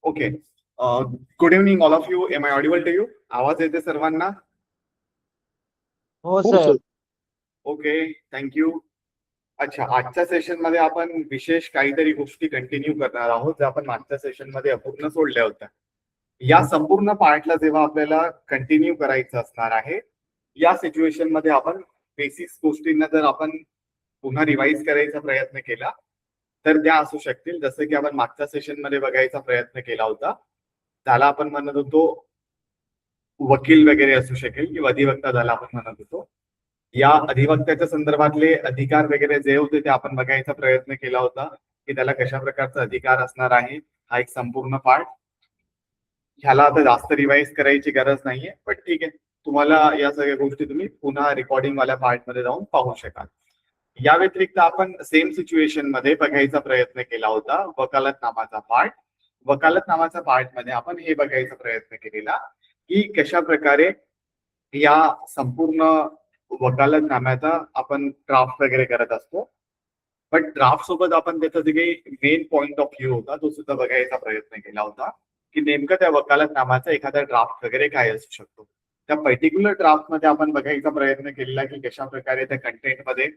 Okay. Good evening all of you. Am I audible to you? आवाज येते सर्वांना? हो सर. Okay, thank you. अच्छा, आजच्या सेशन मध्ये आपण विशेष काहीतरी गोष्टी कंटिन्यू करणार आहोत ज्या आपण मागच्या सेशन मध्ये अपूर्ण सोडल्या होत्या. या संपूर्ण पार्टला जेव्हा आपल्याला कंटिन्यू करायचं असणार आहे, या सिच्युएशन मध्ये आपण बेसिक्स गोष्टींना जर आपण पुन्हा रिवाइज करायचा प्रयत्न केला तर त्या असू शकतील. जसं की आपण मागच्या सेशन मध्ये बघायचा प्रयत्न केला होता, त्याला आपण म्हणत होतो वकील वगैरे असू शकेल किंवा अधिवक्ता ज्याला आपण म्हणत होतो. या अधिवक्त्याच्या संदर्भातले अधिकार वगैरे जे होते ते आपण बघायचा प्रयत्न केला होता की त्याला कशा प्रकारचा अधिकार असणार आहे. हा एक संपूर्ण पार्ट. ह्याला आता जास्त रिवाइज करायची गरज नाहीये, पण ठीक आहे, तुम्हाला या सगळ्या गोष्टी तुम्ही पुन्हा रेकॉर्डिंग वाल्या पार्ट मध्ये जाऊन पाहू शकाल. या व्यतिरिक्त आपण सेम सिच्युएशन मध्ये बघायचा प्रयत्न केला होता वकालतनामाचा पार्ट. वकालतनामाचा पार्ट मध्ये आपण हे बघायचा प्रयत्न केलेला की कशा प्रकारे या संपूर्ण वकालतनाम्याचा आपण ड्राफ्ट वगैरे करत असतो, पण ड्राफ्ट सोबत आपण त्याचा जे काही मेन पॉइंट ऑफ व्ह्यू होता तो सुद्धा बघायचा प्रयत्न केला होता की नेमकं त्या वकालतनामाचा एखादा ड्राफ्ट वगैरे काय असू शकतो. त्या पर्टिक्युलर ड्राफ्ट मध्ये आपण बघायचा प्रयत्न केलेला की कशा प्रकारे त्या कंटेंट मध्ये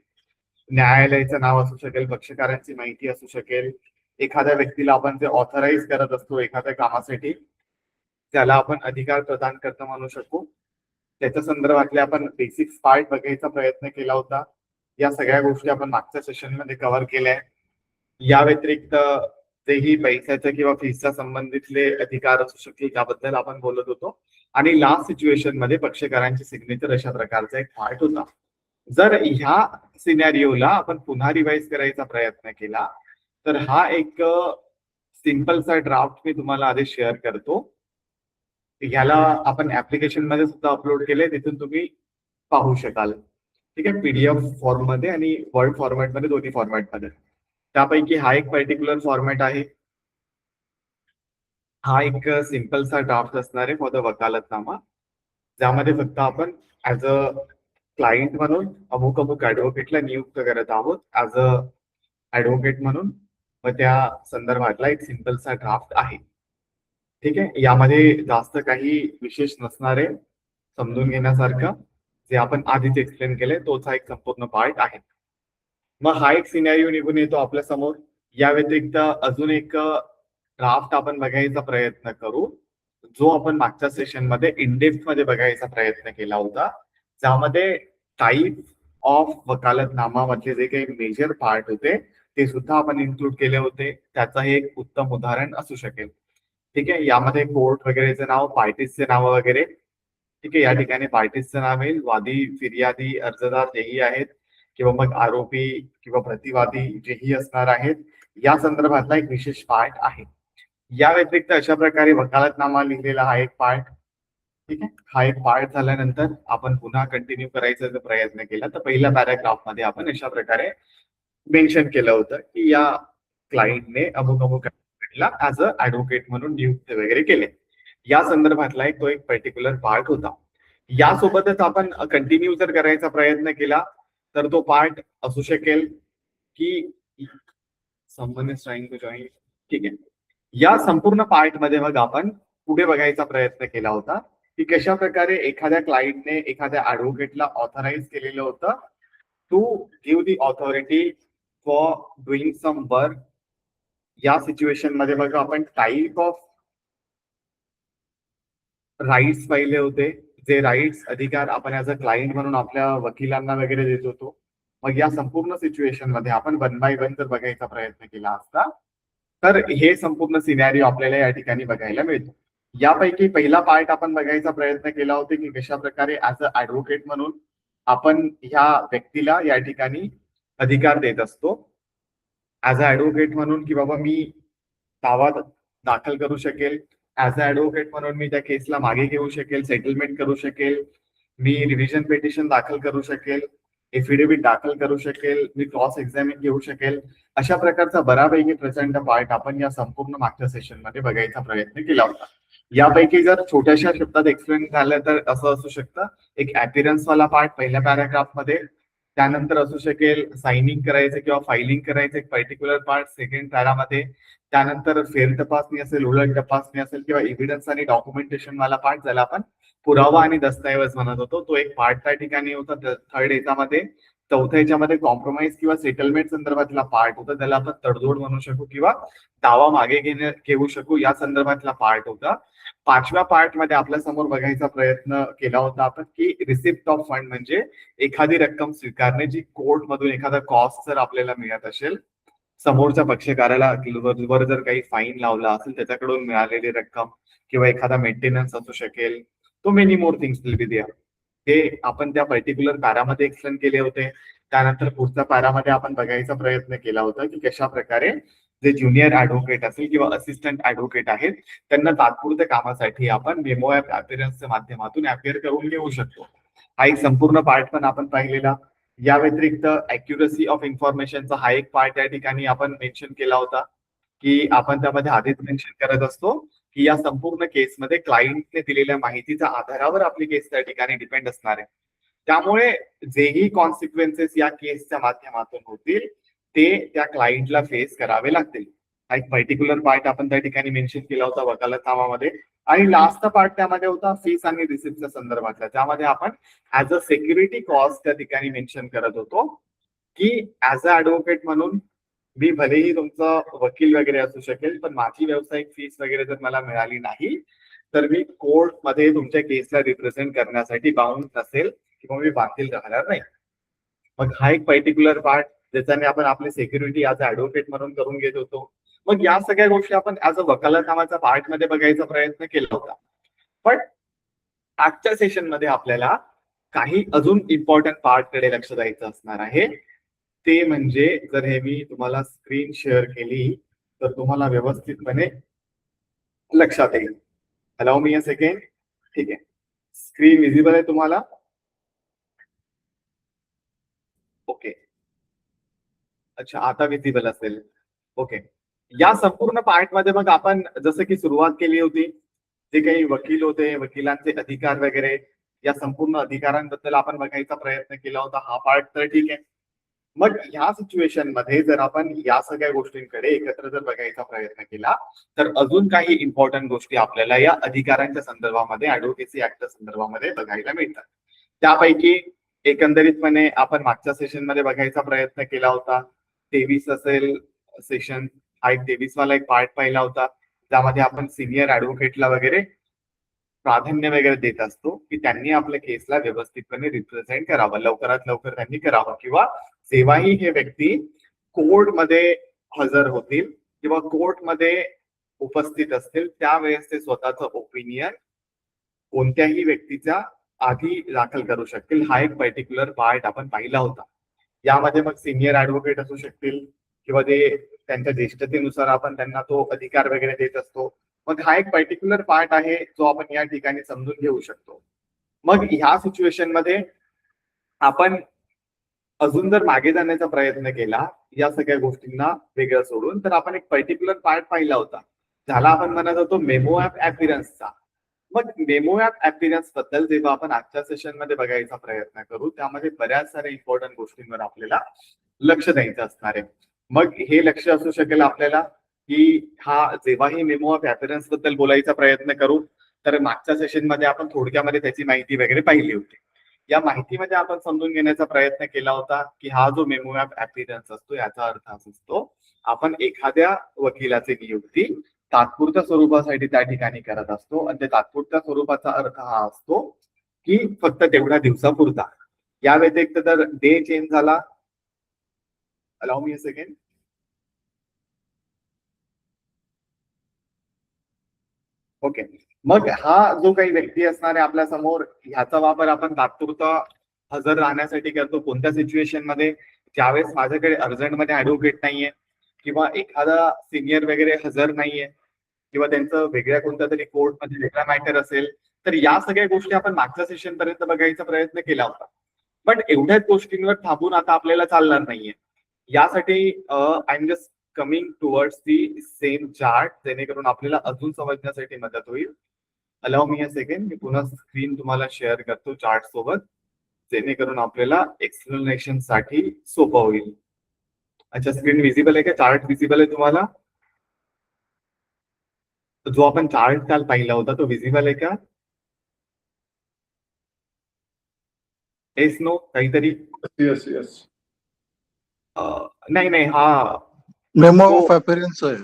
न्यायालयाचं नाव असू शकेल, पक्षकारांची माहिती असू शकेल, एखाद्या व्यक्तीला आपण जे ऑथराईज करत असतो एखाद्या कामासाठी त्याला आपण अधिकार प्रदान करतो म्हणू शकू. त्याच्या संदर्भातले आपण बेसिक्स पार्ट बघायचा प्रयत्न केला होता. या सगळ्या गोष्टी आपण मागच्या सेशन मध्ये कव्हर केल्या आहे. या व्यतिरिक्त तेही पैशाच्या किंवा फीसच्या संबंधितले अधिकार असू शकतील त्याबद्दल आपण बोलत होतो. आणि लास्ट सिच्युएशन मध्ये पक्षकारांची सिग्नेचर अशा प्रकारचा एक पार्ट होता. जर ह्या सिनॅरिओला आपण पुन्हा रिवाइज करायचा प्रयत्न केला तर हा एक सिंपलचा ड्राफ्ट मी तुम्हाला आधी शेअर करतो. ह्याला आपण ऍप्लिकेशन मध्ये सुद्धा अपलोड केले, तिथून तुम्ही पाहू शकाल. ठीक आहे, पीडीएफ फॉर्म मध्ये आणि वर्ड फॉर्मॅट मध्ये, दोन्ही फॉर्मॅट मध्ये. त्यापैकी हा एक पर्टिक्युलर फॉर्मॅट आहे. हा एक सिंपलचा ड्राफ्ट असणार आहे फॉर द वकालतनामा, ज्यामध्ये फक्त आपण ऍज अ क्लायंट म्हणून अमुक अमुक ऍडव्होकेटला नियुक्त करत आहोत ऍज अ ऍडव्होकेट म्हणून, व त्या संदर्भातला एक सिंपलचा ड्राफ्ट आहे. ठीक आहे, यामध्ये जास्त काही विशेष नसणार आहे, समजून घेण्यासारखं जे आपण आधीच एक्सप्लेन केले तोच हा एक संपूर्ण पार्ट आहे. मग हा एक सिनॅरिओ निघून येतो आपल्या समोर. या व्यतिरिक्त अजून एक ड्राफ्ट आपण बघायचा प्रयत्न करू जो आपण मागच्या सेशन मध्ये इनडेप्थ मध्ये बघायचा प्रयत्न केला होता, ज्यामध्ये टाईप ऑफ वकालतनामा मधले जे काही मेजर पार्ट होते ते सुद्धा आपण इन्क्लूड केले होते. त्याचं हे एक उत्तम उदाहरण असू शकेल. ठीक आहे, यामध्ये कोर्ट वगैरेचं नाव, पार्टीजचे नाव वगैरे. ठीक आहे, या ठिकाणी पार्टीजचं नाव येईल, वादी, फिर्यादी, अर्जदार जेही आहेत किंवा मग आरोपी किंवा प्रतिवादी जेही असणार आहेत, या संदर्भातला एक विशेष पार्ट आहे. या व्यतिरिक्त अशा प्रकारे वकालतनामा लिहिलेला हा एक पार्ट. ठीक आहे, हा एक पार्ट झाल्यानंतर आपण पुन्हा कंटिन्यू करायचा जर प्रयत्न केला तर पहिल्या पॅराग्राफ मध्ये आपण अशा प्रकारे मेन्शन केलं होतं की या क्लायंटने अमुक अमुक ऍज अ ऍडव्होकेट म्हणून नियुक्त वगैरे केले. या संदर्भातला एक तो एक पर्टिक्युलर पार्ट होता. यासोबतच आपण कंटिन्यू जर करायचा प्रयत्न केला तर तो पार्ट असू शकेल की someone is trying to join. ठीक आहे, या संपूर्ण पार्ट मध्ये मग आपण पुढे बघायचा प्रयत्न केला होता की कशा प्रकारे एखाद्या क्लायंटने एखाद्या ऍडव्होकेटला ऑथराईज केलेलं होतं to give the authority for doing some work. या सिच्युएशन मध्ये बघा आपण टाईप ऑफ राईट्स पाहिले होते, जे राईट्स अधिकार आपण ऍज अ क्लायंट म्हणून आपल्या वकिलांना वगैरे देत होतो. मग या संपूर्ण सिच्युएशन मध्ये आपण 1 बाय 1 जर बघायचा प्रयत्न केला असता तर हे संपूर्ण सिनॅरिओ आपल्याला या ठिकाणी बघायला मिळतो. यापैकी पहिला पार्ट आपण बघायचा प्रयत्न केला होता की कशा प्रकारे ऍज अ ऍडव्होकेट म्हणून आपण ह्या व्यक्तीला या ठिकाणी अधिकार देत असतो. ऍज अ ऍडव्होकेट म्हणून की बाबा मी दावा दाखल करू शकेल, ऍज अ ऍडव्होकेट म्हणून मी त्या केसला मागे घेऊ शकेल, सेटलमेंट करू शकेल, मी रिव्हिजन पिटिशन दाखल करू शकेल, एफिडेव्हिट दाखल करू शकेल, मी क्रॉस एक्झामिन घेऊ शकेल. अशा प्रकारचा बऱ्यापैकी प्रचंड पार्ट आपण या संपूर्ण मागच्या सेशन मध्ये बघायचा प्रयत्न केला होता. यापैकी जर छोट्याशा शब्दात एक्सप्लेन झालं तर असं असू शकतं, एक अपीरन्स वाला पार्ट पहिल्या पॅराग्राफ मध्ये, त्यानंतर असू शकेल सायनिंग करायचं किंवा फायलिंग करायचं एक पर्टिक्युलर पार्ट सेकंड पॅरामध्ये. त्यानंतर फेर तपासणी असेल, उलट तपासणी असेल किंवा एव्हिडन्स आणि डॉक्युमेंटेशन वाला पार्ट, ज्याला आपण पुरावा आणि दस्तऐवज म्हणत होतो, तो एक पार्ट त्या ठिकाणी होता थर्ड याच्यामध्ये. चौथ्या याच्यामध्ये कॉम्प्रोमाइज किंवा सेटलमेंट संदर्भातला पार्ट होता, त्याला आपण तडजोड म्हणू शकू किंवा दावा मागे घेऊ शकू, या संदर्भातला पार्ट होता. पाचव्या पार्ट मध्ये आपल्या समोर बघायचा प्रयत्न केला होता आपण की रिसिप्ट ऑफ फंड म्हणजे एखादी रक्कम स्वीकारणे जी कोर्टमधून एखादा कॉस्ट जर आपल्याला मिळत असेल, समोरच्या पक्षकाराला वर जर काही फाईन लावला असेल त्याच्याकडून मिळालेली रक्कम किंवा एखादा मेंटेनन्स असू शकेल, तो many more things will be there. हे आपण त्या पर्टिक्युलर पॅरामध्ये एक्सप्लेन केले होते. त्यानंतर पुढच्या पॅरामध्ये आपण बघायचा प्रयत्न केला होता की कशा प्रकारे जे ज्युनियर ऍडव्होकेट असेल किंवा असिस्टंट ऍडव्होकेट आहेत त्यांना तात्पुरत्या कामासाठी आपण मेमो ऍप अपीअरन्सच्या माध्यमातून अपीअर करून घेऊ शकतो. हा एक संपूर्ण पार्ट पण आपण पाहिलेला. या व्यतिरिक्त अॅक्युरसी ऑफ इन्फॉर्मेशनचा हा एक पार्ट या ठिकाणी आपण मेन्शन केला होता की आपण त्यामध्ये आधीच मेन्शन करत असतो की या संपूर्ण केसमध्ये क्लायंटने दिलेल्या माहितीच्या आधारावर आपली केस त्या ठिकाणी डिपेंड असणार आहे. त्यामुळे जेही कॉन्सिक्वेन्सेस या केसच्या माध्यमातून होतील ते त्या क्लायंटला फेस करावे लागतील. हा एक पर्टिक्युलर पार्ट आपण त्या ठिकाणी मेन्शन केला होता वकालतनामामध्ये. आणि लास्टचा पार्ट त्यामध्ये होता फीस आणि रिसिप्टच्या संदर्भातला, ज्यामध्ये आपण ऍज अ सेक्युरिटी कॉस्ट त्या ठिकाणी मेन्शन करत होतो की ऍज अ ऍडव्होकेट म्हणून मी भलेही तुमचं वकील वगैरे असू शकेल, पण माझी व्यावसायिक फीस वगैरे जर मला मिळाली नाही तर मी कोर्टमध्ये तुमच्या केसला रिप्रेझेंट करण्यासाठी बाउंड नसेल किंवा मी बांधील राहणार नाही. मग हा एक पर्टिक्युलर पार्ट ज्याच्याने आपण आपली सिक्युरिटी ऍज अ ऍडव्होकेट म्हणून करून घेत होतो. मग या सगळ्या गोष्टी आपण ऍज अ वकालतनामाचा पार्ट मध्ये बघायचा प्रयत्न केला होता. पण आजच्या सेशन मध्ये आपल्याला काही अजून इम्पॉर्टंट पार्ट कडे लक्ष द्यायचं असणार आहे. ते म्हणजे जर हे मी तुम्हाला स्क्रीन शेअर केली तर तुम्हाला व्यवस्थितपणे लक्षात येईल. Allow me a second. ठीक आहे, स्क्रीन विजिबल आहे तुम्हाला? ओके, अच्छा आता विजिबल असेल. ओके, या संपूर्ण पार्ट मध्ये मग आपण जसं की सुरुवात केली होती, जे काही वकील होते, वकिलांचे अधिकार वगैरे, या संपूर्ण अधिकारांबद्दल आपण बघायचा प्रयत्न केला होता. हा पार्ट तर ठीक आहे. मग ह्या सिच्युएशन मध्ये जर आपण या सगळ्या गोष्टींकडे एकत्र जर बघायचा प्रयत्न केला तर अजून काही इम्पॉर्टंट गोष्टी आपल्याला या अधिकारांच्या संदर्भामध्ये ऍडव्होकेसी ऍक्टच्या संदर्भामध्ये बघायला मिळतात. त्यापैकी एकंदरीतपणे आपण मागच्या सेशन मध्ये बघायचा प्रयत्न केला होता. 23 असेल सेशन, हा एक 23 वाला एक पार्ट पाहिला होता, ज्यामध्ये आपण सिनियर ऍडव्होकेटला वगैरे प्राधान्य वगैरे देत असतो की त्यांनी आपल्या केसला व्यवस्थितपणे रिप्रेझेंट करावं, लवकरात लवकर त्यांनी करावं, किंवा जेव्हाही हे व्यक्ती कोर्टमध्ये हजर होतील किंवा कोर्टमध्ये उपस्थित असतील त्यावेळेस ते स्वतःचं ओपिनियन कोणत्याही व्यक्तीच्या आधी दाखल करू शकतील. हा एक पर्टिक्युलर पार्ट आपण पाहिला होता. यामध्ये मग सिनियर ऍडव्होकेट असू शकतील किंवा ते त्यांच्या ज्येष्ठतेनुसार आपण त्यांना तो अधिकार वगैरे देत असतो. मग हा एक पर्टिक्युलर पार्ट आहे जो आपण या ठिकाणी समजून घेऊ शकतो. मग ह्या सिच्युएशन मध्ये आपण अजून जर मागे जाण्याचा प्रयत्न केला या सगळ्या गोष्टींना वेगळं सोडून, तर आपण एक पर्टिक्युलर पार्ट पाहिला होता ज्याला आपण म्हणत होतो मेमो ऍप अपीअरन्सचा. मग मेमो ऍप अपीअरन्स बद्दल जेव्हा आपण आजच्या सेशन मध्ये बघायचा प्रयत्न करू त्यामध्ये बऱ्याच साऱ्या इम्पॉर्टंट गोष्टींवर आपल्याला लक्ष द्यायचं असणार आहे. मग हे लक्ष असू शकेल आपल्याला की हा जेव्हाही मेमो ऍप अपीअरन्स बद्दल बोलायचा प्रयत्न करू तर मागच्या सेशन मध्ये आपण थोडक्यामध्ये त्याची माहिती वगैरे पाहिली होती. या माहितीमध्ये आपण समजून घेण्याचा प्रयत्न केला होता की हा जो मेमो ऍप अपीअरन्स असतो याचा अर्थ असा असतो आपण एखाद्या वकिलाची नियुक्ती तात्पुरत्या स्वरूपासाठी त्या ठिकाणी करत असतो आणि त्या तात्पुरत्या स्वरूपाचा अर्थ हा असतो की फक्त तेवढ्या दिवसापुरता. या व्यतिरिक्त जर डे चेंज झाला, allow me a second. Okay, मग हा जो काही व्यक्ती असणार आहे आपल्या समोर ह्याचा वापर आपण तात्पुरता हजर राहण्यासाठी करतो कोणत्या सिच्युएशन मध्ये, ज्यावेळेस माझ्याकडे अर्जंटमध्ये ऍडव्होकेट नाहीये किंवा एखादा सिनियर वगैरे हजर नाहीये किंवा त्यांचं वेगळ्या कोणत्या तरी कोर्टमध्ये वेगळा मॅटर असेल. तर या सगळ्या गोष्टी आपण मागच्या सेशन पर्यंत बघायचा प्रयत्न केला होता. पण एवढ्याच गोष्टींवर थांबून आता आपल्याला चालणार नाहीये. यासाठी I am just coming towards the same chart जेणेकरून आपल्याला अजून समजण्यासाठी मदत होईल. अलाउ मी अ सेकंड, मी पुन्हा स्क्रीन तुम्हाला शेअर करतो चार्ट सोबत. जेणेकरून आपल्याला एक्सप्लेनेशन साठी सोपं होईल. अच्छा, स्क्रीन विजिबल आहे का? चार्ट विजिबल आहे तुम्हाला? जो आपण चार्ट काल पाहिला होता तो विजिबल आहे का? येस नो काहीतरी? Yes yes. नाही नाही, हा मेमो तो ऑफ अपीयरन्स आहे.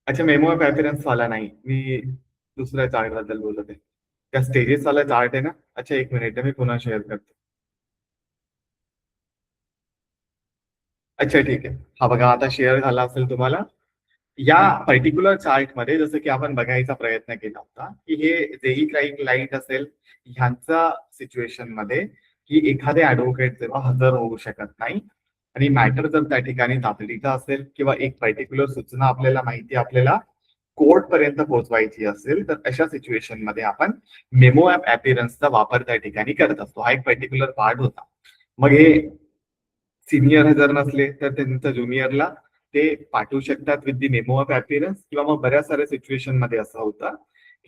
अच्छा, मेमो ऑफ अपीयरन्स वाला नाही, मी दुसऱ्या चार्ट बद्दल बोलत आहे. त्या स्टेजेस वाला चार्ट आहे ना? अच्छा, एक मिनिट मी पुन्हा शेअर करतो. अच्छा ठीक आहे, हा बघा आता शेअर झाला असेल तुम्हाला. या पर्टिक्युलर चार्ट मध्ये जसं की आपण बघायचा प्रयत्न केला होता की हे जेही काही क्लायंट असेल ह्यांचा सिच्युएशन मध्ये की एखादे ऍडव्होकेट जेव्हा हजर होऊ शकत नाही आणि मॅटर जर त्या ठिकाणी तातडीचा असेल किंवा एक पर्टिक्युलर सूचना आपल्याला माहिती आपल्याला कोर्ट पर्यंत पोहोचवायची असेल, तर अशा सिच्युएशन मध्ये आपण मेमो ऍप अपीयरन्सचा वापर त्या ठिकाणी करत असतो. हा एक पर्टिक्युलर पार्ट होता. मग हे सिनियर हजर नसले तर त्यांच्या ज्युनियरला ते पाठवू शकतात with the memo of appearance, किंवा मग बऱ्याच साऱ्या सिच्युएशन मध्ये असं होतं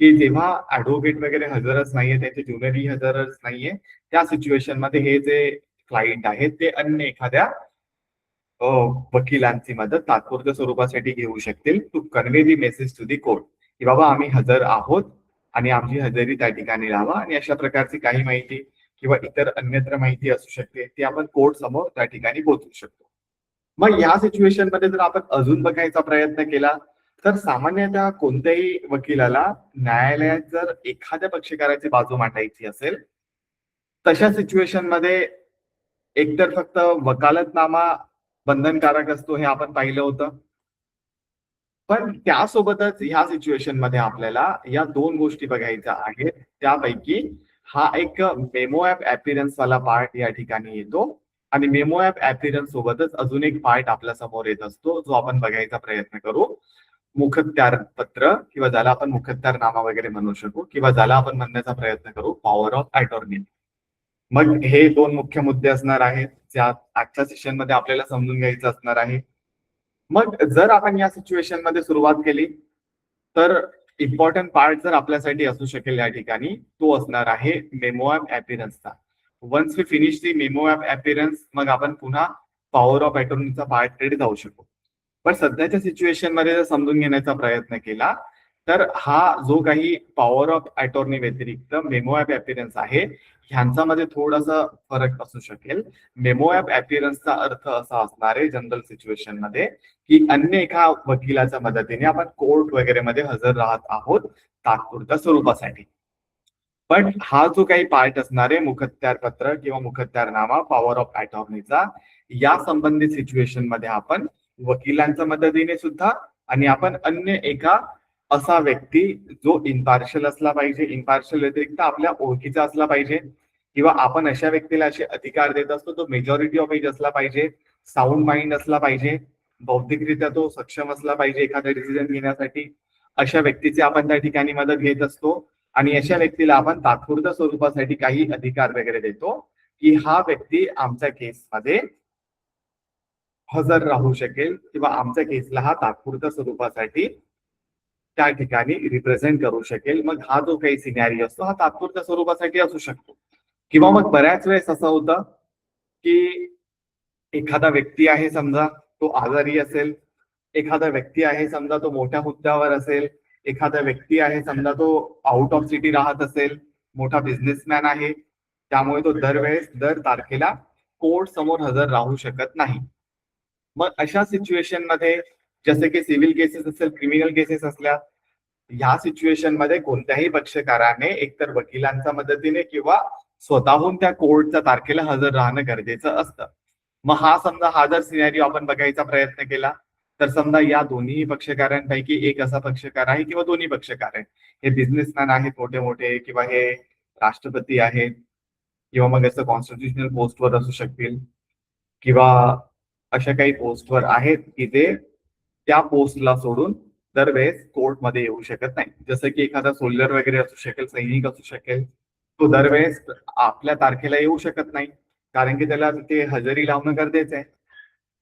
की जेव्हा ऍडव्होकेट वगैरे हजरच नाहीये, त्यांचे ज्युनियरही हजरच नाहीये, त्या सिच्युएशन मध्ये हे जे क्लायंट आहेत ते अन्य एखाद्या वकिलांची मदत तात्पुरत्या स्वरूपासाठी घेऊ शकतील to convey the message to the court की बाबा आम्ही हजर आहोत आणि आमची हजेरी त्या ठिकाणी लावा, आणि अशा प्रकारची काही माहिती किंवा इतर अन्यत्र माहिती असू शकते ती आपण कोर्ट समोर त्या ठिकाणी पोहोचवू शकतो. मग या सिच्युएशन मध्ये जर आपण अजून बघायचा प्रयत्न केला तर सामान्यतः कोणत्याही वकिलाला न्यायालयात जर एखाद्या पक्षकाराची बाजू मांडायची असेल, तशा सिच्युएशन मध्ये एकतर फक्त वकालतनामा बंधनकारक असतो हे आपण पाहिलं होतं, पण त्यासोबतच ह्या सिच्युएशन मध्ये आपल्याला या दोन गोष्टी बघायच्या आहेत. त्यापैकी हा एक मेमो ऍप अपीयरन्स वाला पार्ट या ठिकाणी येतो, आणि मेमो ऍप अपीयरन्स सोबतच अजून एक पार्ट आपल्या समोर येत असतो जो आपण बघायचा प्रयत्न करू. मुखत्यार पत्र, किंवा ज्याला आपण मुखत्यारनामा वगैरे म्हणू शकू, किंवा ज्याला आपण म्हणण्याचा प्रयत्न करू पॉवर ऑफ अटॉर्नी. मग हे दोन मुख्य मुद्दे असणार आहेत ज्या आजच्या सेशन मध्ये आपल्याला समजून घ्यायचं असणार आहे. मग जर आपण या सिच्युएशन मध्ये सुरुवात केली तर इम्पॉर्टंट पार्ट जर आपल्यासाठी असू शकेल या ठिकाणी तो असणार आहे मेमो ऍप अपीयरन्सचा. Once we finish the memo app appearance मग आपण पुन्हा पॉवर ऑफ अटॉर्नीचा पार्ट कडे जाऊ शकू. पण सध्याच्या सिच्युएशन मध्ये जर समजून घेण्याचा प्रयत्न केला तर हा जो काही पॉवर ऑफ अटॉर्नी व्यतिरिक्त मेमो ऍप अपीयरन्स आहे ह्यांच्यामध्ये थोडासा फरक असू शकेल. मेमो ऍप अपीयरन्सचा अर्थ असा असणार आहे जनरल सिच्युएशन मध्ये की अन्य एका वकिलाच्या मदतीने आपण कोर्ट वगैरे मध्ये हजर राहत आहोत तात्पुरत्या स्वरूपासाठी. पण हा जो काही पार्ट असणार आहे मुखत्यार पत्र किंवा मुखत्यारनामा पॉवर ऑफ अटॉर्नीचा, या संबंधित सिच्युएशन मध्ये आपण वकिलांच्या मदतीने सुद्धा आणि आपण अन्य एका असा व्यक्ती जो इम्पार्शियल असला पाहिजे, इम्पार्शियल व्यतिरिक्त आपल्या ओळखीचा असला पाहिजे, किंवा आपण अशा व्यक्तीला असे अधिकार देत असतो तो मेजॉरिटी ऑफ एज असला पाहिजे, साऊंड माइंड असला पाहिजे, बौद्धिकरित्या तो सक्षम असला पाहिजे एखादा डिसिजन घेण्यासाठी, अशा व्यक्तीची आपण त्या ठिकाणी मदत घेत असतो. आणि अशा व्यक्तीला आपण तात्पुरत्या स्वरूपासाठी काही अधिकार वगैरे देतो की हा व्यक्ती आमच्या केसमध्ये हजर राहू शकेल किंवा आमच्या केसला हा तात्पुरत्या स्वरूपासाठी त्या ठिकाणी रिप्रेझेंट करू शकेल. मग हा जो काही सिनॅरिओ असतो हा तात्पुरत्या स्वरूपासाठी असू शकतो. किंवा मग बऱ्याच वेळेस असं होतं की एखादा व्यक्ती आहे समजा तो आजारी असेल, एखादा व्यक्ती आहे समजा तो मोठ्या हुद्द्यावर असेल, एखादा व्यक्ती आहे समजा तो आउट ऑफ सिटी राहत असेल, मोठा बिझनेसमॅन आहे, त्यामुळे तो दरवेळेस दर तारखेला कोर्ट समोर हजर राहू शकत नाही. मग अशा सिच्युएशन मध्ये जसे की सिव्हिल केसेस असेल, क्रिमिनल केसेस असल्या, ह्या सिच्युएशन मध्ये कोणत्याही पक्षकाराने एकतर वकिलांच्या मदतीने किंवा स्वतःहून त्या कोर्टच्या तारखेला हजर राहणं गरजेचं असतं. मग हा जर सिनॅरिओ आपण बघायचा प्रयत्न केला तर समजा या दोन्ही पक्षकारांपैकी एक असा पक्षकार आहे किंवा दोन्ही पक्षकार आहेत, हे बिझनेसमॅन आहेत मोठे मोठे, किंवा हे राष्ट्रपती आहेत, किंवा मग असं कॉन्स्टिट्युशनल पोस्टवर असू शकतील, किंवा अशा काही पोस्टवर आहेत की ते त्या पोस्टला सोडून दरवेळेस कोर्टमध्ये येऊ शकत नाही. जसं की एखादा सोल्जर वगैरे असू शकेल, सैनिक असू शकेल, तो दरवेळेस आपल्या तारखेला येऊ शकत नाही कारण की त्याला ते हजेरी लावणं गरजेचं आहे.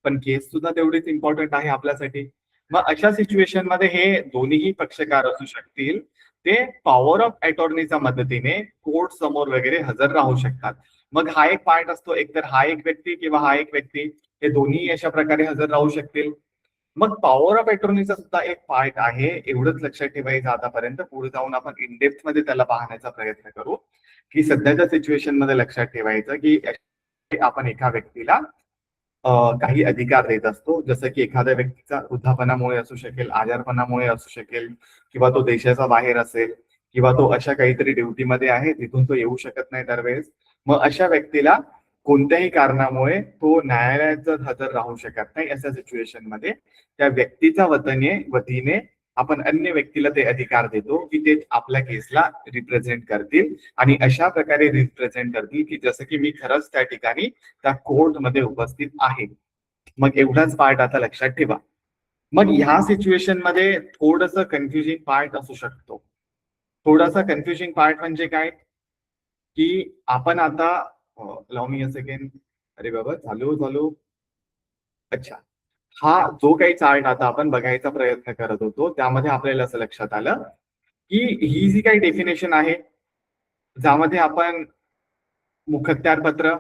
पण केस सुद्धा तेवढीच इम्पॉर्टंट आहे आपल्यासाठी. मग अशा सिच्युएशन मध्ये हे दोन्हीही पक्षकार असू शकतील, ते पॉवर ऑफ अटॉर्नीच्या मदतीने कोर्ट समोर वगैरे हजर राहू शकतात. मग हा एक पार्ट असतो, एकतर हा एक व्यक्ती किंवा हा एक व्यक्ती, हे दोन्ही अशा प्रकारे हजर राहू शकतील. मग पॉवर ऑफ अटॉर्नीचा सुद्धा एक पार्ट आहे, एवढंच लक्षात ठेवायचं आतापर्यंत. पुढे जाऊन आपण इनडेप्थ मध्ये त्याला पाहण्याचा प्रयत्न करू, की सध्याच्या सिच्युएशन मध्ये लक्षात ठेवायचं की आपण एका व्यक्तीला काही अधिकार देत असतो, जसं की एखाद्या व्यक्तीचा वृद्धापणामुळे असू शकेल, आजारपणामुळे असू शकेल, किंवा तो देशाचा बाहेर असेल, किंवा तो अशा काहीतरी ड्युटीमध्ये आहे तिथून तो येऊ शकत नाही दरवेळेस. मग अशा व्यक्तीला कोणत्याही कारणामुळे तो न्यायालयात जर हजर राहू शकत नाही, अशा सिच्युएशन मध्ये त्या व्यक्तीच्या वतीने आपण अन्य व्यक्तीला ते अधिकार देतो की ते आपल्या केसला रिप्रेझेंट करतील, आणि अशा प्रकारे रिप्रेझेंट करतील की जसं की मी खरंच त्या ठिकाणी त्या कोर्टमध्ये उपस्थित आहे. मग एवढाच पार्ट आता लक्षात ठेवा. मग ह्या सिच्युएशन मध्ये थोडंसं कन्फ्युजिंग पार्ट असू शकतो. थोडासा कन्फ्युजिंग पार्ट म्हणजे काय, की आपण आता लाव मी अ सेकंड, अरे बाबा झालो. अच्छा, हा जो काही चार्ट आता आपण बघायचा प्रयत्न करत होतो, त्यामध्ये आपल्याला असं लक्षात आलं की ही जी काही डेफिनेशन आहे, ज्यामध्ये आपण मुखत्यारपत्र,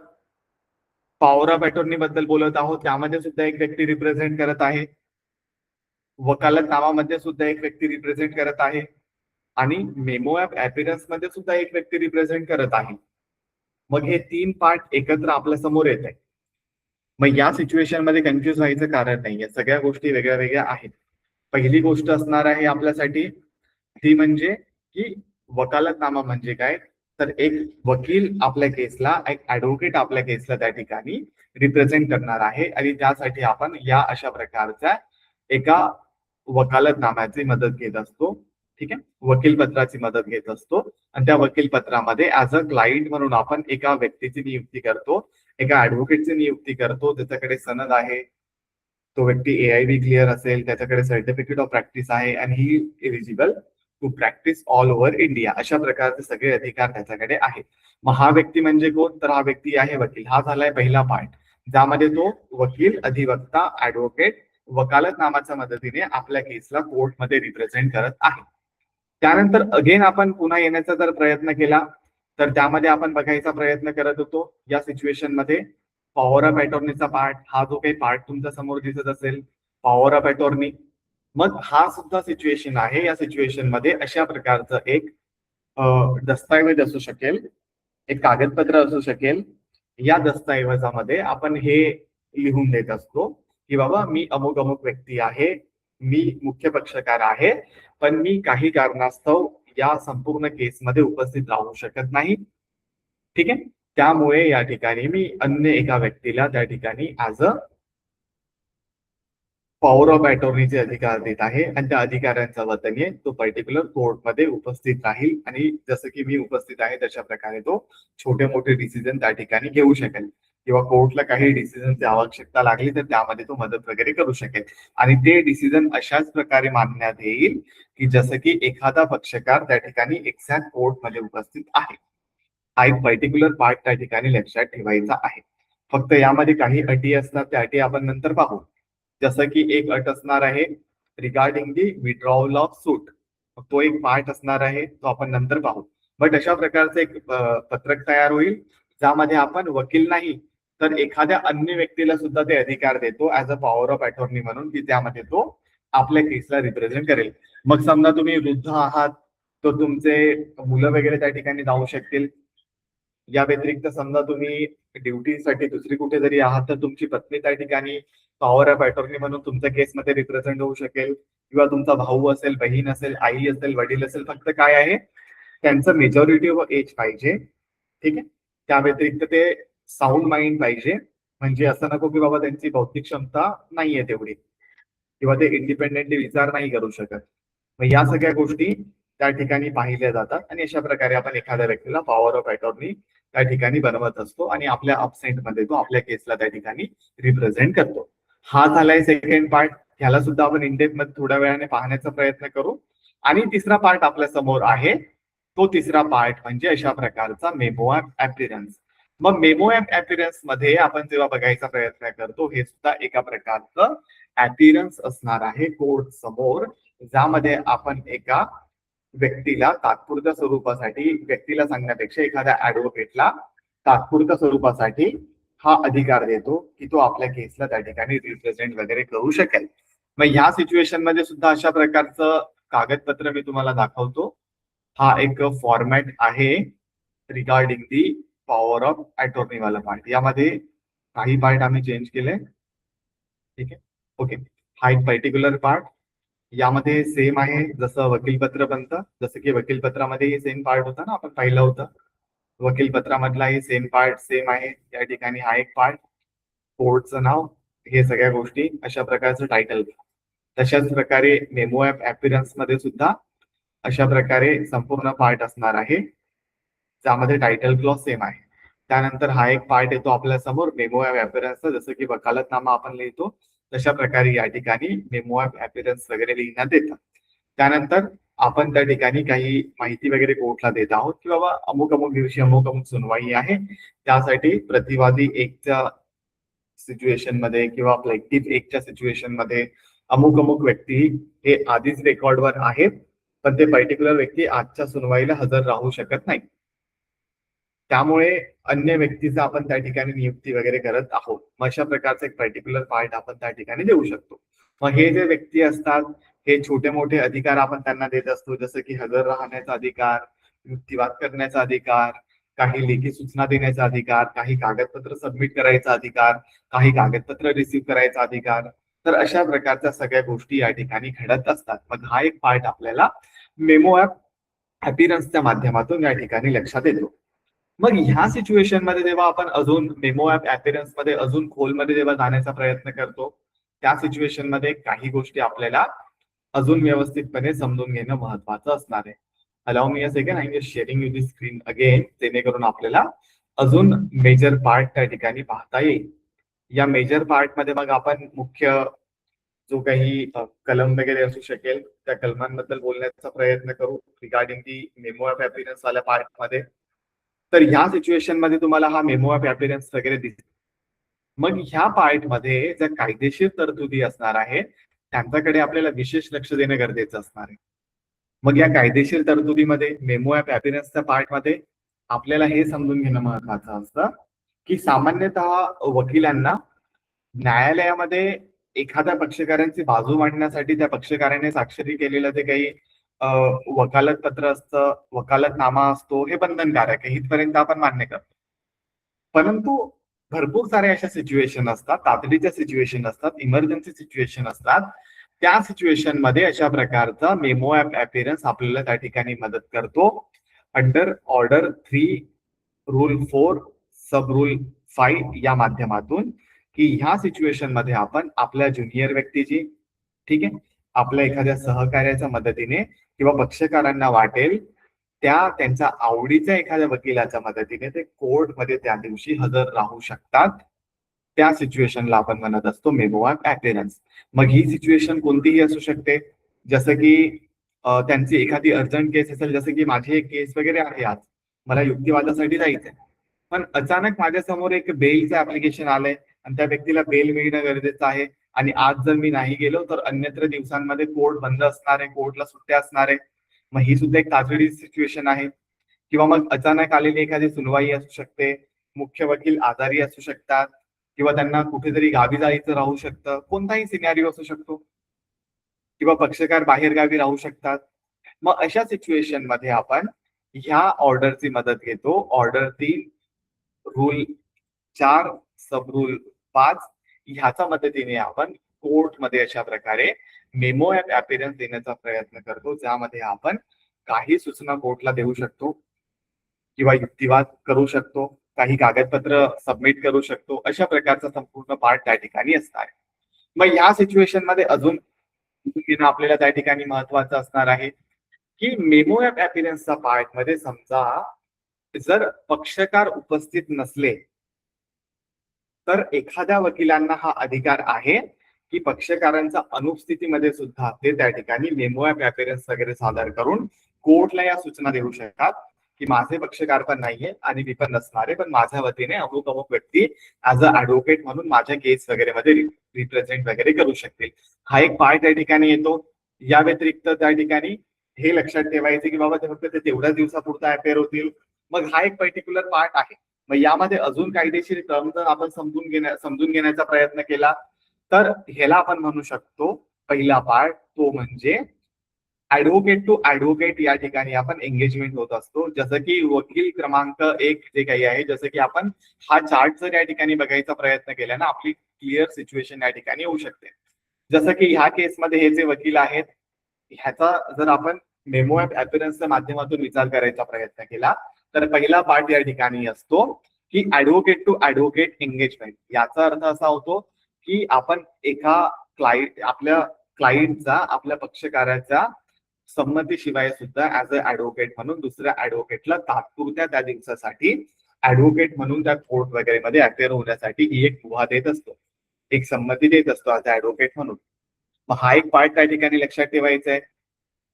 पॉवर ऑफ अटॉर्नी बद्दल बोलत आहोत, त्यामध्ये सुद्धा एक व्यक्ती रिप्रेझेंट करत आहे. वकालतनामामध्ये सुद्धा एक व्यक्ती रिप्रेझेंट करत आहे, आणि मेमो ऑफ अपीयरन्स मध्ये सुद्धा एक व्यक्ती रिप्रेझेंट करत आहे. मग हे तीन पार्ट एकत्र आपल्या समोर येत आहे. मग या सिच्युएशन मध्ये कन्फ्युज व्हायचं कारण नाहीये, सगळ्या गोष्टी वेगळ्या वेगळ्या आहेत. पहिली गोष्ट असणार आहे आपल्यासाठी ती म्हणजे की वकालतनामा म्हणजे काय, तर एक वकील आपल्या केसला, एक ऍडव्होकेट आपल्या केसला त्या ठिकाणी रिप्रेझेंट करणार आहे, आणि त्यासाठी आपण या अशा प्रकारच्या एका वकालतनाम्याची मदत घेत असतो. ठीक आहे, वकीलपत्राची मदत घेत असतो, आणि त्या वकीलपत्रामध्ये ऍज अ क्लायंट म्हणून आपण एका व्यक्तीची नियुक्ती करतो, एका ऍडव्होकेटची नियुक्ती करतो, ज्याच्याकडे सनद आहे, तो व्यक्ती AIB क्लिअर असेल, त्याच्याकडे सर्टिफिकेट ऑफ प्रॅक्टिस आहे, आणि ही eligible to practice all over India, अशा प्रकारचे सगळे अधिकार त्याच्याकडे आहेत. मग हा व्यक्ती म्हणजे कोण, तर हा व्यक्ती आहे वकील. हा झालाय पहिला पार्ट, ज्यामध्ये तो वकील, अधिवक्ता, ऍडव्होकेट वकालतनामाच्या मदतीने आपल्या केसला कोर्टमध्ये रिप्रेझेंट करत आहे. त्यानंतर अगेन आपण पुन्हा येण्याचा जर प्रयत्न केला, तर त्यामध्ये आपण बघायचा प्रयत्न करत होतो या सिच्युएशन मध्ये पॉवर ऑफ अटॉर्नीचा पार्ट, हा जो काही पार्ट तुमच्या समोर दिसत असेल, पॉवर ऑफ अटॉर्नी. मग हा सुद्धा सिच्युएशन आहे. या सिच्युएशन मध्ये अशा प्रकारचं एक दस्तऐवज असू शकेल, एक कागदपत्र असू शकेल. या दस्तऐवजामध्ये आपण हे लिहून देत असतो की बाबा मी अमुक अमुक व्यक्ती आहे, मी मुख्य पक्षकार आहे, पण मी काही कारणास्तव या संपूर्ण केसमध्ये उपस्थित राहू शकत नाही. ठीक आहे, त्यामुळे या ठिकाणी मी अन्य एका व्यक्तीला त्या ठिकाणी ऍज अ पॉवर ऑफ अटॉर्नीचे अधिकार देत आहे, आणि त्या अधिकाऱ्यांच्या वतीने तो पर्टिक्युलर कोर्टमध्ये उपस्थित राहील, आणि जसं की मी उपस्थित आहे तशा प्रकारे तो छोटे मोठे डिसिजन त्या ठिकाणी घेऊ शकेल, किंवा कोर्टला काही डिसिजनची आवश्यकता लागली तर त्यामध्ये तो मदत वगैरे करू शकेल, आणि ते डिसिजन अशाच प्रकारे मानण्यात येईल की जसं की एखादा पक्षकार त्या ठिकाणी एक्झॅक्ट कोर्टमध्ये उपस्थित आहे. हा एक पर्टिक्युलर पार्ट त्या ठिकाणी लक्षात ठेवायचा आहे. फक्त यामध्ये काही अटी असतात, त्या अटी आपण नंतर पाहू. जसं की एक अट असणार आहे रिगार्डिंग दी विड्रॉवल ऑफ सूट, तो एक पार्ट असणार आहे, तो आपण नंतर पाहू. बट अशा प्रकारचं एक पत्रक तयार होईल, ज्यामध्ये आपण वकील नाही तर एखाद्या अन्य व्यक्तीला सुद्धा ते अधिकार देतो as a power of attorney म्हणून, की त्यामध्ये तो आपल्या केसला रिप्रेझेंट करेल. मग समजा तुम्ही वृद्ध आहात, तर तुमचे मुलं वगैरे त्या ठिकाणी जाऊ शकतील. या व्यतिरिक्त समजा तुम्ही ड्युटीसाठी दुसरी कुठे जरी आहात, तर तुमची पत्नी त्या ठिकाणी पॉवर ऑफ अटॉर्नी म्हणून तुमच्या केसमध्ये रिप्रेझेंट होऊ शकेल, किंवा तुमचा भाऊ असेल, बहीण असेल, आई असेल, वडील असेल. फक्त काय आहे, त्यांचं मेजॉरिटी ऑफ एज पाहिजे. ठीक आहे, त्या व्यतिरिक्त ते साऊंड माइंड पाहिजे, म्हणजे असं नको की बाबा त्यांची बौद्धिक क्षमता नाहीये तेवढी, किंवा ते इंडिपेंडेंटली विचार नाही करू शकत. मग या सगळ्या गोष्टी त्या ठिकाणी पाहिल्या जातात, आणि अशा प्रकारे आपण एखाद्या व्यक्तीला पॉवर ऑफ अटॉर्नी त्या ठिकाणी बनवत असतो, आणि आपल्या अपसेंट मध्ये तो आपल्या केसला त्या ठिकाणी रिप्रेझेंट करतो. हा झालाय सेकंड पार्ट. ह्याला सुद्धा आपण इंडेप्थ मध्ये थोड्या वेळाने पाहण्याचा प्रयत्न करू. आणि तिसरा पार्ट आपल्या समोर आहे, तो तिसरा पार्ट म्हणजे अशा प्रकारचा मेमो ऑफ अपीयरन्स. मग मेमो ऑफ अपीयरन्स मध्ये आपण जेव्हा बघायचा प्रयत्न करतो, हे सुद्धा एका प्रकारचं अपीयरन्स असणार आहे कोर्ट समोर, ज्यामध्ये आपण एका व्यक्तीला तात्पुरत्या स्वरूपासाठी, व्यक्तीला सांगण्यापेक्षा एखाद्या ऍडव्होकेटला तात्पुरत्या स्वरूपासाठी हा अधिकार देतो की तो आपल्या केसला त्या ठिकाणी रिप्रेझेंट वगैरे करू शकेल. मग ह्या सिच्युएशन मध्ये सुद्धा अशा प्रकारचं कागदपत्र मी तुम्हाला दाखवतो. हा एक फॉर्मॅट आहे regarding the power of attorney वाला पार्ट. यामध्ये काही पार्ट आम्ही चेंज केले. ठीक आहे, ओके. हा एक पर्टिक्युलर पार्ट यामध्ये सेम आहे जसं वकीलपत्र बनतं, जसं की वकीलपत्रामध्ये सेम पार्ट होता ना, आपण पाहिलं होतं. वकीलपत्रामधलाही सेम पार्ट सेम आहे. या ठिकाणी हा एक पार्ट, कोर्टचं नाव, हे सगळ्या गोष्टी, अशा प्रकारचं टायटल. तशाच प्रकारे मेमो ऍप अपीरन्स मध्ये सुद्धा अशा प्रकारे संपूर्ण पार्ट असणार आहे, ज्यामध्ये टायटल क्लॉज सेम आहे. त्यानंतर हा एक पार्ट येतो आपल्या समोर मेमो ऍप अपीरन्सचा, जसं की वकालतनामा आपण लिहितो तशा प्रकारे या ठिकाणी मेमो ऍप अपीरन्स वगैरे लिहिण्यात येतं. त्यानंतर आपण त्या ठिकाणी काही माहिती वगैरे कोर्टला देत आहोत की बाबा अमुक अमुक दिवशी अमुक अमुक सुनवाई आहे, त्यासाठी प्रतिवादी एकच्या सिच्युएशन मध्ये किंवा प्लेटिव्ह एकच्या सिच्युएशन मध्ये अमुक अमुक व्यक्ती हे आधीच रेकॉर्डवर आहेत, पण ते पर्टिक्युलर व्यक्ती आजच्या सुनवाईला हजर राहू शकत नाही. त्यामुळे अन्य व्यक्तीचा आपण त्या ठिकाणी नियुक्ती वगैरे करत आहोत. मग अशा प्रकारचा एक पर्टिक्युलर पार्ट आपण त्या ठिकाणी देऊ शकतो. मग हे जे व्यक्ती असतात हे छोटे मोठे अधिकार आपण त्यांना देत असतो, जसं की हजर राहण्याचा अधिकार, युक्तिवाद करण्याचा अधिकार, काही लेखी सूचना देण्याचा अधिकार, काही कागदपत्र सबमिट करायचा अधिकार, काही कागदपत्र रिसिव्ह करायचा अधिकार. तर अशा प्रकारच्या सगळ्या गोष्टी या ठिकाणी घडत असतात. मग हा एक पार्ट आपल्याला मेमो ऍप अपीरन्सच्या माध्यमातून या ठिकाणी लक्षात येतो. मग ह्या सिच्युएशन मध्ये जेव्हा आपण अजून मेमो ऍप अपीरन्स मध्ये अजून खोलमध्ये जेव्हा जाण्याचा प्रयत्न करतो, त्या सिच्युएशन मध्ये काही गोष्टी आपल्याला अजून व्यवस्थितपणे समजून घेणं महत्वाचं असणार आहे. Allow me a second, I am just sharing you the screen again, जेणेकरून आपल्याला अजून मेजर पार्ट त्या ठिकाणी पाहता येईल. या मेजर पार्ट मध्ये मग आपण मुख्य जो काही कलम वगैरे असू शकेल त्या कलमांबद्दल बोलण्याचा प्रयत्न करू रिगार्डिंग दी मेमो ऍप अपीरन्स वाल्या पार्ट मध्ये. तर ह्या सिच्युएशन मध्ये तुम्हाला हा मेमो ऍप अपीरन्स वगैरे दिसतो. मग ह्या पार्ट मध्ये ज्या कायदेशीर तरतुदी असणार आहे त्यांच्याकडे आपल्याला विशेष लक्ष देणं गरजेचं असणार आहे. मग या कायदेशीर तरतुदीमध्ये मेमो ऍप अपीरन्सच्या पार्ट मध्ये आपल्याला हे समजून घेणं महत्वाचं असतं की सामान्यतः वकिलांना न्यायालयामध्ये एखाद्या पक्षकारांची बाजू मांडण्यासाठी त्या पक्षकाराने स्वाक्षरी केलेलं जे काही वकालत पत्र असतं, वकालतनामा असतो, हे बंधनकारक आहे, इथपर्यंत आपण मान्य करतो. परंतु भरपूर साऱ्या अशा सिच्युएशन असतात, तातडीच्या सिच्युएशन असतात, इमर्जन्सी सिच्युएशन असतात. त्या सिच्युएशन मध्ये अशा प्रकारचा मेमो ऍप अपीरन्स आपल्याला त्या ठिकाणी मदत करतो अंडर ऑर्डर 3 रूल 4 सब रूल 5 या माध्यमातून, की ह्या सिच्युएशन मध्ये आपण आपल्या ज्युनियर व्यक्तीची, ठीक आहे, आपल्या एखाद्या सहकार्याच्या मदतीने किंवा पक्षकारांना वाटेल त्यांच्या आवडीच्या एखाद्या वकिलाच्या मदतीने ते कोर्टमध्ये त्या दिवशी हजर राहू शकतात. त्या सिच्युएशनला आपण म्हणत असतो मेमो ऍप अपीरन्स. मग ही सिच्युएशन कोणतीही असू शकते, जसं की त्यांची एखादी अर्जंट केस असेल, जसं की माझी एक केस वगैरे आहे, आज मला युक्तिवादासाठी जायचंय, पण अचानक माझ्यासमोर एक बेलचं ऍप्लिकेशन आलंय आणि त्या व्यक्तीला बेल मिळणं गरजेचं आहे, आणि आज जर मी नाही गेलो तर अन्यत्र दिवसांमध्ये कोर्ट बंद असणार आहे, कोर्टला सुट्ट्या असणार आहे. मग ही सुद्धा एक तातडी सिच्युएशन आहे. किंवा मग अचानक आलेली एखादी सुनवाई असू शकते, मुख्य वकील आजारी असू शकतात, किंवा त्यांना कुठेतरी गावी जायचं राहू शकतं, कोणताही सिनॅरिओ असू शकतो, किंवा पक्षकार बाहेर गावी राहू शकतात. मग अशा सिच्युएशन मध्ये आपण ह्या ऑर्डरची मदत घेतो. ऑर्डर 3 रूल 4 सब रूल 5 ह्याच्या मदतीने आपण कोर्टमध्ये अशा प्रकारे मेमो ऍप अपीरन्स देण्याचा प्रयत्न करतो, ज्यामध्ये आपण काही सूचना कोर्टला देऊ शकतो किंवा युक्तिवाद करू शकतो, काही कागदपत्र सबमिट करू शकतो. अशा प्रकारचा संपूर्ण पार्ट त्या ठिकाणी असणार आहे. मग या सिच्युएशन मध्ये अजून आपल्याला त्या ठिकाणी महत्वाचं असणार आहे की मेमो ऍप अपीरन्सचा पार्ट मध्ये समजा जर पक्षकार उपस्थित नसले तर एखाद्या वकिलांना हा अधिकार आहे की पक्षकारांच्या अनुपस्थितीमध्ये सुद्धा ते त्या ठिकाणी मेमो ऍप अपीरन्स वगैरे सादर करून कोर्टला या सूचना देऊ शकतात की माझे पक्षकार पण नाहीये आणि मी पण नसणारे, पण माझ्या वतीने अमुक अमुक व्यक्ती ऍज अ ऍडव्होकेट म्हणून माझ्या केस वगैरे मध्ये रिप्रेझेंट वगैरे करू शकतील. हा एक पार्ट त्या ठिकाणी येतो. या व्यतिरिक्त त्या ठिकाणी हे लक्षात ठेवायचे की बाबा ते फक्त ते तेवढ्याच दिवसापुरता अपेअर होतील. मग हा एक पर्टिक्युलर पार्ट आहे. मग यामध्ये अजून कायदेशीर टर्म जर आपण समजून घेण्याचा प्रयत्न केला तर ह्याला आपण म्हणू शकतो पहिला पार्ट तो म्हणजे ऍडव्होकेट टू ऍडव्होकेट या ठिकाणी आपण एंगेजमेंट होत असतो. जसं की वकील क्रमांक 1 जे काही आहे, जसं की आपण हा चार्ट जर या ठिकाणी बघायचा प्रयत्न केला ना, आपली क्लिअर सिच्युएशन या ठिकाणी होऊ शकते. जसं की ह्या केसमध्ये हे जे वकील आहेत ह्याचा जर आपण मेमो ऑफ अपीयरन्सच्या माध्यमातून विचार करायचा प्रयत्न केला तर पहिला पार्ट या ठिकाणी असतो की ऍडव्होकेट टू ऍडव्होकेट एंगेजमेंट. याचा अर्थ असा होतो की आपण एका आपल्या क्लायंटचा, आपल्या पक्षकाराच्या संमतीशिवाय सुद्धा ऍज अ ऍडव्होकेट म्हणून दुसऱ्या ऍडव्होकेटला तात्पुरत्या त्या दिवसासाठी ऍडव्होकेट म्हणून त्या कोर्ट वगैरे मध्ये अपेअर होण्यासाठी ही एक मुभा देत असतो, एक संमती देत असतो ऍज अ ऍडव्होकेट म्हणून. मग हा एक पार्ट त्या ठिकाणी लक्षात ठेवायचा आहे.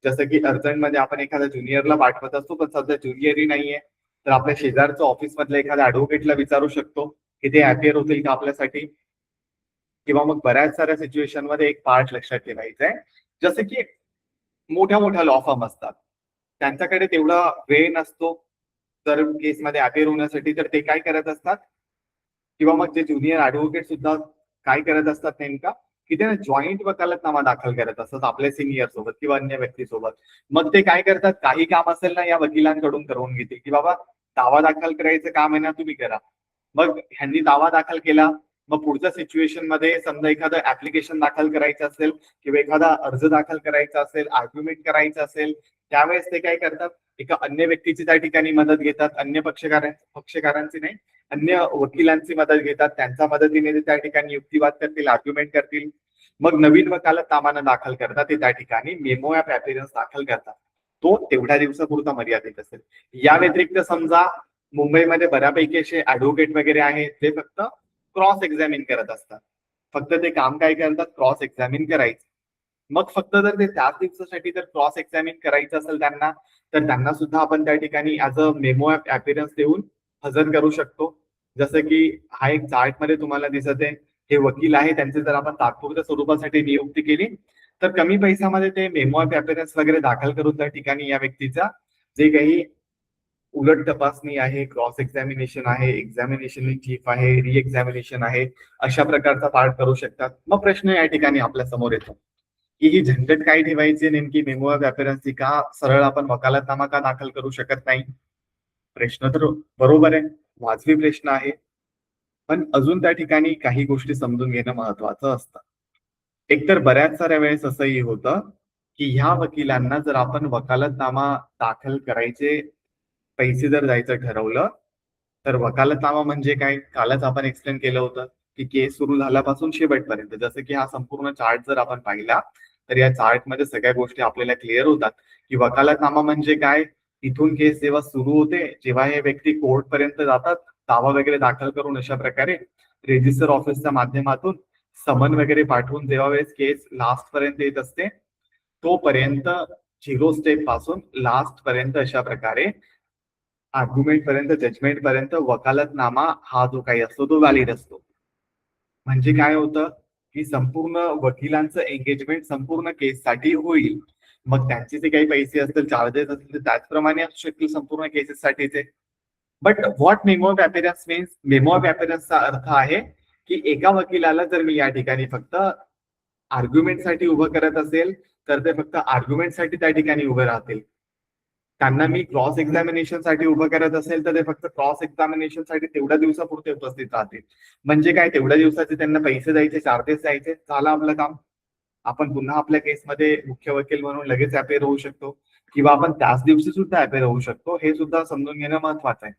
जसं की अर्जंट मध्ये आपण एखाद्या ज्युनियरला पाठवत असतो पण सध्या ज्युनियरही नाहीये तर आपल्या शेजारचं ऑफिस मधल्या एखाद्या ऍडव्होकेटला विचारू शकतो की ते अपेअर होतील का आपल्यासाठी. किंवा मग बऱ्याच साऱ्या सिच्युएशन मध्ये एक पार्ट लक्षात ठेवायचा आहे, जसं की मोठ्या मोठ्या लॉ फर्म असतात त्यांच्याकडे तेवढा वेळ नसतो तर केसमध्ये अपेअर होण्यासाठी, तर ते काय करत असतात किंवा मग जे ज्युनियर ऍडव्होकेट सुद्धा काय करत असतात नेमका की ते जॉईंट वकालतनामा दाखल करत असतात आपल्या सिनियर सोबत किंवा अन्य व्यक्तीसोबत. मग ते काय करतात, काही काम असेल ना या वकिलांकडून करून घेतील की बाबा दावा दाखल करायचं काम आहे ना तुम्ही करा. मग ह्यांनी दावा दाखल केला, मग पुढच्या सिच्युएशन मध्ये समजा एखादं ऍप्लिकेशन दाखल करायचं असेल किंवा एखादा अर्ज दाखल करायचा असेल, आर्ग्युमेंट करायचं असेल, त्यावेळेस ते काय करतात, एका अन्य व्यक्तीची त्या ठिकाणी मदत घेतात, अन्य पक्षकारांची नाही, अन्य वकिलांची मदत घेतात, त्यांच्या मदतीने ते त्या ठिकाणी युक्तिवाद करतील, आर्ग्युमेंट करतील. मग नवीन वकालतनामानं दाखल करतात, ते त्या ठिकाणी मेमो ऑफ अपीयरन्स दाखल करतात. तो तेवढ्या दिवसापुरता मर्यादित असेल. या व्यतिरिक्त समजा मुंबईमध्ये बऱ्यापैकी असे ऍडव्होकेट वगैरे आहेत ते फक्त क्रॉस एक्झामिन करत असतात. फक्त ते काम काय करतात, क्रॉस एक्झामिन करायचं. मग फक्त जर ते त्याच दिवसासाठी जर क्रॉस एक्झामिन करायचं असेल त्यांना, तर त्यांना सुद्धा आपण त्या ठिकाणी as a memo of appearance देऊन हजर करू शकतो. जसं की हा एक चार्ट मध्ये तुम्हाला दिसत आहे, हे वकील आहे, त्यांचे जर आपण तात्पुरत्या स्वरूपासाठी नियुक्ती केली तर कमी पैशामध्ये ते मेमो ऑफ अपीयरन्स वगैरे दाखल करून त्या ठिकाणी या व्यक्तीचा जे काही उलट तपासणी आहे, क्रॉस एक्झामिनेशन आहे, एक्झामिनेशन इन चीफ आहे, री एक्झामिनेशन आहे, अशा प्रकारचा पार्ट करू शकतात. मग प्रश्न या ठिकाणी आपल्या समोर येतो की ही झंझट काय ठेवायची नेमकी मेमो ऑफ अपीयरन्सची, का सरळ आपण वकालतनामा का दाखल करू शकत नाही. प्रश्न तर बरोबर आहे, वाजवी प्रश्न आहे, पण अजून त्या ठिकाणी काही गोष्टी समजून घेणं महत्वाचं असतं. एकतर बऱ्याच साऱ्या वेळेस असंही होतं की ह्या वकिलांना जर आपण वकालतनामा दाखल करायचे पैसे जर द्यायचं ठरवलं तर वकालतनामा म्हणजे काय, कालच आपण एक्सप्लेन केलं होतं की केस सुरू झाल्यापासून शेवटपर्यंत. जसं की हा संपूर्ण चार्ट जर आपण पाहिला तर या चार्ट मध्ये सगळ्या गोष्टी आपल्याला क्लिअर होतात की वकालतनामा म्हणजे काय. इथून केस जेव्हा सुरू होते, जेव्हा हे व्यक्ती कोर्ट पर्यंत जातात दावा वगैरे दाखल करून, अशा प्रकारे रेजिस्टर ऑफिसच्या माध्यमातून समन वगैरे पाठवून जेव्हा वेळेस केस लास्ट पर्यंत येत असते, तोपर्यंत 0 स्टेप पासून लास्ट पर्यंत अशा प्रकारे आर्ग्युमेंट पर्यंत, जजमेंट पर्यंत वकालतनामा हा जो काही असतो तो व्हॅलिड असतो. म्हणजे काय होतं की संपूर्ण वकिलांचं एंगेजमेंट संपूर्ण केससाठी होईल. मग त्यांचे जे काही पैसे असतील, चार्जेस असतील, त्याचप्रमाणे असू शकतील संपूर्ण केसेससाठीचे. But what memo of appearance means, memo of अपीयरन्सचा अर्थ आहे की एका वकिलाला जर मी या ठिकाणी फक्त आर्ग्युमेंटसाठी उभं करत असेल तर ते फक्त आर्ग्युमेंटसाठी त्या ठिकाणी उभे राहतील. त्यांना मी क्रॉस एक्झामिनेशन साठी उभं करत असेल तर ते फक्त क्रॉस एक्झामिनेशन साठी तेवढ्या दिवसापुरते उपस्थित राहतील. म्हणजे काय, तेवढ्या दिवसाचे त्यांना पैसे द्यायचे, चार्जेस द्यायचे, झालं आपलं काम. आपण पुन्हा आपल्या केसमध्ये मुख्य वकील म्हणून लगेच अपेअर होऊ शकतो किंवा आपण त्याच दिवशी सुद्धा अपेअर होऊ शकतो. हे सुद्धा समजून घेणं महत्वाचं आहे.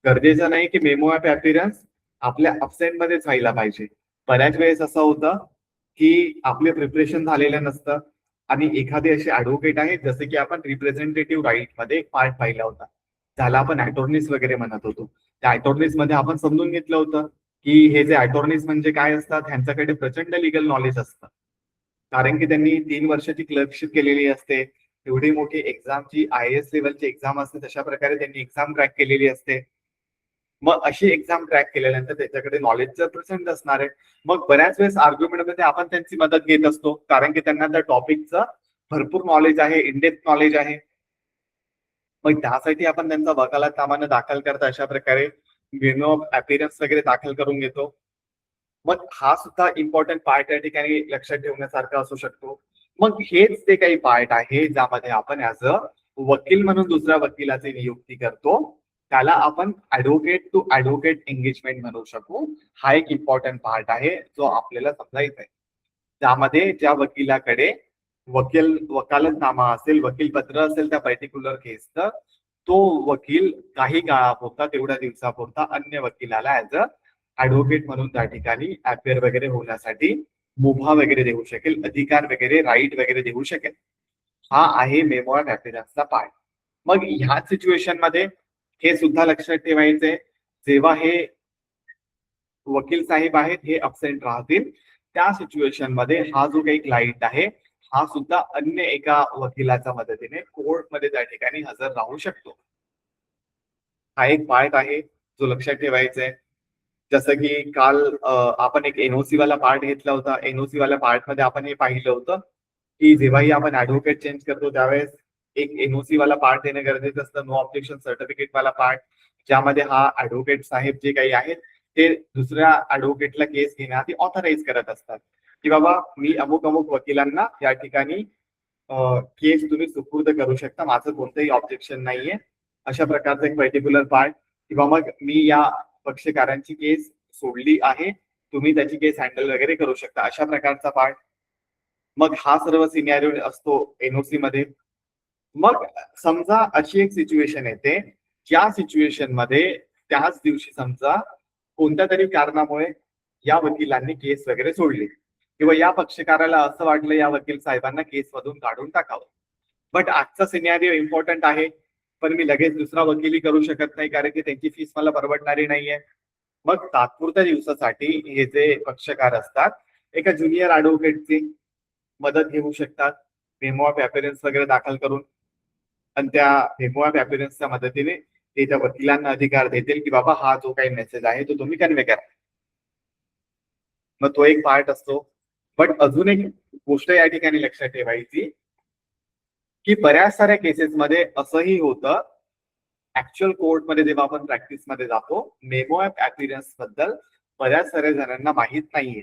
गरजेचं नाही की मेमो ऑफ अपीयरन्स आपल्या अब्सेंट मध्येच व्हायला पाहिजे. बऱ्याच वेळेस असं होतं की आपले प्रिपरेशन झालेलं नसतं आणि एखादे असे ऍडव्होकेट आहेत, जसे की आपण रिप्रेझेंटेटिव्ह राईट मध्ये एक पार्ट पाहिला होता, ज्याला आपण अटॉर्नीज वगैरे म्हणत होतो. त्या अटॉर्नीज मध्ये आपण समजून घेतलं होतं की हे जे अटॉर्नीज म्हणजे काय असतात, ह्यांच्याकडे प्रचंड लिगल नॉलेज असतं. कारण की त्यांनी 3 वर्षाची क्लर्कशिप केलेली असते, एवढी मोठी एक्झामची IAS लेवलची एक्झाम असते, तशा प्रकारे त्यांनी एक्झाम क्रॅक केलेली असते. मग अशी एक्झाम क्रॅक केल्यानंतर त्याच्याकडे नॉलेजचं प्रचंड असणार आहे. मग बऱ्याच वेळेस आर्ग्युमेंट मध्ये आपण त्यांची मदत घेत असतो, कारण की त्यांना त्या टॉपिकचं भरपूर नॉलेज आहे, इनडेप्थ नॉलेज आहे. मग त्यासाठी आपण त्यांचा वकालतनामानं दाखल करता अशा प्रकारे मेमो ऑफ अपीअरन्स वगैरे दाखल करून घेतो. मग हा सुद्धा इम्पॉर्टंट पार्ट या ठिकाणी लक्षात ठेवण्यासारखा असू शकतो. मग हेच ते काही पार्ट आहे ज्यामध्ये आपण ऍज अ वकील म्हणून दुसऱ्या वकिलाची नियुक्ती करतो. त्याला आपण ऍडव्होकेट टू ऍडव्होकेट एंगेजमेंट म्हणू शकू. हा एक इम्पॉर्टंट पार्ट आहे जो आपल्याला समजायचा आहे. त्यामध्ये ज्या वकिलाकडे वकालतनामा असेल, वकीलपत्र असेल त्या पर्टिक्युलर केसचं, तो वकील काही काळापुरता, तेवढ्या दिवसापुरता अन्य वकिलाला ऍज अ ऍडव्होकेट म्हणून त्या ठिकाणी अपिअर वगैरे होण्यासाठी मुभा वगैरे देऊ शकेल, अधिकार वगैरे, राईट वगैरे देऊ शकेल. हा आहे मेमो ऑफ अपीअरन्सचा पार्ट. मग ह्या सिच्युएशन मध्ये हे सुद्धा लक्षात ठेवायचंय, जेव्हा हे वकील साहेब आहेत हे अब्सेंट राहतील, त्या सिच्युएशन मध्ये हा जो काही क्लायंट आहे हा सुद्धा अन्य एका वकिलाच्या मदतीने कोर्टमध्ये त्या ठिकाणी हजर राहू शकतो. हा एक पार्ट आहे जो लक्षात ठेवायचा आहे. जसं की काल आपण एक एनओसी वाला पार्ट घेतला होता. एनओसी वाल्या पार्ट मध्ये आपण हे पाहिलं होतं की जेव्हाही आपण ऍडव्होकेट चेंज करतो त्यावेळेस एक एनओसी वाला पार्ट देणं गरजेचं असतं, नो ऑब्जेक्शन सर्टिफिकेट वाला पार्ट, ज्यामध्ये हा ऍडव्होकेट साहेब जे काही आहेत ते दुसऱ्या ऍडव्होकेटला केस घेण्याआधी ऑथराईज करत असतात की बाबा मी अमुक अमुक वकिलांना या ठिकाणी केस तुम्ही सुपूर्द करू शकता, माझं कोणतंही ऑब्जेक्शन नाहीये, अशा प्रकारचा एक पर्टिक्युलर पार्ट. किंवा मग मी या पक्षकारांची केस सोडली आहे, तुम्ही त्याची केस हँडल वगैरे करू शकता, अशा प्रकारचा पार्ट. मग हा सर्व सिनॅरिओ असतो एनओसी मध्ये. मग समजा अशी एक सिच्युएशन येते, ज्या सिच्युएशन मध्ये त्याच दिवशी समजा कोणत्या तरी कारणामुळे या वकिलांनी केस वगैरे सोडली किंवा या पक्षकाराला असं वाटलं या वकील साहेबांना केस मधून काढून टाकावं. बट आजचा सिनॅरिओ इम्पॉर्टंट आहे, पण मी लगेच दुसरा वकिली करू शकत नाही कारण की त्यांची फीस मला परवडणारी नाहीये. मग तात्पुरत्या दिवसासाठी हे जे पक्षकार असतात एका ज्युनियर ऍडव्होकेटची मदत घेऊ शकतात, मेमो ऑफ अपीअरन्स वगैरे दाखल करून. आणि त्या मेमो ऑफ अपीअरन्सच्या मदतीने ते त्या वकिलांना अधिकार देतील की बाबा हा जो काही मेसेज आहे तो तुम्ही कन्वे करा. मग तो एक पार्ट असतो. बट अजून एक गोष्ट या ठिकाणी लक्षात ठेवायची की बऱ्याच साऱ्या केसेसमध्ये असंही होतं, ऍक्च्युअल कोर्टमध्ये जेव्हा आपण प्रॅक्टिसमध्ये जातो, मेमो ऑफ अपीअरन्स बद्दल बऱ्याच साऱ्या जणांना माहीत नाहीये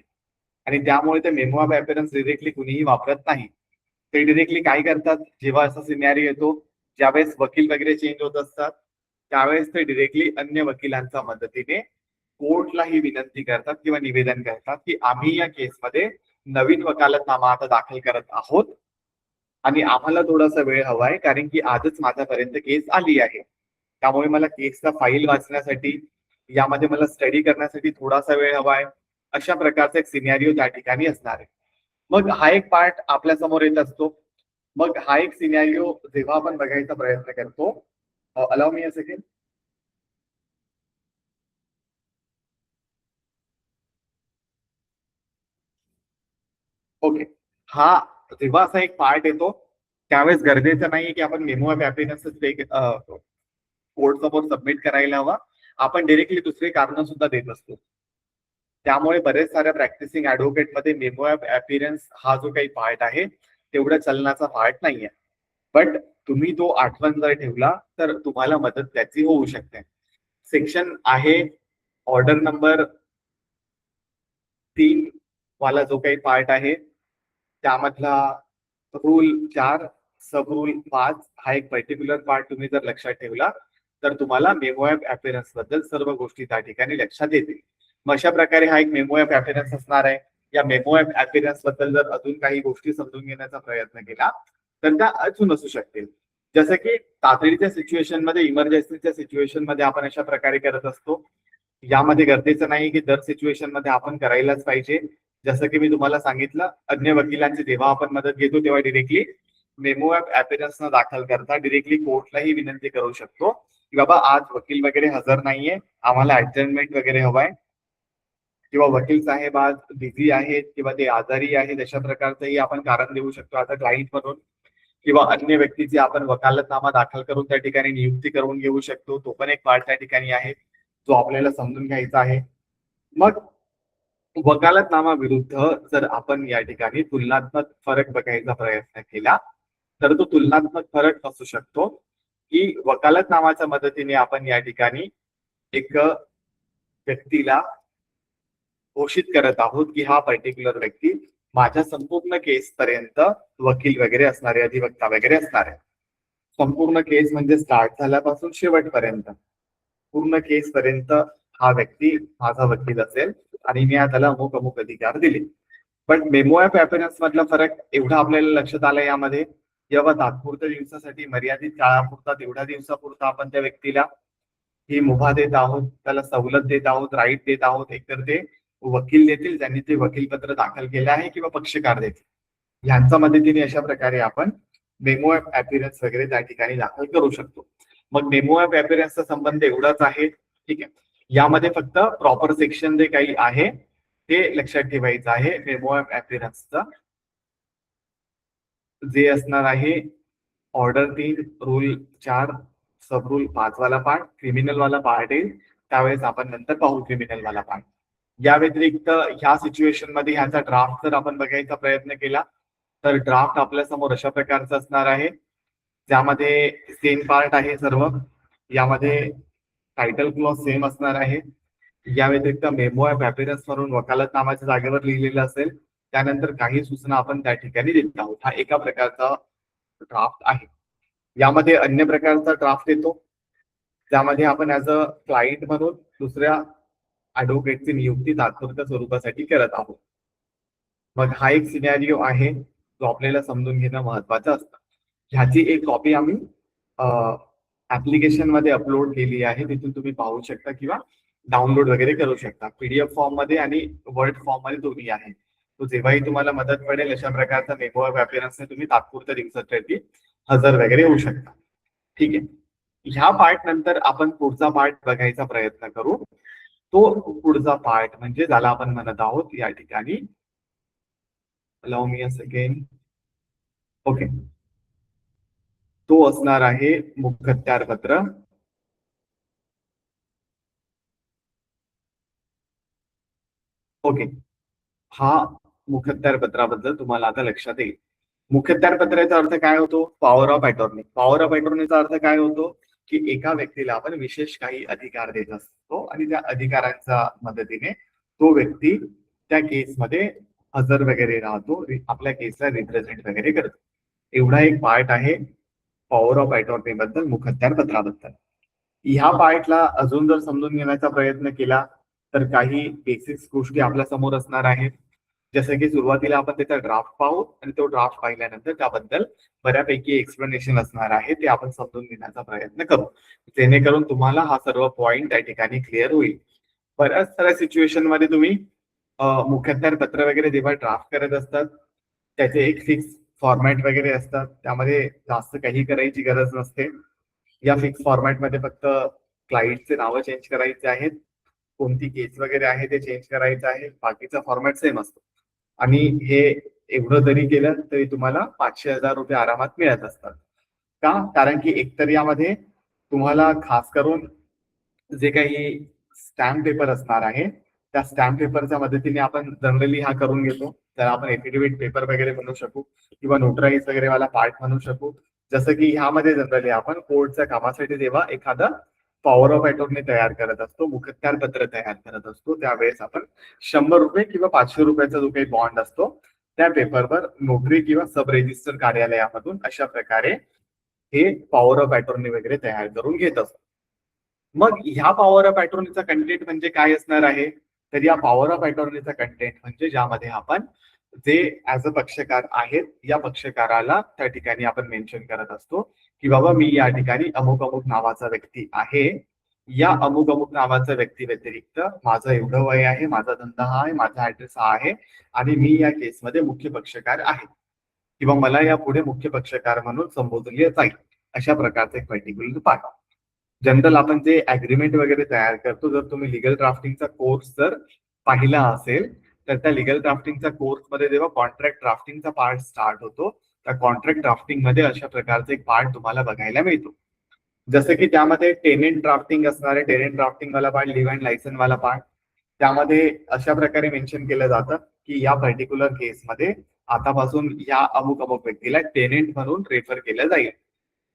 आणि त्यामुळे ते मेमो ऑफ अपीअरन्स डिरेक्टली कुणीही वापरत नाही. ते डिरेक्टली काय करतात, जेव्हा असा सिनॅरिओ येतो, ज्यावेळेस वकील वगैरे चेंज होत असतात त्यावेळेस ते डिरेक्टली अन्य वकिलांच्या मदतीने कोर्टला ही विनंती करतात किंवा निवेदन करतात की आम्ही या केसमध्ये नवीन वकालतनामा आता दाखल करत आहोत आणि आम्हाला थोडासा वेळ हवाय कारण की आजच माझ्यापर्यंत केस आली आहे, त्यामुळे मला केसचा फाईल वाचण्यासाठी, यामध्ये मला स्टडी करण्यासाठी थोडासा वेळ हवाय. अशा प्रकारचा एक सिनॅरिओ त्या ठिकाणी असणार आहे. मग हा एक पार्ट आपल्या समोर येत असतो. मग हा एक सिनॅरिओ जेव्हा आपण बघायचा प्रयत्न करतो, allow me a second. Okay, हा जेव्हा असा एक पार्ट येतो त्यावेळेस गरजेचं नाहीये की आपण मेमो ऑफ अपीअरन्स कोर्ट समोर सबमिट करायला हवा, आपण डिरेक्टली दुसरे कारण सुद्धा देत असतो. त्यामुळे बरेच साऱ्या प्रॅक्टिसिंग ऍडव्होकेट मध्ये मेमो ऑफ अपीअरन्स हा जो काही पार्ट आहे तेवढ्या चलनाचा पार्ट नाहीये. बट तुम्ही तो आठवण जर ठेवला तर तुम्हाला मदत त्याची होऊ शकते. सेक्शन आहे ऑर्डर नंबर 3 वाला जो काही पार्ट आहे त्यामधला रूल 4 सब रूल 5 हा एक पर्टिक्युलर पार्ट तुम्ही जर लक्षात ठेवला तर तुम्हाला मेमो ऑफ अपीअरन्स बद्दल सर्व गोष्टी त्या ठिकाणी लक्षात येतील. मग अशा प्रकारे हा एक मेमो ऑफ अपीअरन्स असणार आहे. या मेमो ऑफ अपीअरन्स बद्दल जर अजून काही गोष्टी समजून घेण्याचा प्रयत्न केला तर त्या अजून असू शकतील. जसं की तातडीच्या सिच्युएशन मध्ये, इमर्जन्सीच्या सिच्युएशन मध्ये आपण अशा प्रकारे करत असतो. यामध्ये गरजेचं नाही की दर सिच्युएशन मध्ये आपण करायलाच पाहिजे. जसं की मी तुम्हाला सांगितलं, अन्य वकिलांची जेव्हा आपण मदत घेतो तेव्हा डिरेक्टली मेमो ऑफ अपीअरन्स न दाखल करता डिरेक्टली कोर्टलाही विनंती करू शकतो की बाबा आज वकील वगैरे हजर नाहीये, आम्हाला ऍडजमेंट वगैरे हवाय, किंवा वकील साहेब आज बिझी आहेत किंवा ते आजारी आहेत, अशा प्रकारचंही आपण कारण देऊ शकतो आता क्लायंट म्हणून. किंवा अन्य व्यक्तीची आपण वकालतनामा दाखल करून त्या ठिकाणी नियुक्ती करून घेऊ शकतो. तो पण एक पार्ट त्या ठिकाणी आहे जो आपल्याला समजून घ्यायचा आहे. मग वकालतनामा विरुद्ध जर आपण या ठिकाणी तुलनात्मक फरक बघायचा प्रयत्न केला तर तो तुलनात्मक फरक असू शकतो की वकालतनामाच्या मदतीने आपण या ठिकाणी एक व्यक्तीला घोषित करत आहोत की हा पर्टिक्युलर व्यक्ती माझ्या संपूर्ण केस पर्यंत वकील वगैरे असणारे, अधिवक्ता वगैरे असणार आहे. संपूर्ण केस म्हणजे स्टार्ट झाल्यापासून शेवटपर्यंत पूर्ण केस पर्यंत हा व्यक्ती माझा वकील असेल आणि मी त्याला अमुक अमुक अधिकार दिले. पण मेमो ऑफ अपीयरन्स मधला फरक एवढा आपल्याला लक्षात आला यामध्ये, जेव्हा तात्पुरत्या दिवसासाठी मर्यादित काळापुरता तेवढ्या दिवसापुरता आपण त्या व्यक्तीला ही मुभा देत आहोत, त्याला सवलत देत आहोत, राईट देत आहोत. एकतर ते वकील देतील ज्यांनी ते वकीलपत्र दाखल केलं आहे किंवा पक्षकार देतील. ह्यांच्या मदतीने अशा प्रकारे आपण मेमो ऑफ अपीयरन्स वगैरे त्या ठिकाणी दाखल करू शकतो. मग मेमो ऑफ अपीयरन्सचा संबंध एवढाच आहे. ठीक आहे, यामध्ये फक्त प्रॉपर सेक्शन जे काही आहे ते लक्षात ठेवायचं आहे. मेमो ऑफ अपीयरन्सचा जे असणार आहे ऑर्डर 3 रूल 4 सब रूल 5 वाला पार्ट, क्रिमिनल वाला पार्ट येईल त्यावेळेस आपण नंतर पाहू क्रिमिनल वाला पार्ट. या व्यतिरिक्त ह्या सिच्युएशन मध्ये ह्याचा ड्राफ्ट जर आपण बघायचा प्रयत्न केला तर ड्राफ्ट आपल्या समोर अशा प्रकारचा असणार आहे, ज्यामध्ये सेम पार्ट आहे सर्व. यामध्ये टायटल क्लॉज सेम असणार आहे. या व्यतिरिक्त मेमो ऑफ अपीयरन्स वरून वकालतनामाच्या जागेवर लिहिलेलं असेल. त्यानंतर काही सूचना आपण त्या ठिकाणी देत आहोत. हा एका प्रकारचा ड्राफ्ट आहे. यामध्ये अन्य प्रकारचा ड्राफ्ट येतो, ज्यामध्ये आपण ऍज अ क्लायंट म्हणून दुसऱ्या ऍडव्होकेटची नियुक्ती तात्पुरत्या स्वरूपासाठी करत आहोत. मग हा एक सिनॅरिओ आहे जो आपल्याला समजून घेणं महत्वाचं असतं. ह्याची एक कॉपी आम्ही ऍप्लिकेशन मध्ये अपलोड केली आहे, तिथून तुम्ही पाहू शकता किंवा डाउनलोड वगैरे करू शकता. पीडीएफ फॉर्म मध्ये आणि वर्ड फॉर्म मध्ये दोन्ही आहे. तो जेव्हाही तुम्हाला मदत पडेल अशा प्रकारचा मेमो ऑफ अपीयरन्सने तुम्ही तात्पुरत्या दिवसासाठी हजर वगैरे होऊ शकता. ठीक आहे, ह्या पार्ट नंतर आपण पुढचा पार्ट बघायचा प्रयत्न करू. तो पुढचा पार्ट म्हणजे ज्याला आपण म्हणत आहोत या ठिकाणी, allow me a second. Okay, तो असणार आहे मुखत्यार पत्र. ओके, हा मुखत्यार पत्राबद्दल तुम्हाला आता लक्षात येईल. मुखत्यार पत्राचा अर्थ काय होतो? Power of attorney. Power of अटॉर्नीचा अर्थ काय होतो की एका व्यक्तीला आपण विशेष काही अधिकार देत असतो आणि त्या अधिकारांच्या मदतीने तो व्यक्ती त्या केसमध्ये हजर वगैरे राहतो, आपल्या केसला रिप्रेझेंट वगैरे करतो. एवढा एक पार्ट आहे पॉवर ऑफ अटॉर्नी बद्दल, मुखत्यार पत्राबद्दल. ह्या पार्टला अजून जर समजून घेण्याचा प्रयत्न केला तर काही बेसिक्स गोष्टी आपल्या समोर असणार आहेत. जसं की सुरुवातीला आपण त्याचा ड्राफ्ट पाहू आणि तो ड्राफ्ट पाहिल्यानंतर त्याबद्दल बऱ्यापैकी एक्सप्लेनेशन असणार आहे, ते आपण समजून घेण्याचा प्रयत्न करू, जेणेकरून तुम्हाला हा सर्व पॉइंट त्या ठिकाणी क्लिअर होईल. बऱ्याच साऱ्या सिच्युएशन मध्ये तुम्ही मुखत्यार पत्र वगैरे जेव्हा ड्राफ्ट करत असतात त्याचे एक फिक्स फॉर्मॅट वगैरे असतात, त्यामध्ये जास्त काही करायची गरज नसते. या फिक्स फॉर्मॅटमध्ये फक्त क्लायंटचे नावं चेंज करायचे आहेत, कोणती केस वगैरे आहे ते चेंज करायचं आहे, बाकीचा फॉर्मॅट सेम असतो. आणि हे एवढं जरी केलं तरी तुम्हाला 500,000 रुपये आरामात मिळत असतात. का? कारण की एकतर यामध्ये तुम्हाला खास करून जे काही स्टॅम्प पेपर असणार आहे त्या स्टॅम्प पेपरच्या मदतीने आपण जनरली हा करून घेतो. तर आपण एफिडेव्हिट पेपर वगैरे म्हणू शकू किंवा नोटराईज वगैरे वाला पार्ट म्हणू शकू. जसं की ह्यामध्ये जनरली आपण कोर्टच्या कामासाठी जेव्हा एखादा पॉवर ऑफ अटॉर्नी तयार करत असतो, मुखत्यार पत्र तयार करत असतो, त्यावेळेस आपण 100 रुपये किंवा 500 रुपयाचा जो काही बॉन्ड असतो त्या पेपरवर नोटरी किंवा सब रजिस्टर कार्यालयामधून अशा प्रकारे हे पॉवर ऑफ अटॉर्नी वगैरे तयार करून घेत असतो. मग ह्या पॉवर ऑफ अटॉर्नीचा कंटेंट म्हणजे काय असणार आहे? तर या पॉवर ऑफ अटॉर्नीचा कंटेंट म्हणजे ज्यामध्ये आपण जे ऍज अ पक्षकार आहेत या पक्षकाराला त्या ठिकाणी आपण मेन्शन करत असतो की बाबा मी या ठिकाणी अमुक अमुक नावाचा व्यक्ती आहे, या अमुक अमुक नावाचा व्यक्ती व्यतिरिक्त माझं एवढं वय आहे, माझा धंदा हा आहे, माझा ऍड्रेस हा आहे आणि मी या केसमध्ये मुख्य पक्षकार आहे किंवा मला यापुढे मुख्य पक्षकार म्हणून संबोधले जाईल, अशा प्रकारचं एक पर्टिक्युलर पार्ट. जनरल आपण जे अग्रीमेंट वगैरे तयार करतो, जर तुम्ही लिगल ड्राफ्टिंगचा कोर्स जर पाहिला असेल तर त्या लिगल ड्राफ्टिंगच्या कोर्समध्ये जेव्हा कॉन्ट्रॅक्ट ड्राफ्टिंगचा पार्ट स्टार्ट होतो त्या कॉन्ट्रॅक्ट ड्राफ्टिंग मध्ये अशा प्रकारचा एक पार्ट तुम्हाला बघायला मिळतो. जसं की त्यामध्ये टेनेंट ड्राफ्टिंग असणार आहे, टेनेंट ड्राफ्टिंग वाला पार्ट, लिव्ह अँड लायसन वाला पार्ट. त्यामध्ये अशा प्रकारे मेन्शन केलं जातं की या पर्टिक्युलर केसमध्ये आतापासून या अमुक अमुक व्यक्तीला टेनेंट म्हणून रेफर केलं जाईल.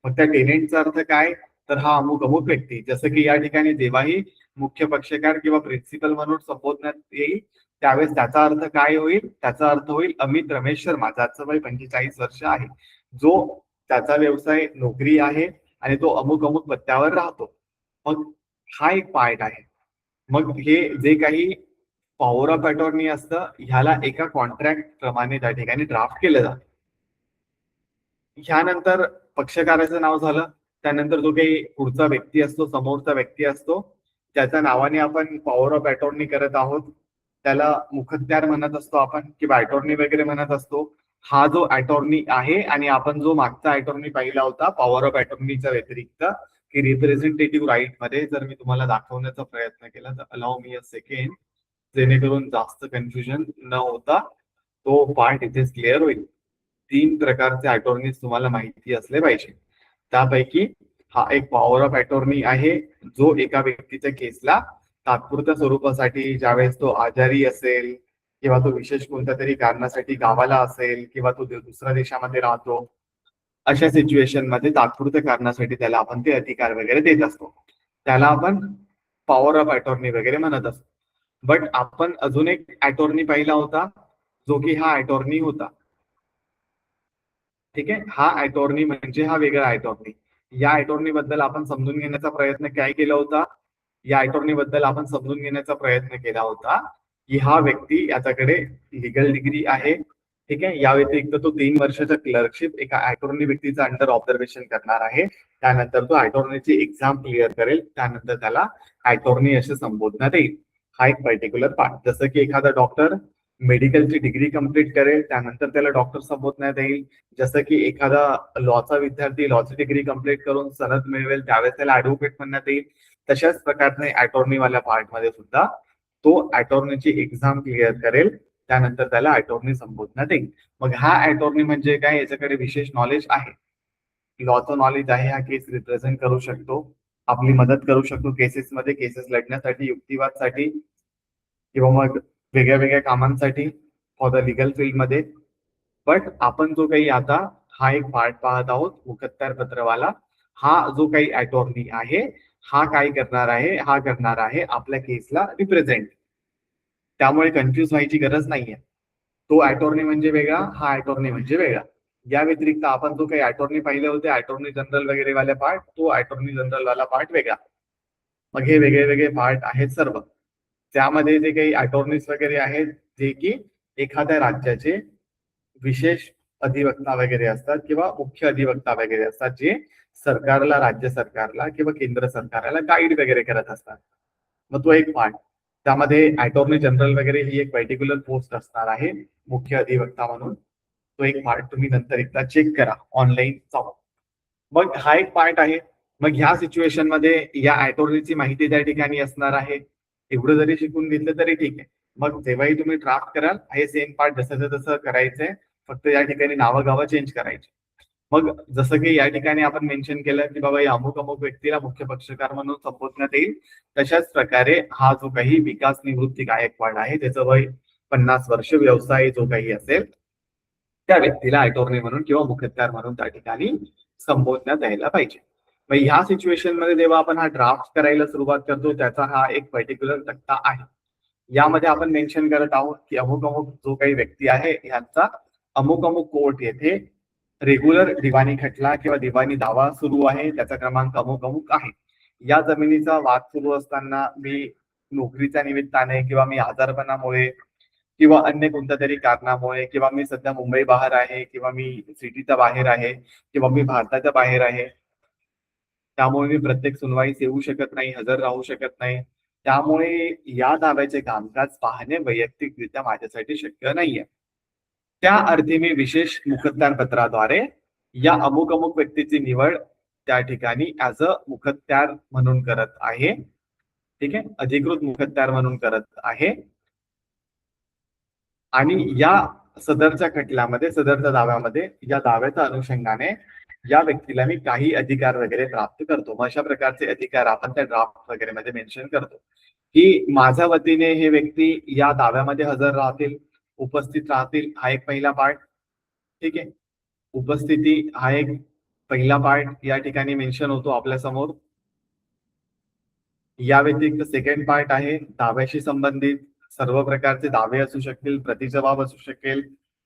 मग त्या टेनेंटचा अर्थ काय? तर हा अमुक अमुक व्यक्ती, जसं की या ठिकाणी जेव्हाही मुख्य पक्षकार किंवा प्रिन्सिपल म्हणून संबोधण्यात येईल त्यावेळेस त्याचा अर्थ काय होईल, त्याचा अर्थ होईल अमित रमेश शर्मा, ज्याचं वय 45 वर्ष आहे, जो त्याचा व्यवसाय नोकरी आहे आणि तो अमुक अमुक पत्त्यावर राहतो. मग हा एक पार्ट आहे. मग हे जे काही पॉवर ऑफ अटॉर्नी असतं ह्याला एका कॉन्ट्रॅक्ट प्रमाणे त्या ठिकाणी ड्राफ्ट केलं जातं. ह्यानंतर पक्षकाराचं नाव झालं, त्यानंतर जो काही पुढचा व्यक्ती असतो, समोरचा व्यक्ती असतो, ज्याच्या नावाने आपण पॉवर ऑफ अटॉर्नी करत आहोत, त्याला मुखत्यार म्हणत असतो आपण किंवा अटॉर्नी वगैरे म्हणत असतो. हा जो अटॉर्नी आहे आणि आपण जो मागचा अटॉर्नी पाहिला होता पॉवर ऑफ अटॉर्नीच्या व्यतिरिक्त की रिप्रेझेंटेटिव्ह राईट मध्ये, जर मी तुम्हाला दाखवण्याचा प्रयत्न केला तर अलाव मी अ सेकंड, जेणेकरून जास्त कन्फ्युजन न होता तो पार्ट इथेच क्लिअर होईल. 3 प्रकारचे अटॉर्नीज तुम्हाला माहिती असले पाहिजे. त्यापैकी हा एक पॉवर ऑफ अटॉर्नी आहे जो एका व्यक्तीच्या केसला तात्पुरत्या स्वरूपासाठी, ज्यावेळेस तो आजारी असेल किंवा तो विशेष कोणत्या तरी कारणासाठी गावाला असेल किंवा तो दुसऱ्या देशामध्ये राहतो, अशा सिच्युएशन मध्ये तात्पुरत्या कारणासाठी त्याला आपण ते अधिकार वगैरे देत असतो, त्याला आपण पॉवर ऑफ अटॉर्नी वगैरे म्हणत असतो. बट आपण अजून एक अटॉर्नी पाहिला होता जो की हा अटॉर्नी होता. ठीक आहे, हा अटॉर्नी म्हणजे हा वेगळा अटॉर्नी. या अटॉर्नी बद्दल आपण समजून घेण्याचा प्रयत्न काय केला होता, या अटॉर्नी बद्दल आपण समजून घेण्याचा प्रयत्न केला होता की हा व्यक्ती याच्याकडे लिगल डिग्री आहे. ठीक आहे, या व्यतिरिक्त तो 3 वर्षाचा क्लर्कशिप एका अटॉर्नी व्यक्तीचा अंडर ऑब्झर्वेशन करणार आहे. त्यानंतर तो अटॉर्नीची एक्झाम क्लिअर करेल, त्यानंतर त्याला अटॉर्नी असे संबोधण्यात येईल. हा एक पर्टिक्युलर पार्ट. जसं की एखादा डॉक्टर मेडिकलची डिग्री कंप्लीट करेल त्यानंतर त्याला डॉक्टर संबोधण्यात येईल. जसं की एखादा लॉचा विद्यार्थी लॉची डिग्री कंप्लीट करून सनद मिळवेल त्यावेळेस त्याला ऍडव्होकेट म्हणण्यात येईल. तशाच प्रकारने अटॉर्नीवाल्या पार्ट मध्ये सुद्धा तो अटॉर्नीची एक्झाम क्लिअर करेल, त्यानंतर त्याला अटॉर्नी संबोधण्यात येईल. मग हा अटॉर्नी म्हणजे काय, याच्याकडे विशेष नॉलेज आहे, लॉचं नॉलेज आहे, हा केस रिप्रेझेंट करू शकतो, आपली मदत करू शकतो केसेसमध्ये, केसेस लढण्यासाठी, युक्तिवादसाठी किंवा मग वेगळ्या वेगळ्या कामांसाठी फॉर द लिगल फील्डमध्ये. बट आपण जो काही आता हा एक पार्ट पाहत आहोत मुखत्यार पत्रवाला, हा जो काही अटॉर्नी आहे हा काय करणार आहे, हा करणार आहे आपल्या केसला रिप्रेझेंट. त्यामुळे कन्फ्युज व्हायची गरज नाहीये. तो अटॉर्नी म्हणजे वेगळा, हा अटॉर्नी म्हणजे वेगळा. या व्यतिरिक्त आपण जो काही अटॉर्नी पाहिले होते अटॉर्नी जनरल वगैरे वाले पार्ट, तो अटॉर्नी जनरल वाला पार्ट वेगळा. मग हे वेगळे वेगळे पार्ट आहेत सर्व. त्यामध्ये जे काही अटॉर्नीज वगैरे आहेत जे की एखाद्या राज्याचे विशेष अधिवक्ता वगैरे असतात किंवा मुख्य अधिवक्ता वगैरे असतात, जे सरकारला, राज्य सरकारला किंवा केंद्र सरकारला गाईड वगैरे करत असतात. मग तो एक पार्ट. त्यामध्ये अटॉर्नी जनरल वगैरे ही एक पर्टिक्युलर पोस्ट असणार आहे मुख्य अधिवक्ता म्हणून. तो एक पार्ट तुम्ही नंतर एकदा चेक करा ऑनलाईन जाऊन. मग हा एक पार्ट आहे. मग ह्या सिच्युएशन मध्ये या अटॉर्नीची माहिती त्या ठिकाणी असणार आहे. एवढं जरी शिकून घेतलं तरी ठीक आहे. मग जेव्हाही तुम्ही ड्राफ्ट कराल हे सेम पार्ट जसं तसं करायचंय, फक्त या ठिकाणी नावं गावं चेंज करायची. मग जसं की या ठिकाणी आपण मेन्शन केलं की बाबा या अमुक अमुक व्यक्तीला मुख्य पक्षकार म्हणून संबोधण्यात येईल, तशाच प्रकारे हा जो काही विकास निवृत्ती गायकवाड आहे त्याचं वय 50 वर्ष, व्यवसाय जो काही असेल त्या व्यक्तीला अटॉर्नी म्हणून किंवा मुखत्यार म्हणून त्या ठिकाणी संबोधण्यात यायला पाहिजे. मग ह्या सिच्युएशन मध्ये जेव्हा आपण हा ड्राफ्ट करायला सुरुवात करतो त्याचा हा एक पर्टिक्युलर तक्ता आहे. यामध्ये आपण मेन्शन करत आहोत की अमुक अमुक जो काही व्यक्ती आहे यांचा अमुक अमुक कोर्ट येथे रेग्युलर दिवाणी खटला किंवा दिवाणी दावा सुरू आहे, त्याचा क्रमांक अमुक अमुक आहे. या जमिनीचा वाद सुरू असताना मी नोकरीच्या निमित्ताने किंवा मी आजारपणामुळे किंवा अन्य कोणत्या तरी कारणामुळे किंवा मी सध्या मुंबई बाहेर आहे किंवा मी सिटीच्या बाहेर आहे किंवा मी भारताच्या बाहेर आहे, त्यामुळे मी प्रत्येक सुनवाईस येऊ शकत नाही, हजर राहू शकत नाही. त्यामुळे या दाव्याचे कामकाज पाहणे वैयक्तिकरित्या माझ्यासाठी शक्य नाहीये. त्या अर्थी मी विशेष मुखत्यार पत्राद्वारे या अमुक अमुक व्यक्तीची निवड त्या ठिकाणी ऍज अ मुखत्यार म्हणून करत आहे. ठीक आहे, अधिकृत मुखत्यार म्हणून करत आहे. आणि या सदरच्या खटल्यामध्ये, सदरच्या दाव्यामध्ये, या दाव्याच्या अनुषंगाने या व्यक्तीला मी काही अधिकार वगैरे प्राप्त करतो. मग अशा प्रकारचे अधिकार आपण त्या ड्राफ्ट वगैरे मध्ये मेन्शन करतो की माझ्या वतीने हे व्यक्ती या दाव्यामध्ये हजर राहतील, उपस्थित राहतील. हा एक पहिला पार्ट. ठीक आहे, उपस्थिती हा एक पहिला पार्ट या ठिकाणी मेन्शन होतो आपल्या समोर. या व्यतिरिक्त सेकंड पार्ट आहे दाव्याशी संबंधित सर्व प्रकारचे दावे असू शकतील, प्रतिजबाब असू शकेल,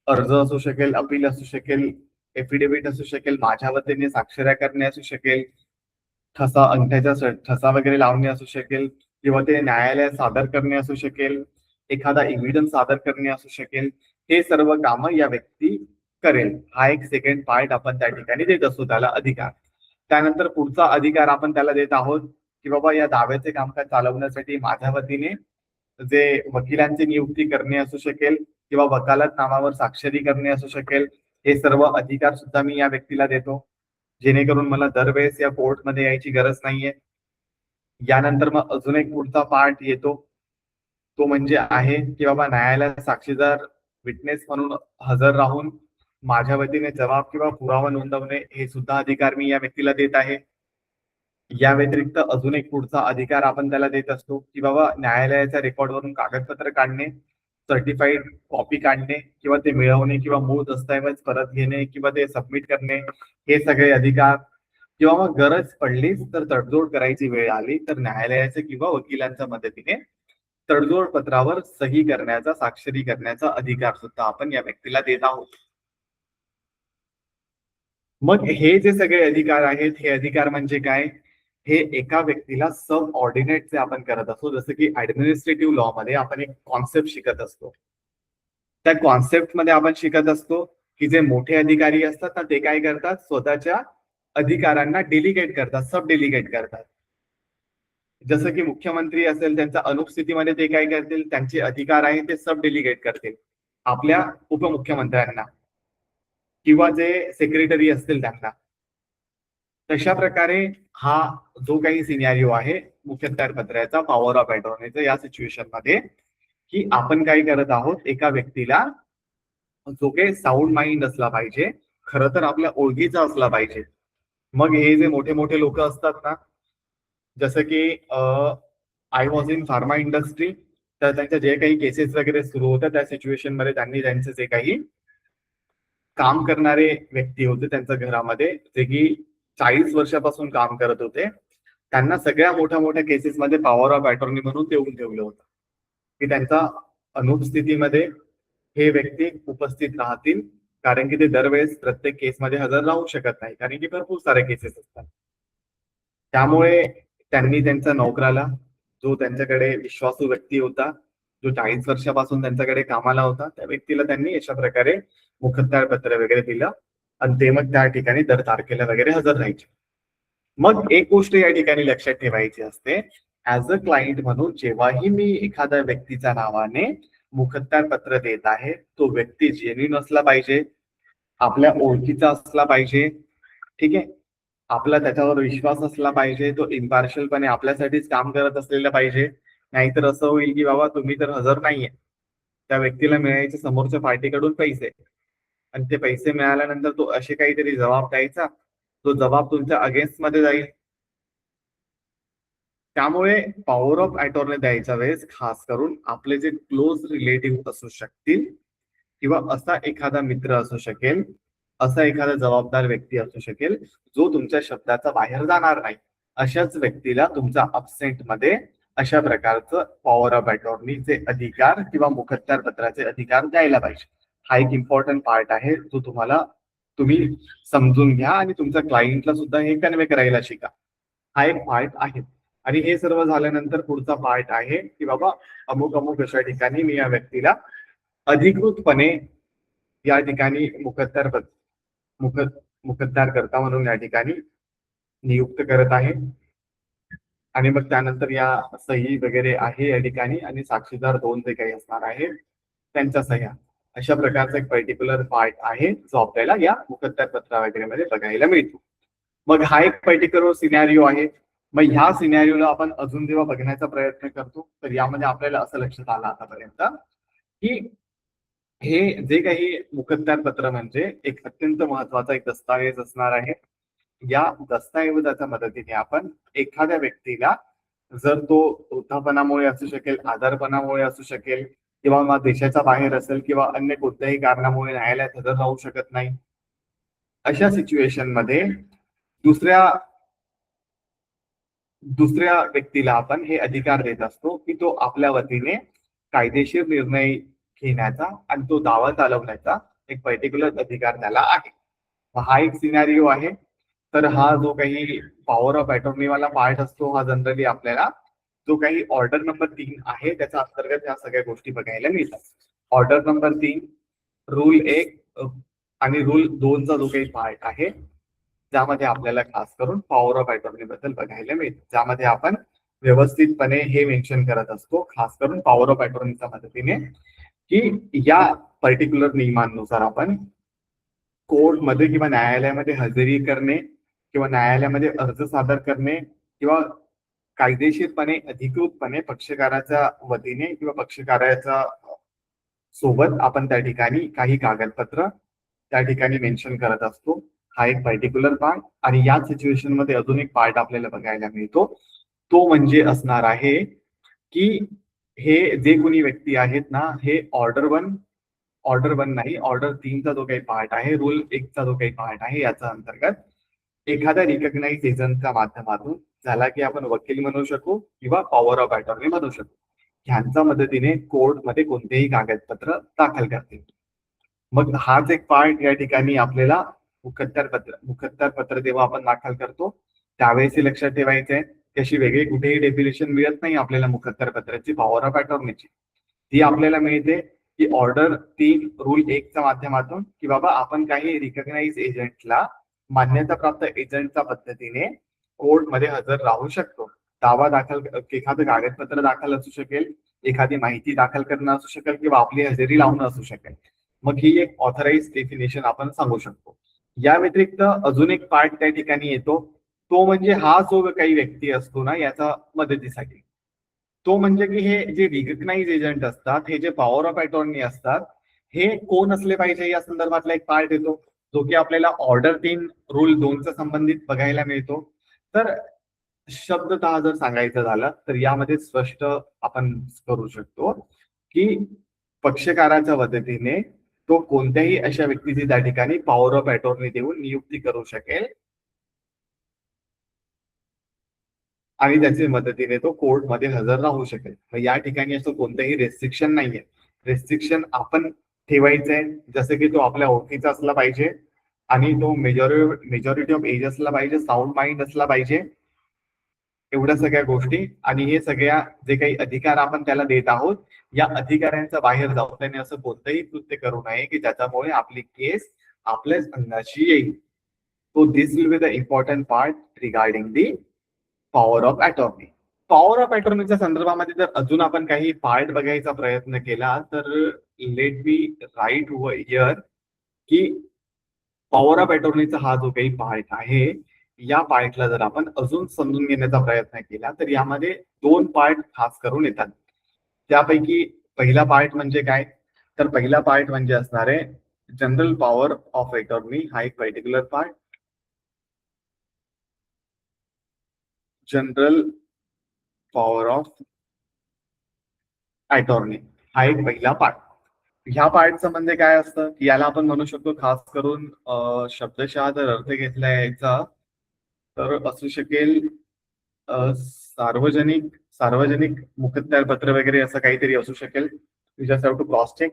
अर्ज असू शकेल, अपील असू शकेल, एफिडेव्हिट असू शकेल, माझ्या वतीने साक्षऱ्या करणे असू शकेल, ठसा वगैरे लावणे असू शकेल, किंवा ते न्यायालयात सादर करणे असू शकेल, एखादा एव्हिडन्स सादर करणे असू शकेल. हे सर्व कामं या व्यक्ती करेल. हा एक सेकंड पार्ट आपण त्या ठिकाणी देत असतो त्याला अधिकार. त्यानंतर पुढचा अधिकार आपण त्याला देत आहोत की बाबा या दाव्याचे कामकाज चालवण्यासाठी माझ्या वतीने जे वकिलांची नियुक्ती करणे असू शकेल किंवा वकालत नामावर स्वाक्षरी करणे असू शकेल, हे सर्व अधिकार सुद्धा मी या व्यक्तीला देतो, जेणेकरून मला दरवेळेस या कोर्टमध्ये यायची गरज नाहीये. यानंतर मग अजून एक पुढचा पार्ट येतो, तो म्हणजे आहे की बाबा न्यायालयात साक्षीदार विटनेस म्हणून हजर राहून माझ्या वतीने जबाब किंवा पुरावा नोंदवणे, हे सुद्धा अधिकार मी या व्यक्तीला देत आहे. या व्यतिरिक्त अजून एक पुढचा अधिकार आपण त्याला देत असतो की बाबा न्यायालयाच्या रेकॉर्डवरून कागदपत्र काढणे, सर्टिफाईड कॉपी काढणे किंवा ते मिळवणे किंवा मूळ दस्तऐवज परत घेणे किंवा ते सबमिट करणे, हे सगळे अधिकार. किंवा मग गरज पडलीच तर तडजोड करायची वेळ आली तर न्यायालयाच्या किंवा वकिलांच्या मदतीने तडजोड पत्रावर सही करण्याचा, स्वाक्षरी करण्याचा अधिकार सुद्धा आपण या व्यक्तीला देत आहोत. मग हे जे सगळे अधिकार आहेत, हे अधिकार म्हणजे काय? हे एका व्यक्तीला सब ऑर्डिनेट जे आपण करत असतो, जसं की ऍडमिनिस्ट्रेटिव्ह लॉ मध्ये आपण एक कॉन्सेप्ट शिकत असतो. त्या कॉन्सेप्ट मध्ये आपण शिकत असतो की जे मोठे अधिकारी असतात ना, ते काय करतात, स्वतःच्या अधिकारांना डेलिगेट करतात, सब डेलिगेट करतात. जसं की मुख्यमंत्री असेल, त्यांच्या अनुपस्थितीमध्ये ते काय करतील, त्यांचे अधिकार आहे ते सब डेलिगेट करतील आपल्या उपमुख्यमंत्र्यांना किंवा जे सेक्रेटरी असतील त्यांना. तशा प्रकारे हा जो काही सिनॅरिओ आहे मुखत्यार पत्राचा, पॉवर ऑफ अटॉर्नीचा, या सिच्युएशन मध्ये की आपण काय करत आहोत, एका व्यक्तीला जो काही साऊंड माइंड असला पाहिजे, खरं तर आपल्या ओळखीचा असला पाहिजे. मग हे जे मोठे मोठे लोक असतात ना, जसं की I was in pharma industry, तर त्यांच्या जे काही केसेस वगैरे सुरू होत्या त्या सिच्युएशन मध्ये त्यांनी त्यांचे जे काही काम करणारे व्यक्ती होते त्यांच्या घरामध्ये, जे की 40 वर्षापासून काम करत होते, त्यांना सगळ्या मोठ्या मोठ्या केसेस मध्ये पॉवर ऑफ अटॉर्नी म्हणून देऊन ठेवलं होतं की त्यांच्या अनुपस्थितीमध्ये हे व्यक्ती उपस्थित राहतील, कारण की ते दरवेळेस प्रत्येक केसमध्ये हजर राहू शकत नाही, कारण की भरपूर सारे केसेस असतात. त्यामुळे त्यांनी त्यांच्या नोकराला, जो त्यांच्याकडे विश्वासू व्यक्ती होता, जो 40 वर्षापासून त्यांच्याकडे कामाला होता, त्या व्यक्तीला त्यांनी अशा प्रकारे मुखत्यार पत्र वगैरे दिलं आणि ते मग त्या ठिकाणी दर तारखेला वगैरे हजर राहायचे. मग एक गोष्ट या ठिकाणी लक्षात ठेवायची असते, ऍज अ क्लायंट म्हणून जेव्हाही मी एखाद्या व्यक्तीच्या नावाने मुखत्यार पत्र देत आहे, तो व्यक्ती जेन्युइन असला पाहिजे, आपल्या ओळखीचा असला पाहिजे, ठीक आहे, आपला त्याच्यावर विश्वास असला पाहिजे, तो इम्पार्शियलपणे आपल्यासाठीच काम करत असलेला पाहिजे. नाहीतर असं होईल की बाबा तुम्ही तर हजर नाहीये, त्या व्यक्तीला मिळायचे समोरच्या पार्टीकडून पैसे, आणि ते पैसे मिळाल्यानंतर तो असे काहीतरी जबाब द्यायचा, तो जबाब तुमच्या अगेन्स्ट मध्ये जाईल. त्यामुळे पॉवर ऑफ अटॉर्नी द्यायच्या वेळेस खास करून आपले जे क्लोज रिलेटिव्ह असू शकतील किंवा असा एखादा मित्र असू शकेल, असा एखादा जबाबदार व्यक्ती असू शकेल, जो तुमच्या शब्दाचा बाहेर जाणार नाही, अशाच व्यक्तीला तुमच्या अब्सेंट मध्ये अशा प्रकारचं पॉवर ऑफ अटॉर्नीचे अधिकार किंवा मुखत्यार पत्राचे अधिकार द्यायला पाहिजे. हा एक इम्पॉर्टंट पार्ट आहे, जो तुम्ही समजून घ्या आणि तुमच्या क्लायंटला सुद्धा हे कन्वे करायला शिका. हा एक पार्ट आहे. आणि हे सर्व झाल्यानंतर पुढचा पार्ट आहे की बाबा अमुक अमुक अशा ठिकाणी मी या व्यक्तीला अधिकृतपणे या ठिकाणी मुखत्यार करता म्हणून या ठिकाणी नियुक्त करत आहे. आणि मग त्यानंतर या सही वगैरे आहे या ठिकाणी, आणि साक्षीदार 2 जे काही असणार आहे त्यांच्या सह्या, अशा प्रकारचा एक पर्टिक्युलर पार्ट आहे जो आपल्याला या मुखत्यार पत्रा वगैरे मध्ये बघायला मिळतो. मग हा एक पर्टिक्युलर सिनॅरिओ आहे. मग ह्या सिनॅरिओला आपण अजून जेव्हा बघण्याचा प्रयत्न करतो, तर यामध्ये आपल्याला असं लक्षात आलं आतापर्यंत की हे जे काही मुखत्यार पत्र म्हणजे एक अत्यंत महत्वाचा एक दस्तावेज असणार आहे. या दस्तऐवजाच्या मदतीने आपण एखाद्या व्यक्तीला, जर तो वृद्धापणामुळे असू शकेल, आजारपणामुळे असू शकेल, किंवा मग देशाच्या बाहेर असेल किंवा अन्य कोणत्याही कारणामुळे न्यायालयात हजर राहू शकत नाही, अशा सिच्युएशन मध्ये दुसऱ्या व्यक्तीला आपण हे अधिकार देत असतो की तो आपल्या वतीने कायदेशीर निर्णय घेण्याचा आणि तो दावा चालवण्याचा एक पर्टिक्युलर अधिकार त्याला आहे. हा एक सिनारिओ आहे. तर हा जो काही पॉवर ऑफ अटॉर्नी वाला पार्ट असतो हा जनरली आपल्याला जो काही ऑर्डर नंबर 3 आहे त्याच्या अंतर्गत ह्या सगळ्या गोष्टी बघायला मिळतात. ऑर्डर नंबर 3, रूल 1 आणि रूल 2 चा जो काही पार्ट आहे ज्यामध्ये आपल्याला खास करून पॉवर ऑफ अटॉर्नी बद्दल बघायला मिळतं, ज्यामध्ये आपण व्यवस्थितपणे हे मेन्शन करत असतो खास करून पॉवर ऑफ अटॉर्नीच्या मदतीने की या पर्टिक्युलर नियमांनुसार आपण कोर्टमध्ये किंवा न्यायालयामध्ये हजेरी करणे किंवा न्यायालयामध्ये अर्ज सादर करणे किंवा कायदेशीरपणे अधिकृतपणे पक्षकाराच्या वतीने किंवा पक्षकाराच्या सोबत आपण त्या ठिकाणी काही कागदपत्र त्या ठिकाणी मेन्शन करत असतो. हा एक पर्टिक्युलर पार्ट. आणि या सिच्युएशन मध्ये अजून एक पार्ट आपल्याला बघायला मिळतो, तो म्हणजे असणार आहे की हे जे कोणी व्यक्ती आहेत ना, हे ऑर्डर वन नाही, ऑर्डर 3 चा जो काही पार्ट आहे, रूल 1 चा जो काही पार्ट आहे याचा अंतर्गत एखाद्या रिकग्नाइज एजंटच्या माध्यमातून, ज्याला की आपण वकील म्हणू शकू किंवा पॉवर ऑफ अटॉर्नी म्हणू शकू, ह्यांच्या मदतीने कोर्टमध्ये कोणतेही कागदपत्र दाखल करतील. मग हाच एक पार्ट या ठिकाणी आपल्याला मुखत्तर पत्र जेव्हा आपण दाखल करतो त्यावेळेस हे लक्षात ठेवायचं आहे की अशी वेगळी कुठेही डेफिनेशन मिळत नाही आपल्याला मुखत्तर पत्राची पॉवर ऑफ अटॉर्नीची. ती आपल्याला मिळते की ऑर्डर 3 रूल 1 च्या माध्यमातून की बाबा आपण काही रिकग्नाइज एजंटला मान्यता प्राप्त एजंटच्या पद्धतीने कोर्टमध्ये हजर राहू शकतो. दावा दाखल, एखादं कागदपत्र दाखल असू शकेल, एखादी माहिती दाखल करणं असू शकेल किंवा आपली हजेरी लावणं असू शकेल. मग ही एक ऑथराइज डेफिनेशन आपण सांगू शकतो. या व्यतिरिक्त अजून एक पार्ट त्या ठिकाणी येतो, तो म्हणजे हा जो काही व्यक्ती असतो ना याचा मदतीसाठी, तो म्हणजे की हे जे रिकग्नाइज एजंट असतात, हे जे पॉवर ऑफ अटॉर्नी असतात, हे कोण असले पाहिजे या संदर्भातला एक पार्ट येतो जो की आपल्याला ऑर्डर 3 रूल 2 च्या संबंधित बघायला मिळतो. तर शब्दतः जर सांगायचं झालं तर यामध्ये स्पष्ट आपण करू शकतो की पक्षकाराच्या मदतीने तो कोणत्याही अशा व्यक्तीची त्या ठिकाणी पॉवर ऑफ अटॉर्नी देऊन नियुक्ती करू शकेल आणि त्याच्या मदतीने तो कोर्टमध्ये हजर राहू शकेल. या ठिकाणी असं कोणतंही रेस्ट्रिक्शन नाहीये. रेस्ट्रिक्शन आपण ठेवायचंय जसं की तो आपल्या ओळखीचा असला पाहिजे आणि तो मेजॉरिटी ऑफ एज असला पाहिजे, साऊंड माइंड असला पाहिजे, एवढ्या सगळ्या गोष्टी. आणि हे सगळ्या जे काही अधिकार आपण त्याला देत आहोत या अधिकाऱ्यांच्या बाहेर जाऊन त्याने असं कोणतंही कृत्य करू नये की ज्याच्यामुळे आपली केस आपल्याच अंगाशी येईल. So this will be the important part regarding the power of attorney. Power of अटॉर्नीच्या संदर्भामध्ये जर अजून आपण काही पार्ट बघायचा प्रयत्न केला तर लेट बी राईट हिअर की पॉवर ऑफ अटॉर्नीचा हा जो काही पार्ट आहे या पार्टला जर आपण अजून समजून घेण्याचा प्रयत्न केला तर यामध्ये 2 पार्ट खास करून येतात. त्यापैकी पहिला पार्ट म्हणजे काय, तर पहिला पार्ट म्हणजे असणार आहे जनरल पॉवर ऑफ अटॉर्नी. हा एक particular part, general power of attorney हा एक पहिला पार्ट. ह्या पार्टचं म्हणजे काय असतं की याला आपण म्हणू शकतो खास करून शब्दशः जर अर्थ घेतला यायचा तर असू शकेल सार्वजनिक मुखत्यार पत्र वगैरे असं काहीतरी असू शकेल. You just have to cross check.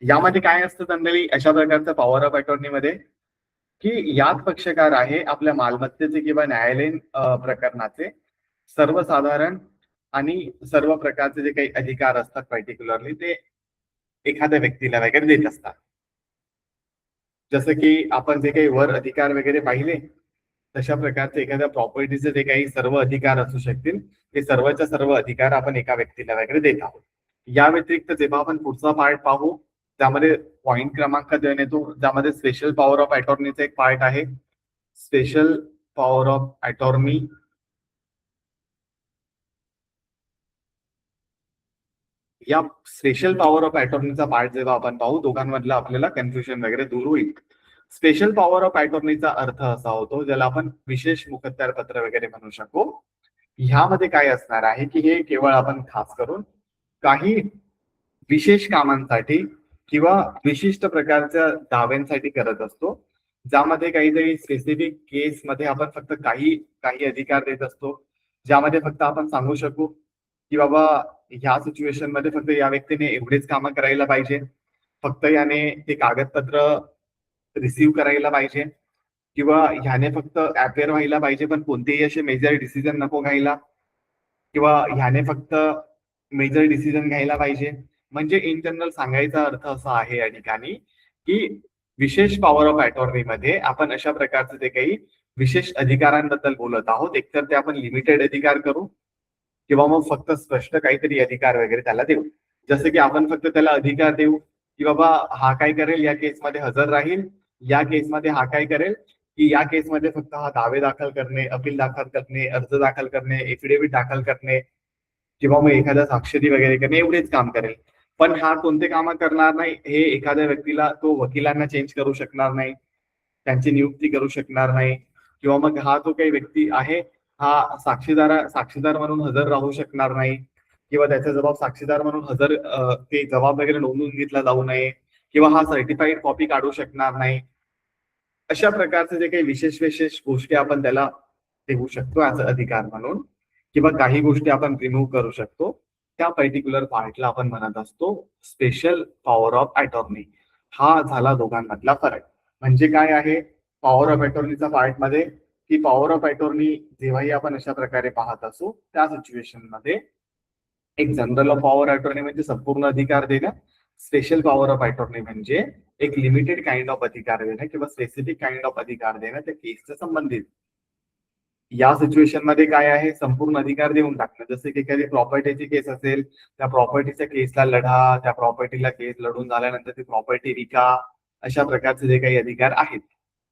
यामध्ये काय असतं जनरली अशा प्रकारचं पॉवर ऑफ अटॉर्नी मध्ये की यात पक्षकार आहे आपल्या मालमत्तेचे किंवा न्यायालयीन प्रकरणाचे सर्वसाधारण आणि सर्व प्रकारचे जे काही अधिकार असतात पर्टिक्युलरली ते एखाद्या व्यक्तीला वगैरे देत असतात. जसं की आपण जे काही वर अधिकार वगैरे पाहिले तशा प्रकारचे एखाद्या प्रॉपर्टीचे जे काही सर्व अधिकार असू शकतील ते सर्वच्या सर्व अधिकार आपण एका व्यक्तीला वगैरे देत आहोत. या व्यतिरिक्त जेव्हा आपण पुढचा पार्ट पाहू त्यामध्ये पॉइंट क्रमांक 2 येतो, ज्यामध्ये स्पेशल पॉवर ऑफ अटॉर्नीचा एक पार्ट आहे. स्पेशल पॉवर ऑफ अटॉर्नी या स्पेशल पॉवर ऑफ अटॉर्नीचा पार्ट जेव्हा आपण पाहू दोघांमधलं आपल्याला कन्फ्युजन वगैरे दूर होईल. स्पेशल पॉवर ऑफ अटॉर्नीचा अर्थ असा होतो ज्याला आपण विशेष मुखत्यार पत्र वगैरे म्हणू शकतो. ह्यामध्ये काय असणार आहे की हे केवळ आपण खास करून काही विशेष कामांसाठी किंवा विशिष्ट प्रकारच्या दाव्यांसाठी करत असतो. ज्यामध्ये काहीतरी स्पेसिफिक केस मध्ये आपण फक्त काही काही अधिकार देत असतो, ज्यामध्ये फक्त आपण सांगू शकू की बाबा ह्या सिच्युएशन मध्ये फक्त या व्यक्तीने एवढेच कामं करायला पाहिजे, फक्त याने ते कागदपत्र रिसीव्ह करायला पाहिजे, किंवा ह्याने फक्त अपेअर व्हायला पाहिजे पण कोणतेही असे मेजर डिसिजन नको घ्यायला, किंवा ह्याने फक्त मेजर डिसिजन घ्यायला पाहिजे. म्हणजे इन जनरल सांगायचा अर्थ असा आहे या ठिकाणी की विशेष पॉवर ऑफ अटॉर्नी मध्ये आपण अशा प्रकारचे ते काही विशेष अधिकारांबद्दल बोलत आहोत. एकतर ते आपण लिमिटेड अधिकार करू किंवा मग फक्त स्पष्ट काहीतरी अधिकार वगैरे त्याला देऊ. जसं की आपण फक्त त्याला अधिकार देऊ की बाबा हा काय करेल, या केसमध्ये हजर राहील, या केसमध्ये हा काय करेल की या केसमध्ये फक्त हा दावे दाखल करणे, अपील दाखल करणे, अर्ज दाखल करणे, एफिडेव्हिट दाखल करणे किंवा मग एखाद्या स्वाक्षरी वगैरे करणे एवढेच काम करेल. पण हा कोणते कामं करणार नाही हे एखाद्या व्यक्तीला तो वकिलांना चेंज करू शकणार नाही, त्यांची नियुक्ती करू शकणार नाही, किंवा मग हा जो काही व्यक्ती आहे हा साक्षीदार म्हणून हजर राहू शकणार नाही, किंवा त्याचा जबाब साक्षीदार म्हणून हजर ते जबाब वगैरे नोंदवून घेतला जाऊ नये, किंवा हा सर्टिफाईड कॉपी काढू शकणार नाही. अशा प्रकारचे जे काही विशेष विशेष गोष्टी आपण त्याला देऊ शकतो ऍज अधिकार म्हणून, किंवा काही गोष्टी आपण रिमूव्ह करू शकतो, त्या पर्टिक्युलर पार्टला आपण म्हणत असतो स्पेशल पॉवर ऑफ अटॉर्नी. हा झाला दोघांमधला फरक. म्हणजे काय आहे पॉवर ऑफ अटॉर्नीचा पार्ट मध्ये, की पॉवर ऑफ अटॉर्नी जेव्हाही आपण अशा प्रकारे पाहत असू त्या सिच्युएशन मध्ये एक जनरल पॉवर अटॉर्नी म्हणजे संपूर्ण अधिकार देणं, स्पेशल पॉवर ऑफ अटॉर्नी म्हणजे एक लिमिटेड काइंड ऑफ अधिकार देणं किंवा स्पेसिफिक काइंड ऑफ अधिकार देणं त्या केसच्या संबंधित. या सिच्युएशन मध्ये काय आहे संपूर्ण अधिकार देऊन टाकणं. जसे की एखादी प्रॉपर्टीची केस असेल, त्या प्रॉपर्टीच्या केसला लढा, त्या प्रॉपर्टीला केस लढून झाल्यानंतर ती प्रॉपर्टी विका, अशा प्रकारचे जे काही अधिकार आहेत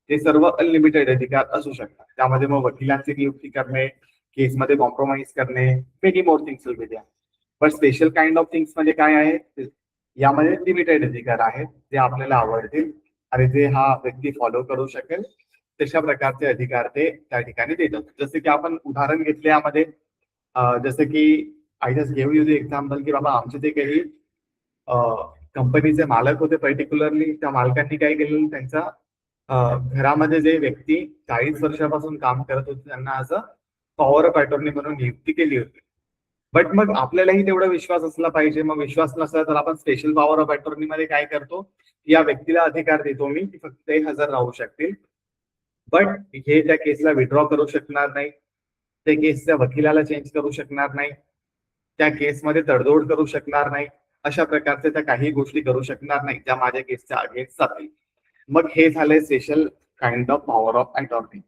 ते सर्व अनलिमिटेड अधिकार असू शकतात. त्यामध्ये मग वकिलांची नियुक्ती करणे, केसमध्ये कॉम्प्रोमाइज करणे, many more things will be there. पण स्पेशल काइंड ऑफ थिंग्स म्हणजे काय आहे, यामध्ये लिमिटेड अधिकार आहेत जे आपल्याला आवडतील आणि जे हा व्यक्ती फॉलो करू शकेल तशा प्रकारचे अधिकार ते त्या ठिकाणी देतात. जसे की आपण उदाहरण घेतले यामध्ये, जसं की I just give you the example की बाबा आमचे ते काही कंपनीचे मालक होते पर्टिक्युलरली, त्या मालकांनी काय केलेलं त्यांच्या घरामध्ये जे व्यक्ती 40 वर्षापासून काम करत होते त्यांना असं पॉवर ऑफ अटॉर्नी म्हणून नियुक्ती केली होती. बट मग आपल्यालाही तेवढा विश्वास असला पाहिजे. मग विश्वास नसला तर आपण स्पेशल पॉवर ऑफ अटॉर्नी मध्ये काय करतो, या व्यक्तीला अधिकार देतो मी की फक्त ते हजर राहू शकतील, बट हे त्या केसला विड्रॉ करू शकणार नाही, त्या केसच्या वकिलाला चेंज करू शकणार नाही, त्या केसमध्ये तडजोड करू शकणार नाही, अशा प्रकारचे त्या काही गोष्टी करू शकणार नाही ज्या माझ्या केसच्या अगेन्स्ट जातील. मग हे झालंय special kind of power of attorney.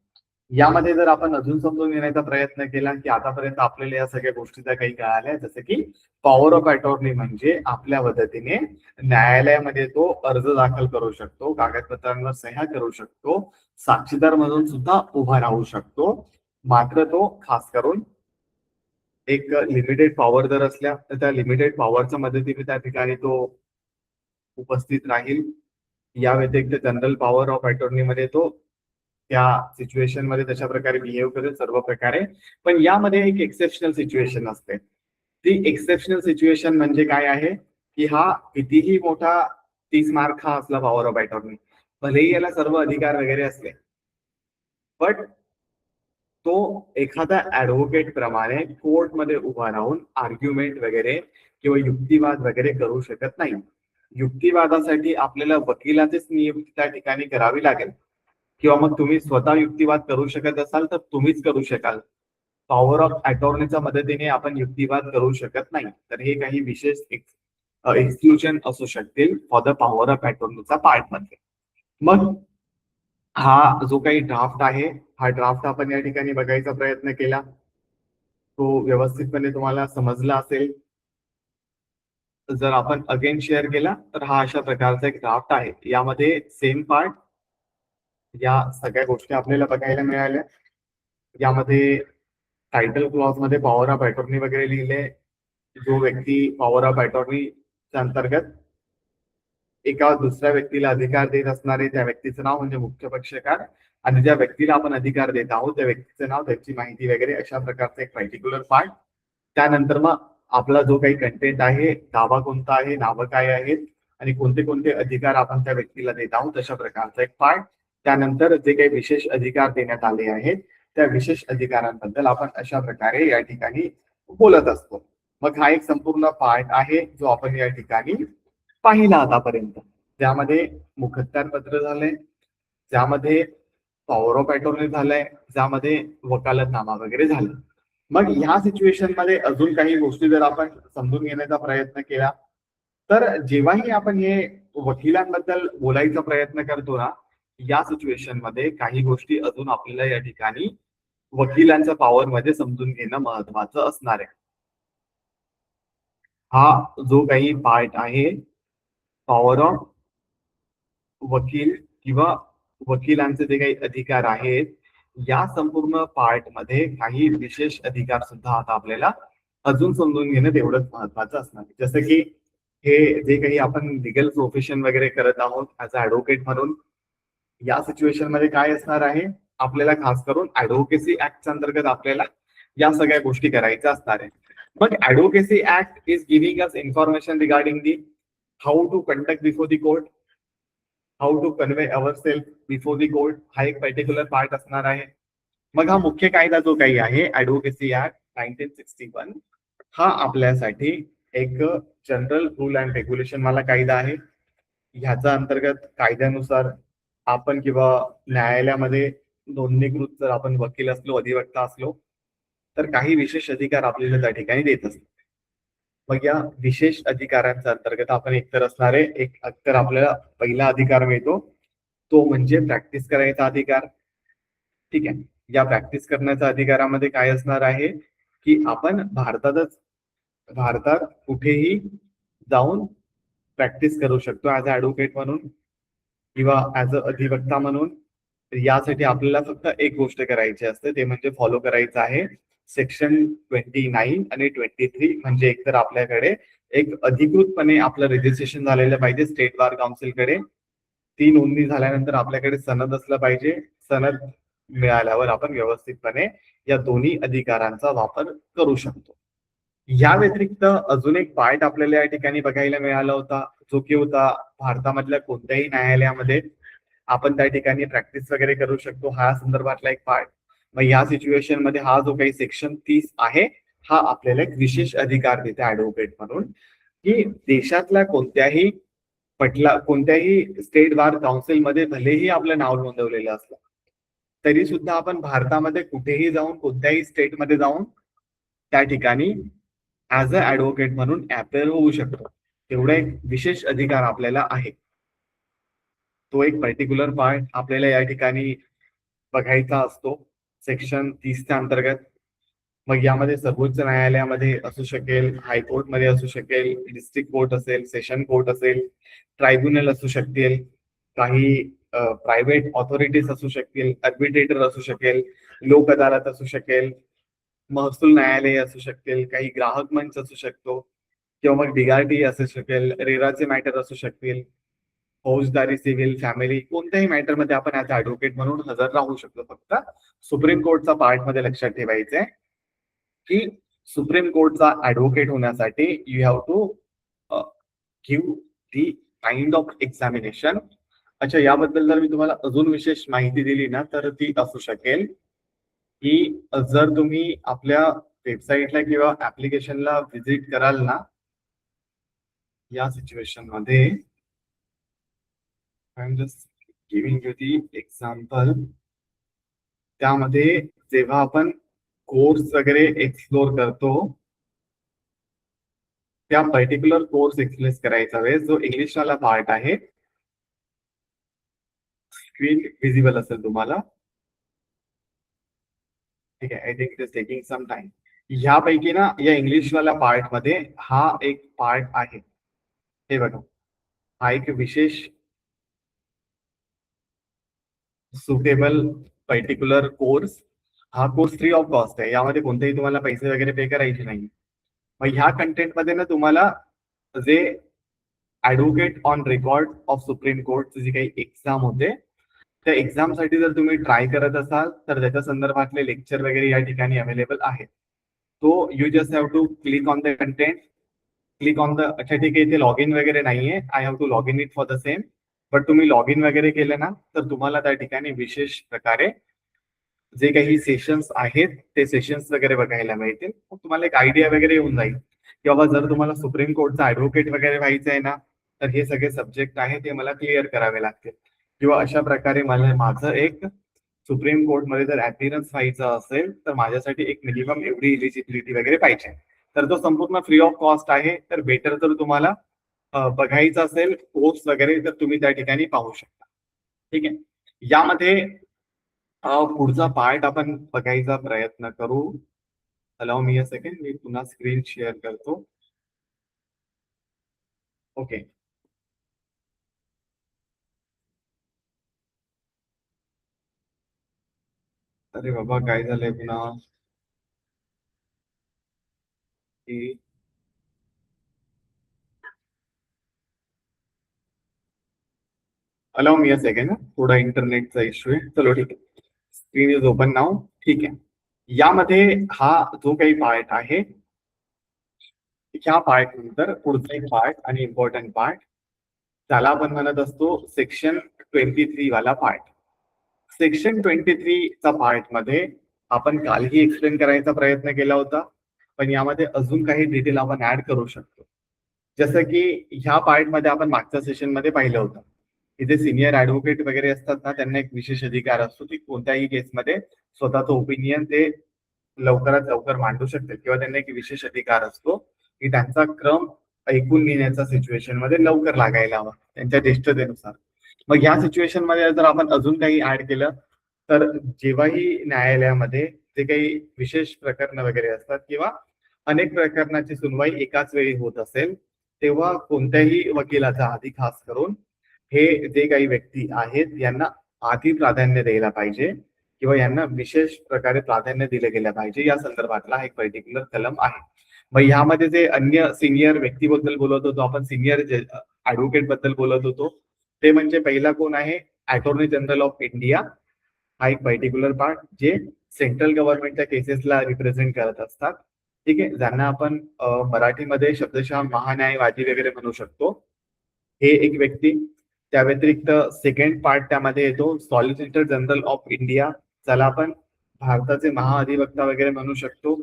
यामध्ये जर आपण अजून समजून घेण्याचा प्रयत्न केला की आतापर्यंत आपल्याला या सगळ्या गोष्टी त्या काही कळाल्या, जसं की पॉवर ऑफ अटॉर्नी म्हणजे आपल्या मदतीने न्यायालयामध्ये तो अर्ज दाखल करू शकतो, कागदपत्रांवर सह्या करू शकतो, साक्षीदार म्हणून सुद्धा उभा राहू शकतो. मात्र तो खास करून एक लिमिटेड पॉवर जर असल्या तर त्या लिमिटेड पॉवरच्या मदतीने त्या ठिकाणी तो उपस्थित राहील. या व्यतिरिक्त जनरल पॉवर ऑफ अटॉर्नी मध्ये तो त्या सिच्युएशन मध्ये तशा प्रकारे बिहेव करेल सर्व प्रकारे. पण यामध्ये एक एक्सेप्शनल सिच्युएशन असते. ती एक्सेप्शनल सिच्युएशन म्हणजे काय आहे की हा कितीही मोठा 30 मार्क हा असला पॉवर ऑफ अटॉर्नी, भलेही याला सर्व अधिकार वगैरे असले, बट तो एखादा ऍडव्होकेट प्रमाणे कोर्टमध्ये उभा राहून आर्ग्युमेंट वगैरे किंवा युक्तिवाद वगैरे करू शकत नाही. युक्तिवादासाठी आपल्याला वकिलाचीच नियुक्ती त्या ठिकाणी करावी लागेल, किंवा मग तुम्ही स्वतः युक्तिवाद करू शकत असाल तर तुम्हीच करू शकाल. पॉवर ऑफ अटॉर्नीच्या मदतीने आपण युक्तिवाद करू शकत नाही. तर हे काही विशेष एक्सक्लुजन असू शकतील फॉर द पॉवर ऑफ अटॉर्नीचा पार्ट मध्ये. मग हा जो काही ड्राफ्ट आहे, हा ड्राफ्ट आपण या ठिकाणी बघायचा प्रयत्न केला, तो व्यवस्थितपणे तुम्हाला समजला असेल. जर आपण अगेन शेअर केला तर हा अशा प्रकारचा एक ड्राफ्ट आहे. यामध्ये सेम पार्ट या सगळ्या गोष्टी आपल्याला बघायला मिळाल्या. यामध्ये टायटल क्लॉज मध्ये पॉवर ऑफ अटॉर्नी वगैरे लिहिले. जो व्यक्ती पॉवर ऑफ अटॉर्नीच्या अंतर्गत एका दुसऱ्या व्यक्तीला अधिकार देत असणारे त्या व्यक्तीचं नाव म्हणजे मुख्य पक्षकार, आणि ज्या व्यक्तीला आपण अधिकार देत आहोत त्या व्यक्तीचं नाव, त्याची माहिती वगैरे अशा प्रकारचा एक पर्टिक्युलर पार्ट. त्यानंतर मग आपला जो काही कंटेंट आहे, दावा कोणता आहे, नावं काय आहेत आणि कोणते कोणते अधिकार आपण त्या व्यक्तीला देत आहोत अशा प्रकारचा एक पार्ट. त्यानंतर जे काही विशेष अधिकार देण्यात आले आहेत त्या विशेष अधिकारांबद्दल आपण अशा प्रकारे या ठिकाणी बोलत असतो. मग हा एक संपूर्ण पार्ट आहे जो आपण या ठिकाणी पाहिला आतापर्यंत, ज्यामध्ये मुखत्यारपत्र झालंय, ज्यामध्ये पॉवर ऑफ अटॉर्नी झालंय, ज्यामध्ये वकालतनामा वगैरे झालं. मग ह्या सिच्युएशन मध्ये अजून काही गोष्टी जर आपण समजून घेण्याचा प्रयत्न केला तर जेव्हाही आपण हे वकिलांबद्दल बोलायचा प्रयत्न करतो ना, या सिच्युएशन मध्ये काही गोष्टी अजून आपल्याला या ठिकाणी वकिलांच्या पॉवर मध्ये समजून घेणं महत्वाचं असणार आहे. हा जो काही पार्ट आहे पॉवर ऑफ वकील किंवा वकिलांचे जे काही अधिकार आहेत, या संपूर्ण पार्ट मध्ये काही विशेष अधिकार सुद्धा आता आपल्याला अजून समजून घेणं तेवढंच महत्वाचं असणार आहे. जसं की हे जे काही आपण लिगल प्रोफेशन वगैरे करत आहोत ऍज अ ऍडव्होकेट म्हणून, या सिच्युएशन मध्ये काय असणार आहे, आपल्याला खास करून ऍडव्होकेसी ऍक्ट अंतर्गत आपल्याला या सगळ्या गोष्टी करायच्या असणार आहे. मग advocacy act is giving us information regarding the how to conduct before the court, how to convey our self before the court, हा एक पर्टिक्युलर पार्ट असणार आहे. मग हा मुख्य कायदा जो काही आहे ऍडव्होकेसी ऍक्ट 1961, हा आपल्यासाठी एक जनरल रूल अँड रेग्युलेशन वाला कायदा आहे. ह्याच्या अंतर्गत कायद्यानुसार आपण किंवा न्यायालयामध्ये नोंदणीकृत जर आपण वकील असलो, अधिवक्ता असलो, तर काही विशेष अधिकार आपल्याला त्या ठिकाणी देत असतात. मग या विशेष अधिकारांच्या अंतर्गत आपण एकतर असणारे एकतर आपल्याला पहिला अधिकार मिळतो, तो म्हणजे प्रॅक्टिस करायचा अधिकार. ठीक आहे, या प्रॅक्टिस करण्याच्या अधिकारामध्ये काय असणार आहे की आपण भारतात कुठेही जाऊन प्रॅक्टिस करू शकतो ऍज अ ऍडव्होकेट म्हणून किंवा ऍज अ अधिवक्ता म्हणून. यासाठी आपल्याला फक्त एक गोष्ट करायची असते, ते म्हणजे फॉलो करायचं आहे सेक्शन 29 आणि 23. म्हणजे एकतर आपल्याकडे एक अधिकृतपणे आपलं रजिस्ट्रेशन झालेलं पाहिजे स्टेट बार काउन्सिलकडे, ती नोंदणी झाल्यानंतर आपल्याकडे सनद असलं पाहिजे. सनद मिळाल्यावर आपण व्यवस्थितपणे या दोन्ही अधिकारांचा वापर करू शकतो. या व्यतिरिक्त अजून एक पार्ट आपल्याला या ठिकाणी बघायला मिळाला होता, जो की होता भारतामधल्या कोणत्याही न्यायालयामध्ये आपण त्या ठिकाणी प्रॅक्टिस वगैरे करू शकतो, हा संदर्भातला एक पार्ट. मग या सिच्युएशन मध्ये हा जो काही सेक्शन 30 आहे, हा आपल्याला एक विशेष अधिकार देते ऍडव्होकेट म्हणून, की देशातल्या कोणत्याही स्टेट बार काउन्सिल मध्ये भलेही आपलं नाव नोंदवलेलं असलं तरी सुद्धा आपण भारतामध्ये कुठेही जाऊन कोणत्याही स्टेटमध्ये जाऊन त्या ठिकाणी ऍज अ ऍडव्होकेट म्हणून अपेअर होऊ शकतो. तेवढा एक विशेष अधिकार आपल्याला आहे. तो एक पर्टिक्युलर पार्ट आपल्याला या ठिकाणी बघायचा असतो सेक्शन 30च्या अंतर्गत. मग यामध्ये सर्वोच्च न्यायालयामध्ये असू शकेल, हायकोर्टमध्ये असू शकेल, डिस्ट्रिक्ट कोर्ट असेल, सेशन कोर्ट असेल, ट्रायब्युनल असू शकतील, काही प्रायव्हेट ऑथॉरिटीज असू शकतील, आर्बिट्रेटर असू शकेल, लोक अदालत असू शकेल, महसूल न्यायालय असू शकतील, काही ग्राहक मंच असू शकतो किंवा मग DRT असू शकेल, रेराचे मॅटर असू शकतील, फौजदारी, सिव्हिल, फॅमिली, कोणत्याही मॅटर मध्ये आपण ऍज ऍडव्होकेट म्हणून हजर राहू शकतो. फक्त सुप्रीम कोर्टचा पार्ट मध्ये लक्षात ठेवायचंय की सुप्रीम कोर्टचा ऍडव्होकेट होण्यासाठी you have to give the kind of examination. अच्छा, याबद्दल जर मी तुम्हाला अजून विशेष माहिती दिली ना तर ती असू शकेल की जर तुम्ही आपल्या वेबसाईटला किंवा ऍप्लिकेशनला व्हिजिट कराल ना, या सिच्युएशन मध्ये I am just giving you the example. त्यामध्ये जेव्हा आपण कोर्स वगैरे एक्सप्लोर करतो, त्या पर्टिक्युलर कोर्स एक्सप्लेस करायचा वेळेस जो इंग्लिश वाला पार्ट आहे, स्क्रीन विजिबल असेल तुम्हाला, ठीक आहे, I think it is taking some time. ह्यापैकी ना या इंग्लिश वाला पार्ट मध्ये हा एक पार्ट आहे, हे बघा, हा एक विशेष सुटेबल पर्टिक्युलर कोर्स. हा कोर्स फ्री ऑफ कॉस्ट आहे, यामध्ये कोणतेही तुम्हाला पैसे वगैरे पे करायचे नाही. मग ह्या कंटेंट मध्ये ना तुम्हाला जे advocate on record of supreme court जी काही एक्झाम होते, त्या एक्झाम साठी जर तुम्ही ट्राय करत असाल तर त्याच्या संदर्भातले लेक्चर वगैरे या ठिकाणी अवेलेबल आहेत. तो you just have to click on the content, click on the, अच्छा ठीक आहे, इथे लॉग इन वगैरे नाहीये, I have to log in it for the same, but तुम्ही लॉग इन वगैरे केलं ना तर तुम्हाला त्या ठिकाणी विशेष प्रकारे जे काही सेशन्स आहेत ते सेशन्स वगैरे बघायला मिळतील. मग तुम्हाला एक आयडिया वगैरे येऊन जाईल की बाबा जर तुम्हाला सुप्रीम कोर्टचा ऍडव्होकेट वगैरे व्हायचं आहे ना तर हे सगळे सब्जेक्ट आहे ते मला क्लिअर करावे लागतील, किंवा अशा प्रकारे मला माझं एक सुप्रीम कोर्टमध्ये जर अपीरन्स व्हायचं असेल तर माझ्यासाठी एक मिनिमम एवढी इलिजिबिलिटी वगैरे पाहिजे. तर तो संपूर्ण फ्री ऑफ कॉस्ट आहे. तर बेटर जर तुम्हाला बघायचं असेल कोर्स वगैरे तर तुम्ही त्या ठिकाणी पाहू शकता. ठीक आहे. यामध्ये पुढचा पार्ट आपण बघायचा प्रयत्न करू. अलाव मी अ सेकंड, मी पुन्हा स्क्रीन शेअर करतो. ओके. अरे बाबा काय झालंय पुन्हा की अलाव मी अ सेकंड, थोडा इंटरनेटचा इश्यू आहे. चलो ठीक आहे. स्क्रीन इज ओपन नाव. ठीक आहे. यामध्ये हा जो काही पार्ट आहे ह्या पार्ट नंतर पुढचा एक पार्ट आणि इम्पॉर्टंट पार्ट त्याला आपण म्हणत असतो सेक्शन 23 वाला पार्ट. सेक्शन 23 चा पार्ट मध्ये आपण कालही एक्सप्लेन करायचा प्रयत्न केला होता, पण यामध्ये अजून काही डिटेल आपण ऍड करू शकतो. जसं की ह्या पार्ट मध्ये आपण मागच्या सेशन मध्ये पाहिलं होतं की जे सिनियर ऍडव्होकेट वगैरे असतात ना त्यांना एक विशेष अधिकार असतो की कोणत्याही केसमध्ये स्वतःचं ओपिनियन ते लवकरात लवकर मांडू शकतात, किंवा त्यांना एक विशेष अधिकार असतो की त्यांचा क्रम ऐकून घेण्याचा सिच्युएशन मध्ये लवकर लागायला हवा त्यांच्या ज्येष्ठतेनुसार. मग या सिच्युएशन मध्ये जर आपण अजून काही ऍड केलं तर जेव्हाही न्यायालयामध्ये जे काही विशेष प्रकरण वगैरे असतात किंवा अनेक प्रकरणाची सुनवाई एकाच वेळी होत असेल तेव्हा कोणत्याही वकिलाचा आधी खास करून हे जे काही व्यक्ती आहेत यांना आधी प्राधान्य द्यायला पाहिजे किंवा यांना विशेष प्रकारे प्राधान्य दिलं गेलं पाहिजे या संदर्भातला एक पर्टिक्युलर कलम आहे. मग ह्यामध्ये जे अन्य सिनियर व्यक्तीबद्दल बोलत होतो आपण, सिनियर ऍडव्होकेट बद्दल बोलत होतो, ते म्हणजे पहिला कोण आहे, अटॉर्नी जनरल ऑफ इंडिया. हा एक पर्टिक्युलर पार्ट जे सेंट्रल गव्हर्नमेंटच्या केसेसला रिप्रेझेंट करत असतात. ठीक आहे, ज्यांना आपण मराठीमध्ये शब्दशः महान्यायवादी वगैरे म्हणू शकतो. हे एक व्यक्ती. त्या व्यतिरिक्त सेकंड पार्ट त्यामध्ये येतो सॉलिसिटर जनरल ऑफ इंडिया, ज्याला आपण भारताचे महाअधिवक्ता वगैरे म्हणू शकतो.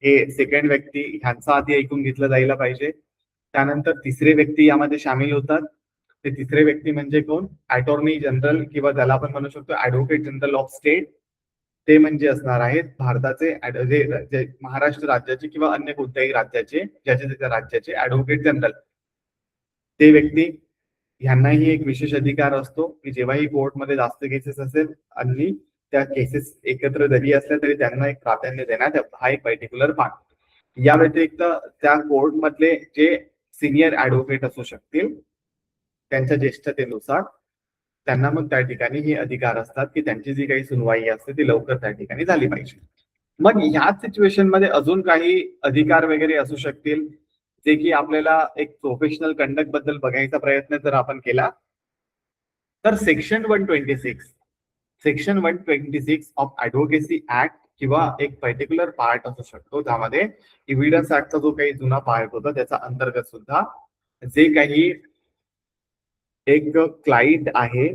हे सेकंड व्यक्ती, ह्यांचा आधी ऐकून घेतलं जायला पाहिजे. त्यानंतर तिसरे व्यक्ती यामध्ये सामील होतात. ते तिसरे व्यक्ती म्हणजे कोण, अटॉर्नी जनरल किंवा ज्याला आपण म्हणू शकतो ऍडव्होकेट जनरल ऑफ स्टेट. ते म्हणजे असणार आहेत भारताचे जे महाराष्ट्र राज्याचे किंवा अन्य कोणत्याही राज्याचे ज्याच्या त्याच्या राज्याचे ऍडव्होकेट जनरल. ते व्यक्ती ह्यांनाही एक विशेष अधिकार असतो की जेव्हाही कोर्टमध्ये जास्त केसेस असेल आणि त्या केसेस एकत्र जरी असल्या तरी त्यांना एक प्राधान्य देण्यात हा एक पर्टिक्युलर पार्ट. या व्यतिरिक्त त्या कोर्टमधले जे सिनियर ऍडव्होकेट असू शकतील त्यांच्या ज्येष्ठतेनुसार त्यांना मग त्या ठिकाणी हे अधिकार असतात की त्यांची जी काही सुनवाई असते ती लवकर त्या ठिकाणी झाली पाहिजे. मग ह्याच सिच्युएशन मध्ये अजून काही अधिकार वगैरे असू शकतील जे की आपल्याला एक प्रोफेशनल कंडक्ट बद्दल बघायचा प्रयत्न जर आपण केला तर सेक्शन 126 ऑफ ऍडव्होकेसी ऍक्ट किंवा एक पर्टिक्युलर पार्ट असू शकतो ज्यामध्ये एव्हिडन्स ऍक्टचा जो काही जुना पार्ट होता त्याचा अंतर्गत सुद्धा जे काही एक क्लाइंट आहे,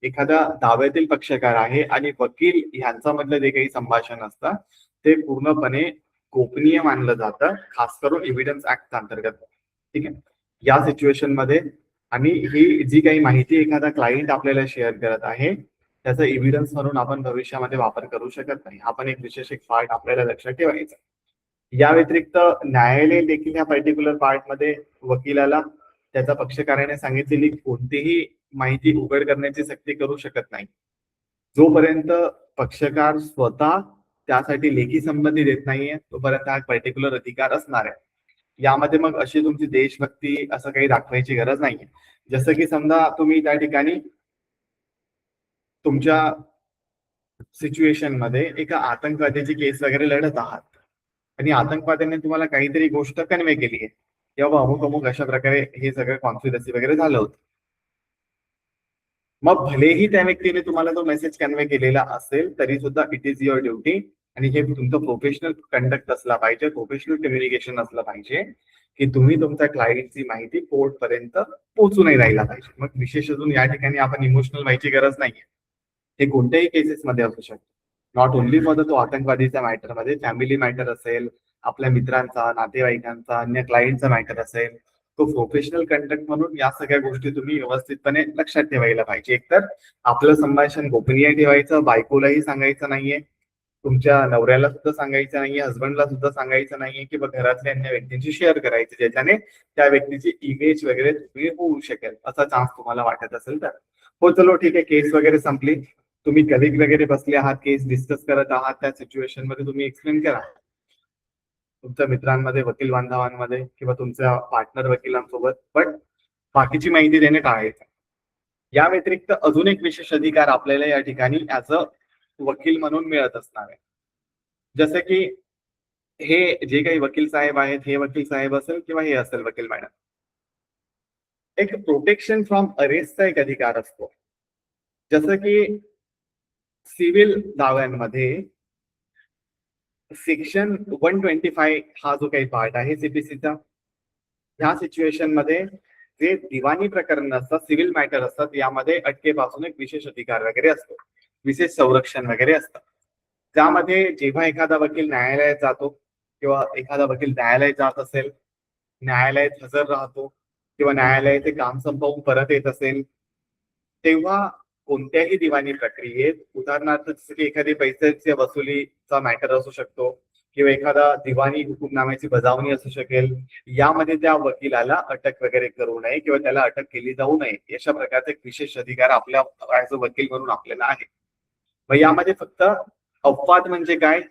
एखादा दाव्यातील पक्षकार आहे आणि वकील ह्यांचा मधलं जे काही संभाषण असतं ते पूर्णपणे गोपनीय मानलं जातं, खास करून एव्हिडन्स ऍक्ट अंतर्गत. ठीक आहे. या सिच्युएशन मध्ये आणि ही जी काही माहिती एखादा क्लायंट आपल्याला शेअर करत आहे त्याचा एव्हिडन्स म्हणून आपण भविष्यामध्ये वापर करू शकत नाही. आपण एक विशेष एक पार्ट आपल्याला लक्षात ठेवायचा. या व्यतिरिक्त न्यायालय देखील ह्या पर्टिक्युलर पार्ट मध्ये वकिलाला त्याचा पक्षकाराने सांगितलेली कोणतीही माहिती उघड करण्याची सक्ती करू शकत नाही जोपर्यंत पक्षकार स्वतः त्यासाठी लेखी संमती देत नाहीये तोपर्यंत हा पर्टिक्युलर अधिकार असणार आहे. यामध्ये मग अशी तुमची देशभक्ती असं काही दाखवायची गरज नाहीये. जसं की समजा तुम्ही त्या ठिकाणी तुमच्या सिच्युएशन मध्ये एका आतंकवाद्याची केस वगैरे लढत आहात आणि आतंकवाद्याने तुम्हाला काहीतरी गोष्ट कन्वे केली आहे किंवा अमुक अमुक अशा प्रकारे हे सगळं कॉन्स्पिरसी वगैरे झालं होतं. मग भलेही त्या व्यक्तीने तुम्हाला तो मेसेज कन्वे केलेला असेल तरी सुद्धा इट इज युअर ड्युटी आणि हे तुमचं प्रोफेशनल कंडक्ट असला पाहिजे, प्रोफेशनल कम्युनिकेशन असलं पाहिजे की तुम्ही तुमच्या क्लायंटची माहिती कोर्ट पर्यंत पोहोचू नाही राहिला पाहिजे. मग विशेष अजून या ठिकाणी आपण इमोशनल व्हायची गरज नाहीये. हे कोणत्याही केसेसमध्ये असू शकतं. नॉट ओन्ली फॉर तो आतंकवादीच्या मॅटरमध्ये, फॅमिली मॅटर असेल, आपल्या मित्रांचा, नातेवाईकांचा, अन्य क्लायंटचा मॅटर असेल, तो प्रोफेशनल कंडक्ट म्हणून या सगळ्या गोष्टी तुम्ही व्यवस्थितपणे लक्षात ठेवायला पाहिजे. एकतर आपलं संभाषण गोपनीय ठेवायचं, बायकोलाही सांगायचं नाहीये, तुमच्या नवऱ्याला सुद्धा सांगायचं नाहीये, हसबंडला सुद्धा सांगायचं नाहीये किंवा घरातल्या अन्य व्यक्तींशी शेअर करायचं, ज्याच्याने त्या व्यक्तीची इमेज वगैरे तुम्ही होऊ शकेल असा चान्स तुम्हाला वाटत असेल तर. हो चलो ठीक आहे, केस वगैरे संपली, तुम्ही कलिग वगैरे बसले आहात, केस डिस्कस करत आहात, त्या सिच्युएशन मध्ये तुम्ही एक्सप्लेन करा तुमच्या मित्रांमध्ये, वकील बांधवांमध्ये किंवा तुमच्या पार्टनर वकिलांसोबत, बट बाकीची माहिती देणे टाळायचं. या व्यतिरिक्त अजून एक विशेष अधिकार आपल्याला या ठिकाणी ऍज अ वकील म्हणून मिळत असणार आहे. जसं की हे जे काही वकील साहेब आहेत, हे वकील साहेब असेल किंवा हे असेल वकील मॅडम, एक प्रोटेक्शन फ्रॉम अरेस्टचा एक अधिकार असतो. जसं की सिव्हिल दाव्यांमध्ये सेक्शन 125 हा जो काही पार्ट आहे सीपीसीचा, ह्या सिच्युएशन मध्ये जे दिवाणी प्रकरण असतात, सिव्हिल मॅटर असतात, यामध्ये अटकेपासून एक विशेष अधिकार वगैरे असतो, विशेष संरक्षण वगैरे असतं. त्यामध्ये जेव्हा एखादा वकील न्यायालयात जातो किंवा एखादा वकील न्यायालयात जात असेल, न्यायालयात हजर राहतो किंवा न्यायालयाचे काम संपवून परत येत असेल, तेव्हा कोणत्याही दिवाणी प्रक्रियेत, उदाहरणार्थ जसं की एखादी पैशाच्या वसुलीचा मॅटर असू शकतो किंवा एखादा दिवाणी हुकुमनाम्याची बजावणी असू शकेल, यामध्ये त्या वकिलाला अटक वगैरे करू नये किंवा त्याला अटक केली जाऊ नये, अशा प्रकारचा एक विशेष अधिकार आपल्या ऍज अ वकील म्हणून आपल्याला आहे. मग यामध्ये फक्त अपवाद म्हणजे काय?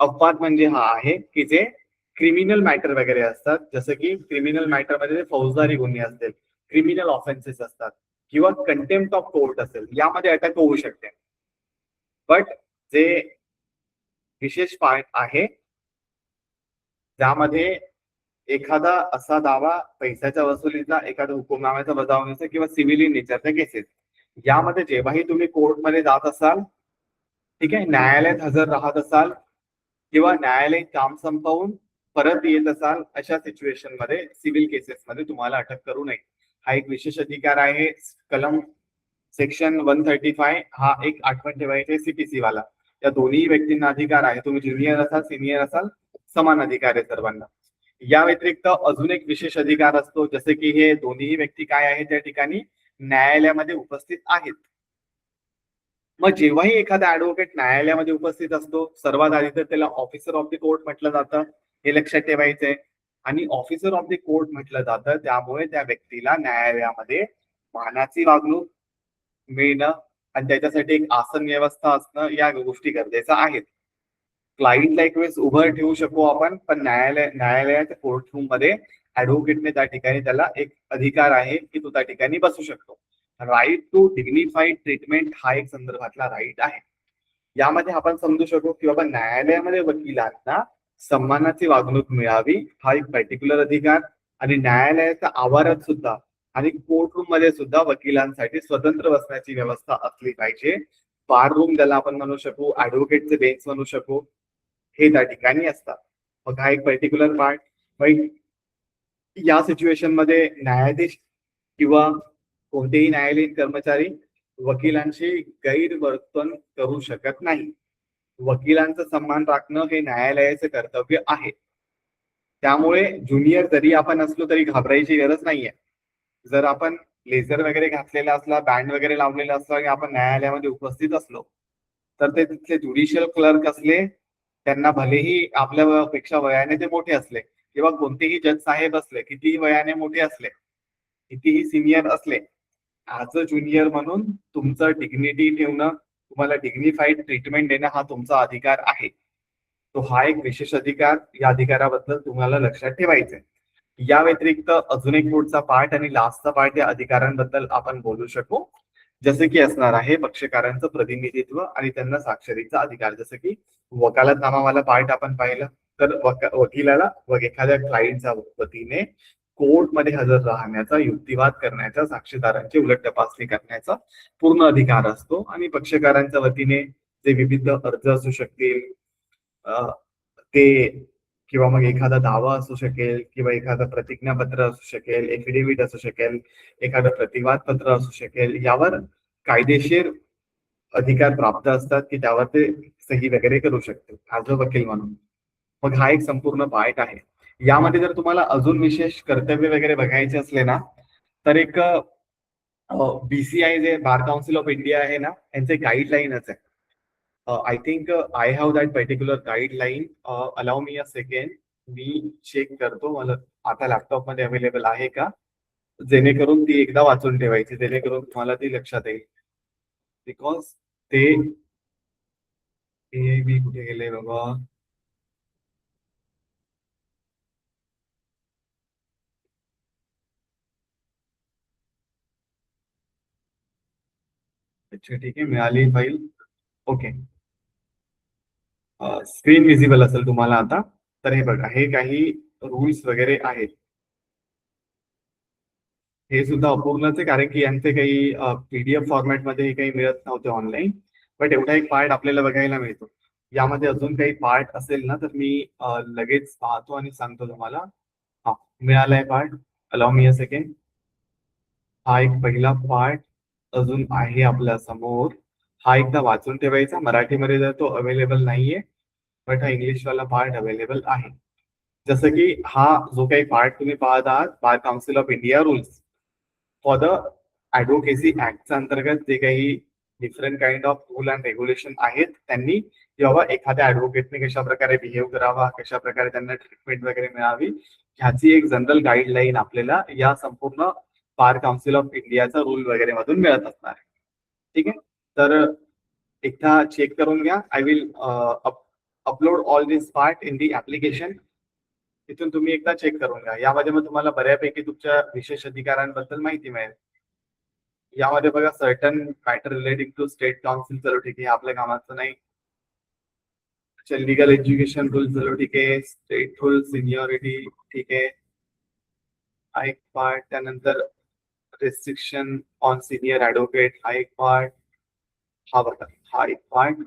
अपवाद म्हणजे हा आहे की जे क्रिमिनल मॅटर वगैरे असतात, जसं की क्रिमिनल मॅटर मध्ये फौजदारी गुन्हे असतील, क्रिमिनल ऑफेन्सेस असतात किंवा कंटेम्प्ट ऑफ कोर्ट असेल, यामध्ये अटक होऊ शकते. बट जे विशेष पार्ट आहे ज्यामध्ये एखादा असा दावा पैशाच्या वसुलीचा, एखादा हुकुमनाम्याचा बजावणीचा किंवा सिव्हिल इन नेचरच्या केसेस, यामध्ये जेव्हाही तुम्ही कोर्टमध्ये जात असाल, ठीक आहे, न्यायालयात हजर राहत असाल किंवा न्यायालयीन काम संपवून परत येत असाल, अशा सिच्युएशन मध्ये सिव्हिल केसेस मध्ये तुम्हाला अटक करू नये, हा एक विशेष अधिकार आहे. कलम सेक्शन 135 हा एक आठवण ठेवायचे सीपीसी वाला. या दोन्ही व्यक्तींना अधिकार आहे, तुम्ही ज्युनियर असाल, सिनियर असाल, समान अधिकार आहे सर्वांना. या व्यतिरिक्त अजून एक विशेष अधिकार असतो, जसे की हे दोन्ही व्यक्ती काय आहेत त्या ठिकाणी न्यायालयामध्ये उपस्थित आहेत. मग जेव्हाही एखादा ऍडव्होकेट न्यायालयामध्ये उपस्थित असतो, सर्वात आधी तर त्याला ऑफिसर ऑफ द कोर्ट म्हटलं जातं, हे लक्षात ठेवायचंय. आणि ऑफिसर ऑफ द कोर्ट म्हटलं जातं त्यामुळे त्या व्यक्तीला न्यायालयामध्ये मानाची वागणूक मिळणं आणि त्याच्यासाठी एक आसन व्यवस्था असणं, या गोष्टी गरजेच्या आहेत. क्लायंटला एक वेळेस उभं ठेवू शकू आपण, पण न्यायालयाच्या कोर्ट रूम मध्ये ऍडव्होकेटने त्या ठिकाणी त्याला एक अधिकार आहे की तो त्या ठिकाणी बसू शकतो. राईट टू डिग्निफाईड ट्रीटमेंट हा एक संदर्भातला राईट आहे. यामध्ये आपण समजू शकू की बाबा न्यायालयामध्ये वकिलांना सन्मानाची वागणूक मिळावी, हा एक पर्टिक्युलर अधिकार. आणि न्यायालयाच्या आवारात सुद्धा आणि कोर्ट रूम मध्ये सुद्धा वकिलांसाठी स्वतंत्र बसण्याची व्यवस्था असली पाहिजे. बार रूम ज्याला आपण म्हणू शकू, ऍडव्होकेटचे बेंच म्हणू शकू, हे त्या ठिकाणी असतात. मग हा एक पर्टिक्युलर पार्ट. या सिच्युएशन मध्ये न्यायाधीश किंवा कोणतेही न्यायालयीन कर्मचारी वकिलांशी गैरवर्तन करू शकत नाही. वकिलांचा सन्मान राखणं हे न्यायालयाचे कर्तव्य आहे. त्यामुळे ज्युनियर जरी आपण असलो तरी घाबरायची गरज नाहीये. जर आपण लेझर वगैरे घातलेला असला, बँड वगैरे लावलेला असला आणि आपण न्यायालयामध्ये उपस्थित असलो, तर ते तिथले ज्युडिशियल क्लर्क असले, त्यांना भलेही आपल्यापेक्षा वयाने ते मोठे असले किंवा कोणतेही जज साहेब असले, कितीही वयाने मोठे असले, कितीही सिनियर असले, ऍज अ ज्युनियर म्हणून तुमचं डिग्निटी ठेवणं, तुम्हाला डिग्निफाईड ट्रीटमेंट देणं हा तुमचा अधिकार आहे. तो हा एक विशेष अधिकार, या अधिकाराबद्दल तुम्हाला लक्षात ठेवायचंय. या व्यतिरिक्त अजून एक पुढचा पार्ट आणि लास्टचा पार्ट या अधिकारांबद्दल आपण बोलू शकू, जसे की असणार आहे पक्षकारांचं प्रतिनिधित्व आणि त्यांना साक्षरीचा अधिकार. जसं की वकालतनामावाला पार्ट आपण पाहिलं, तर वकिलाला एखाद्या क्लायंटच्या वतीने कोर्टमध्ये हजर राहण्याचा, युक्तिवाद करण्याचा, साक्षीदारांची उलट तपासणी करण्याचा पूर्ण अधिकार असतो. आणि पक्षकारांच्या वतीने जे विविध अर्ज असू शकतील ते किंवा मग एखादा दावा असू शकेल किंवा एखादं प्रतिज्ञापत्र असू शकेल, एफिडेव्हिट असू शकेल, एखादं प्रतिवाद पत्र असू शकेल, यावर कायदेशीर अधिकार प्राप्त असतात की त्यावर ते सही वगैरे करू शकते ऍज अ वकील म्हणून. मग हा एक संपूर्ण पार्ट आहे. यामध्ये जर तुम्हाला अजून विशेष कर्तव्य वगैरे बघायचे असले ना, तर एक बीसीआय जे बार काउन्सिल ऑफ इंडिया आहे ना, यांचे गाईडलाईनच आहे. I think I have that particular guideline. Allow me a second, मी चेक करतो मला आता लॅपटॉप मध्ये अवेलेबल आहे का, जेणेकरून ती एकदा वाचून ठेवायची, जेणेकरून तुम्हाला ती लक्षात येईल. बिकॉज ते मी कुठे गेले बाबा. अच्छा ठीक आहे, मिळाली फाईल. ओके, स्क्रीन विजिबल असेल तुम्हाला आता. तर हे बघा, हे काही रूल्स वगैरे आहेत. हे सुद्धा अपूर्णच आहे कारण की यांचे काही पीडीएफ फॉर्मॅटमध्ये काही मिळत नव्हते ऑनलाईन. बट एवढा एक पार्ट आपल्याला बघायला मिळतो. यामध्ये अजून काही पार्ट असेल ना तर मी लगेच पाहतो आणि सांगतो तुम्हाला. हा, मिळालाय part. Allow me a second. हा एक पहिला पार्ट अजून आहे आपल्या समोर. हा एकदा वाचून ठेवायचा. मराठीमध्ये जर तो अवेलेबल नाहीये, बट हा इंग्लिशवाला पार्ट अवेलेबल आहे. जसं की हा जो काही पार्ट तुम्ही पाहत आहात, bar council of India rules for the advocacy ऍक्टच्या अंतर्गत जे काही different kind of rule and regulation आहेत, त्यांनी किंवा एखाद्या ऍडव्होकेटने कशा प्रकारे बिहेव करावा, कशा प्रकारे त्यांना ट्रीटमेंट वगैरे मिळावी, ह्याची एक जनरल गाईडलाईन आपल्याला या संपूर्ण बार काउन्सिल ऑफ इंडियाचा रूल वगैरे मधून मिळत असणार आहे. ठीक आहे, तर एकदा चेक करून घ्या. I will upload all this part in the application. तिथून तुम्ही एकदा चेक करून घ्या. यामध्ये मग तुम्हाला बऱ्यापैकी तुमच्या विशेष अधिकारांबद्दल माहिती मिळेल. यामध्ये बघा, certain matter relating to state council, चलो ठीक आहे, आपल्या कामाचं नाही. लीगल एज्युकेशन रूल, चलो ठीक आहे. स्टेट रूल सिनियरिटी, ठीक आहे, हा एक पार्ट. त्यानंतर रेस्ट्रिक्शन ऑन सिनियर ऍडव्होकेट, हा एक पार्ट. हा बघा, हा एक part.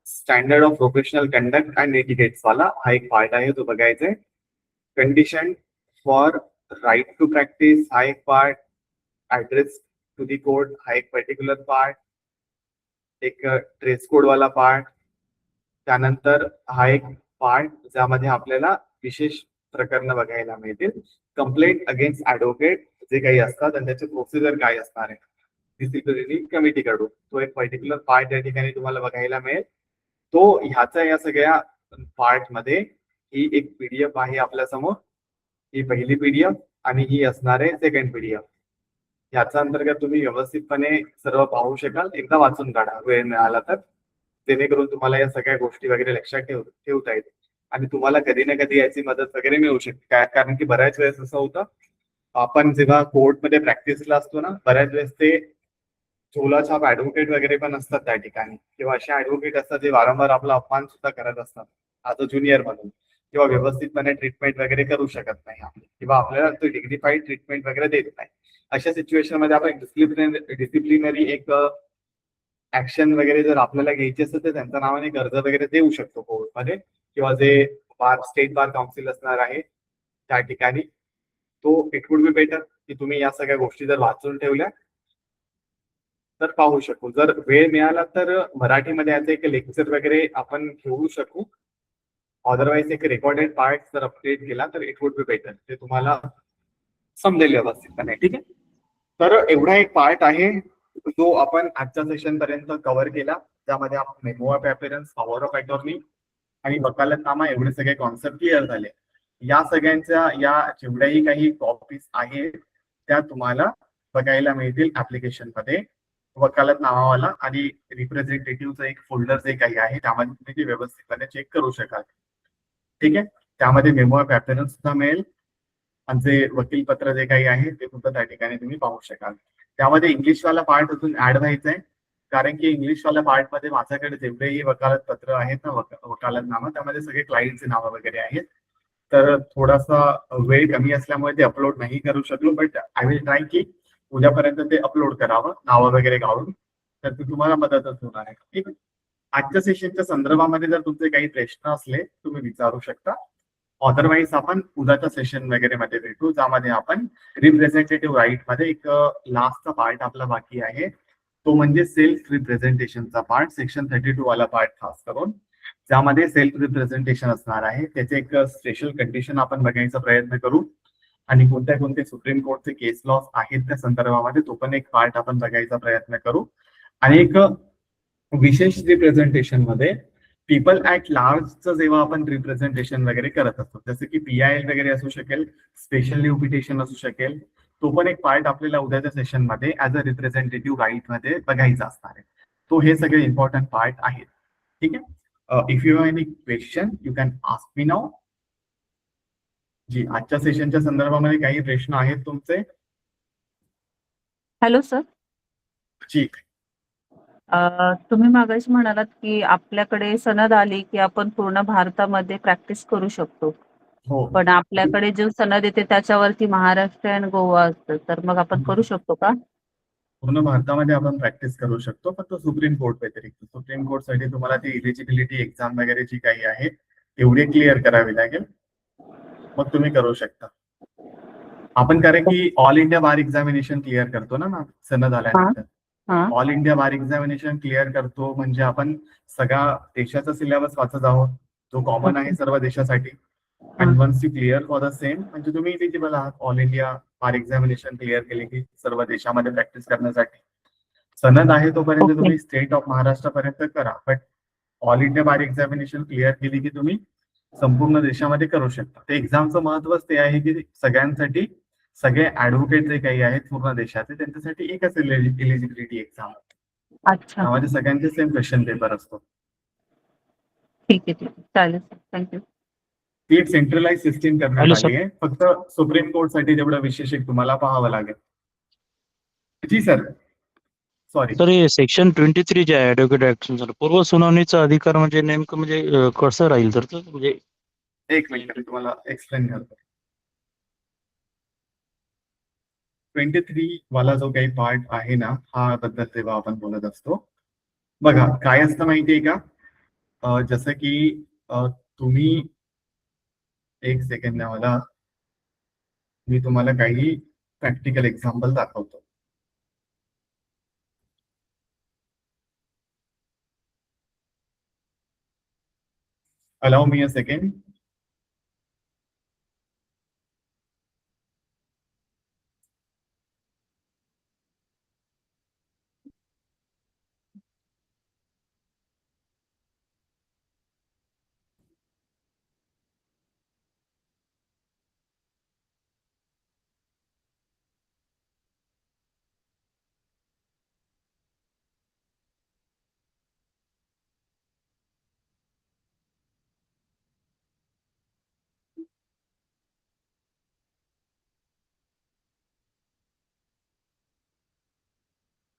Standard of professional conduct and etiquettes वाला हा एक पार्ट आहे, तो बघायचा आहे. Condition for right to practice, हा एक part. Address to the court, हा एक पर्टिक्युलर पार्ट. एक ड्रेस कोड वाला पार्ट. त्यानंतर हा एक पार्ट ज्यामध्ये आपल्याला विशेष प्रकरण बघायला मिळतील. कंप्लेंट अगेन्स्ट ऍडव्होकेट जे काही असतात आणि त्याचे प्रोसिजर काय असणार आहे डिसिप्लिनरी कमिटी कडून, तो एक पर्टिक्युलर पार्ट या ठिकाणी तुम्हाला बघायला मिळेल. तो ह्याचा या सगळ्या पार्ट मध्ये ही एक पीडीएफ आहे आपल्या समोर. ही पहिली पीडीएफ आणि ही असणार आहे सेकंड पीडीएफ. याचा अंतर्गत तुम्ही व्यवस्थितपणे सर्व पाहू शकाल. एकदा वाचून काढा वेळ मिळाला तर, जेणेकरून तुम्हाला या सगळ्या गोष्टी वगैरे लक्षात ठेवता येईल आणि तुम्हाला कधी ना कधी याची मदत वगैरे मिळू शकते. कारण की बऱ्याच वेळेस असं होतं, आपण जेव्हा कोर्टमध्ये प्रॅक्टिसला असतो ना, बऱ्याच वेळेस ते झोलाछाप ऍडव्होकेट वगैरे पण असतात त्या ठिकाणी, किंवा अशा ऍडव्होकेट असतात जे वारंवार आपला अपमान सुद्धा करत असतात ऍज अ ज्युनियर म्हणून, किंवा व्यवस्थितपणे ट्रीटमेंट वगैरे करू शकत नाही आपली, किंवा आपल्याला तो डिग्निफाईड ट्रीटमेंट वगैरे देत नाही. अशा सिच्युएशन मध्ये आपण डिसिप्लिनरी एक ऍक्शन वगैरे जर आपल्याला घ्यायची असेल तर त्यांच्या नावाने कर्ज वगैरे देऊ शकतो कोर्टमध्ये, किंवा जे स्टेट बार काउन्सिल असणार आहे त्या ठिकाणी. तो इट वुड बी बेटर की तुम्ही या सगळ्या गोष्टी जर वाचून ठेवल्या तर पाहू शकू. जर वेळ मिळाला तर मराठीमध्ये याचं एक लेक्चर वगैरे आपण घेऊ शकू. अदरवाईज एक रेकॉर्डेड पार्ट जर अपडेट केला तर इट वुड बी बेटर, ते तुम्हाला समजेल व्यवस्थितपणे. ठीक आहे, तर एवढा एक पार्ट आहे जो आपण आजच्या सेशन पर्यंत कव्हर केला. त्यामध्ये आपण memo of appearance, power of attorney आणि वकालतनामा एवढे सगळे कॉन्सेप्ट क्लिअर झाले. या सगळ्यांच्या या जेवढ्याही काही कॉपीज आहेत त्या तुम्हाला बघायला मिळतील ऍप्लिकेशन मध्ये. वकालतनामावाला आणि रिप्रेझेंटेटिव्हचं एक फोल्डर जे काही आहे त्यामध्ये तुम्ही ते व्यवस्थितपणे चेक करू शकाल. ठीक आहे, त्यामध्ये मेमो ऑफ अपीयरन्स सुद्धा मिळेल आणि जे वकीलपत्र जे काही आहे ते सुद्धा त्या ठिकाणी तुम्ही पाहू शकाल. त्यामध्ये इंग्लिशवाला पार्ट अजून ऍड व्हायचा आहे, कारण की इंग्लिशवाल्या पार्ट मध्ये माझ्याकडे जेवढेही वकालत पत्र आहेत ना, वकालतनामा, त्यामध्ये सगळे क्लायंटचे नावं वगैरे आहेत. तर थोडासा वेळ कमी असल्यामुळे ते अपलोड नाही करू शकलो, बट आय विल ट्राय की उद्यापर्यंत ते अपलोड करावं नावं वगैरे काढून, तर ते तुम्हाला मदतच होणार आहे. ठीक आहे, आजच्या सेशनच्या संदर्भामध्ये जर तुमचे काही प्रश्न असले तुम्ही विचारू शकता. अदरवाईज आपण उद्याच्या सेशन वगैरे मध्ये भेटू, ज्यामध्ये आपण रिप्रेझेंटेटिव्ह राईट मध्ये एक लास्टचा पार्ट आपला बाकी आहे, तो म्हणजे सेल्फ रिप्रेझेंटेशनचा पार्ट, सेक्शन 32 वाला पार्ट खास करून, ज्यामध्ये सेल्फ रिप्रेझेंटेशन असणार आहे. त्याचे एक स्पेशल कंडिशन आपण बघायचा प्रयत्न करू आणि कोणत्या कोणते सुप्रीम कोर्टचे केस लॉस आहेत त्या संदर्भामध्ये तो पण एक पार्ट आपण बघायचा प्रयत्न करू. आणि एक विशेष रिप्रेझेंटेशन मध्ये पीपल ऍट लार्जचं जेव्हा आपण रिप्रेझेंटेशन वगैरे करत असतो, जसं की PIL वगैरे असू शकेल, स्पेशल लिपिटेशन असू शकेल, तो पण एक पार्ट आपल्याला उद्याच्या सेशन मध्ये ऍज अ रिप्रेझेंटेटिव्ह राईट मध्ये बघायचा असणार आहे. तो हे सगळे इम्पॉर्टंट पार्ट आहेत. ठीक आहे. If you have any question you can ask me now. जी, आजच्या सेशनच्या संदर्भामध्ये काही प्रश्न आहेत तुमचे? Hello sir. ठीक. तुम्ही मागाशी म्हणालात की आपल्याकडे सनद आली की आपण पूर्ण भारतामध्ये प्रॅक्टिस करू शकतो, हो, पण आपल्याकडे जो सनद येते त्याच्यावरती महाराष्ट्र आणि गोवा असतं, तर मग आपण करू शकतो का? पूर्ण भारतामध्ये आपण प्रॅक्टिस करू शकतो, फक्त सुप्रीम कोर्ट व्यतिरिक्त. सुप्रीम कोर्ट साठी तुम्हाला ती इलिजिबिलिटी एक्झाम वगैरे जी काही आहे तेवढी क्लिअर करावी लागेल, मग तुम्ही करू शकता. आपण कारण की all India bar examination clear करतो ना मॅम सनद आल्यानंतर. हा. All India bar examination clear करतो म्हणजे आपण सगळा देशाचा सिलेबस वाचत आहोत, जो कॉमन आहे सर्व देशासाठी. आणि once you clear for the same म्हणजे तुम्ही इलिजिबल आहात all India bar examination clear केले की सर्व देशामध्ये प्रॅक्टिस करण्यासाठी. सनद आहे तोपर्यंत ओके. तुम्ही स्टेट ऑफ महाराष्ट्रापर्यंत करा, but all India bar examination clear केली की तुम्ही संपूर्ण देशामध्ये करू शकता. ते एक्झामचं महत्वच ते आहे की सगळ्यांसाठी, सगळे ऍडव्होकेट जे काही आहेत पूर्ण देशाचे त्यांच्यासाठी एकच इलिजिबिलिटी एक्झाम, अच्छा, त्यामध्ये सगळ्यांचे सेम क्वेश्चन पेपर असतो. ठीक आहे, ठीक आहे, चालेल सर, थँक्यू. ती एक सेंट्रलाइज सिस्टीम करण्यात हॅलो आली आहे, फक्त सुप्रीम कोर्ट साठी तेवढं विशेष एक तुम्हाला पाहावं लागेल. जी सर, सॉरी. सर हे सेक्शन 23 जे आहे ॲडव्होकेट ऍक्ट, सर पूर्व सुनावणीचा अधिकार म्हणजे नेमकं म्हणजे कसं राहील सर? म्हणजे एक मिनिट मी तुम्हाला एक्सप्लेन करतो. 23 वाला जो काही पार्ट आहे ना, हा बद्दल तेव्हा आपण बोलत असतो. बघा काय असतं माहितीये का, जसं की तुम्ही एक सेकंड द्या मला, मी तुम्हाला काही प्रॅक्टिकल एक्झाम्पल दाखवतो. Allow me a second.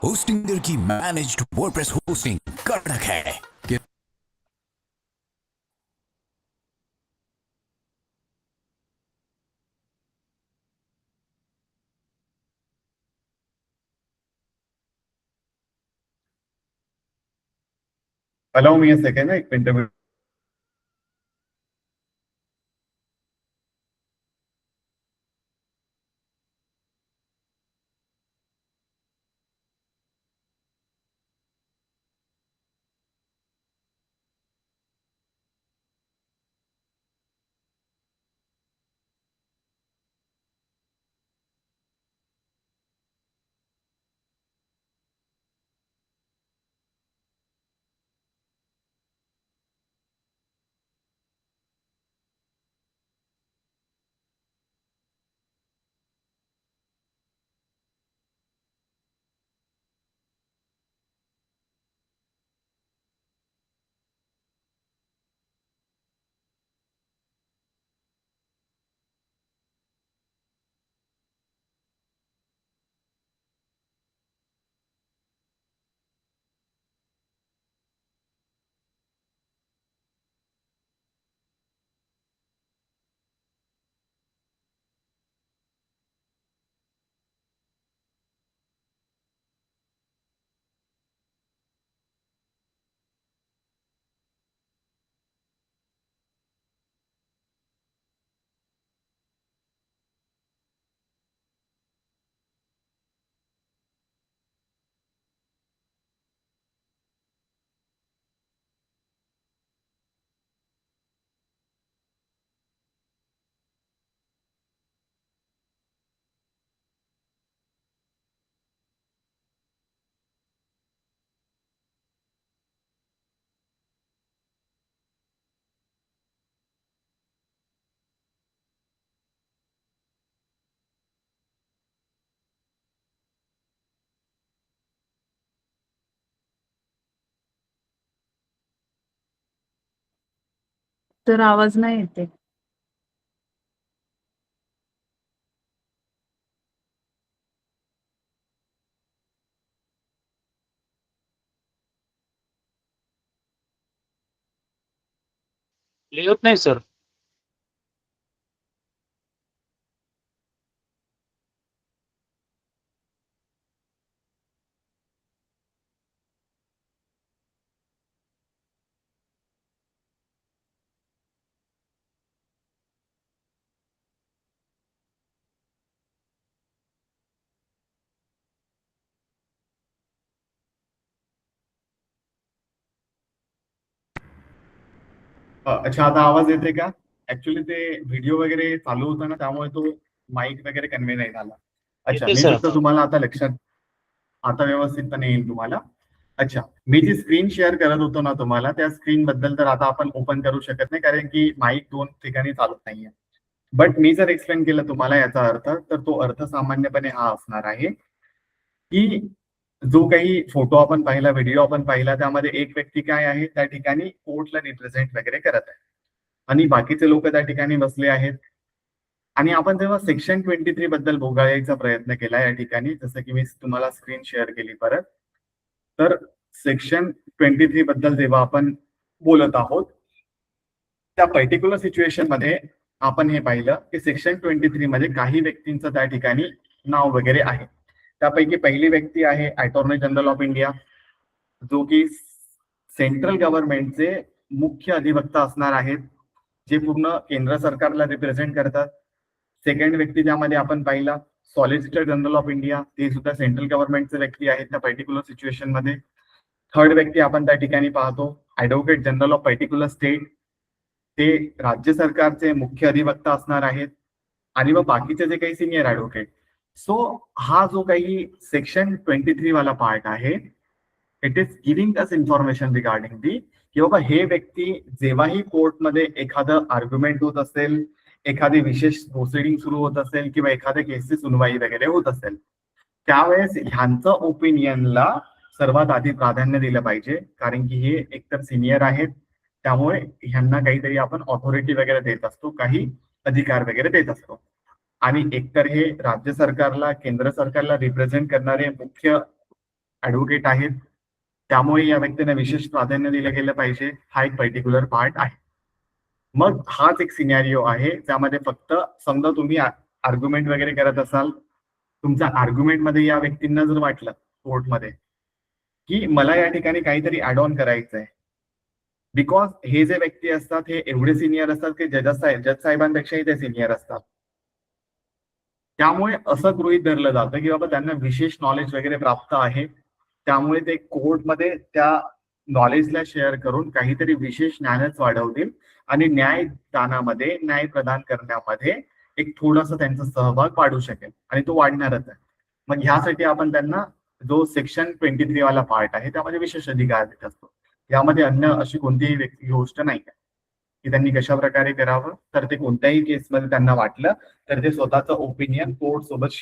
Hostinger की मैनेज्ड वर्डप्रेस होस्टिंग कड़क है कि अलाउ मी अ सेकंड, एक मिनिट. तर आवाज नाही येते. लिहत नाही सर. अच्छा, आता आवाज येते का? ऍक्च्युली ते व्हिडिओ वगैरे चालू होता ना, त्यामुळे तो माईक वगैरे कन्वे नाही झाला. अच्छा, येते मी सर फक्त आता. तुम्हाला आता लक्षात, आता व्यवस्थितपणे येईल तुम्हाला. अच्छा, मी जी स्क्रीन शेअर करत होतो ना तुम्हाला, त्या स्क्रीन बद्दल तर आता आपण ओपन करू शकत नाही, कारण की माईक दोन ठिकाणी चालत नाहीये. बट मी जर एक्सप्लेन केलं तुम्हाला याचा अर्थ, तर तो अर्थ सामान्यपणे हा असणार आहे की जो काही फोटो आपण पाहिला, व्हिडिओ आपण पाहिला, त्यामध्ये एक व्यक्ती काय आहे, त्या ठिकाणी कोर्टला रिप्रेझेंट वगैरे करत आहे आणि बाकीचे लोक त्या ठिकाणी बसले आहेत. आणि आपण जेव्हा सेक्शन 23 बद्दल बोलायचा प्रयत्न केला या ठिकाणी, जसं की मी तुम्हाला स्क्रीन शेअर केली परत, तर सेक्शन 23 बद्दल जेव्हा आपण बोलत आहोत, त्या पर्टिक्युलर सिच्युएशन मध्ये आपण हे पाहिलं की सेक्शन 23 मध्ये काही व्यक्तींचं त्या ठिकाणी नाव वगैरे आहे. त्यापैकी पहिली व्यक्ती आहे अटॉर्नी जनरल ऑफ इंडिया, जो की सेंट्रल गव्हर्नमेंटचे मुख्य अधिवक्ता असणार आहेत, जे पूर्ण केंद्र सरकारला रिप्रेझेंट करतात. सेकंड व्यक्ती ज्यामध्ये आपण पाहिला सॉलिसिटर जनरल ऑफ इंडिया, ते सुद्धा सेंट्रल गव्हर्नमेंटचे व्यक्ती आहेत त्या पर्टिक्युलर सिच्युएशन मध्ये. थर्ड व्यक्ती आपण त्या ठिकाणी पाहतो advocate general of particular state, ते राज्य सरकारचे मुख्य अधिवक्ता असणार आहेत. आणि मग बाकीचे जे काही सिनियर ऍडव्होकेट. सो हा जो काही सेक्शन 23 वाला पार्ट आहे, it is giving us information regarding दी की बाबा हे व्यक्ती जेव्हाही कोर्टमध्ये एखादं आर्ग्युमेंट होत असेल, एखादी विशेष प्रोसिडिंग सुरू होत असेल किंवा एखाद्या केसची सुनवाई वगैरे होत असेल, त्यावेळेस ह्यांचं ओपिनियनला सर्वात आधी प्राधान्य दिलं पाहिजे, कारण की हे एकतर सिनियर आहेत, त्यामुळे ह्यांना काहीतरी आपण ऑथॉरिटी वगैरे देत असतो, काही अधिकार वगैरे देत असतो. आणि एकतर हे राज्य सरकारला, केंद्र सरकारला रिप्रेझेंट करणारे मुख्य ऍडव्होकेट आहेत, त्यामुळे या व्यक्तींना विशेष प्राधान्य दिलं गेलं पाहिजे. हा एक पर्टिक्युलर पार्ट आहे. मग हाच एक सिनॅरिओ आहे ज्यामध्ये फक्त समजा तुम्ही आर्ग्युमेंट वगैरे करत असाल, तुमच्या आर्ग्युमेंट मध्ये या व्यक्तींना जर वाटलं कोर्टमध्ये की मला या ठिकाणी काहीतरी ऍड ऑन करायचं आहे, बिकॉज हे जे व्यक्ती असतात हे एवढे सिनियर असतात की जज साहेबांपेक्षाही ते सिनियर असतात. त्यामुळे असं गृहीत धरलं जातं की बाबा त्यांना विशेष नॉलेज वगैरे प्राप्त आहे, त्यामुळे ते कोर्टमध्ये त्या नॉलेजला शेअर करून काहीतरी विशेष ज्ञानच वाढवतील आणि न्यायदानामध्ये, न्याय प्रदान करण्यामध्ये एक थोडासा त्यांचा सहभाग वाढू शकेल आणि तो वाढणारच आहे. मग ह्यासाठी आपण त्यांना जो सेक्शन 23 वाला पार्ट आहे त्यामध्ये विशेष अधिकार देत असतो. यामध्ये अन्य अशी कोणतीही गोष्ट नाही आहे की त्यांनी कशा प्रकारे करावं, तर ते कोणत्याही केसमध्ये त्यांना वाटलं तर ते स्वतःचं ओपिनियन कोर्ट सोबत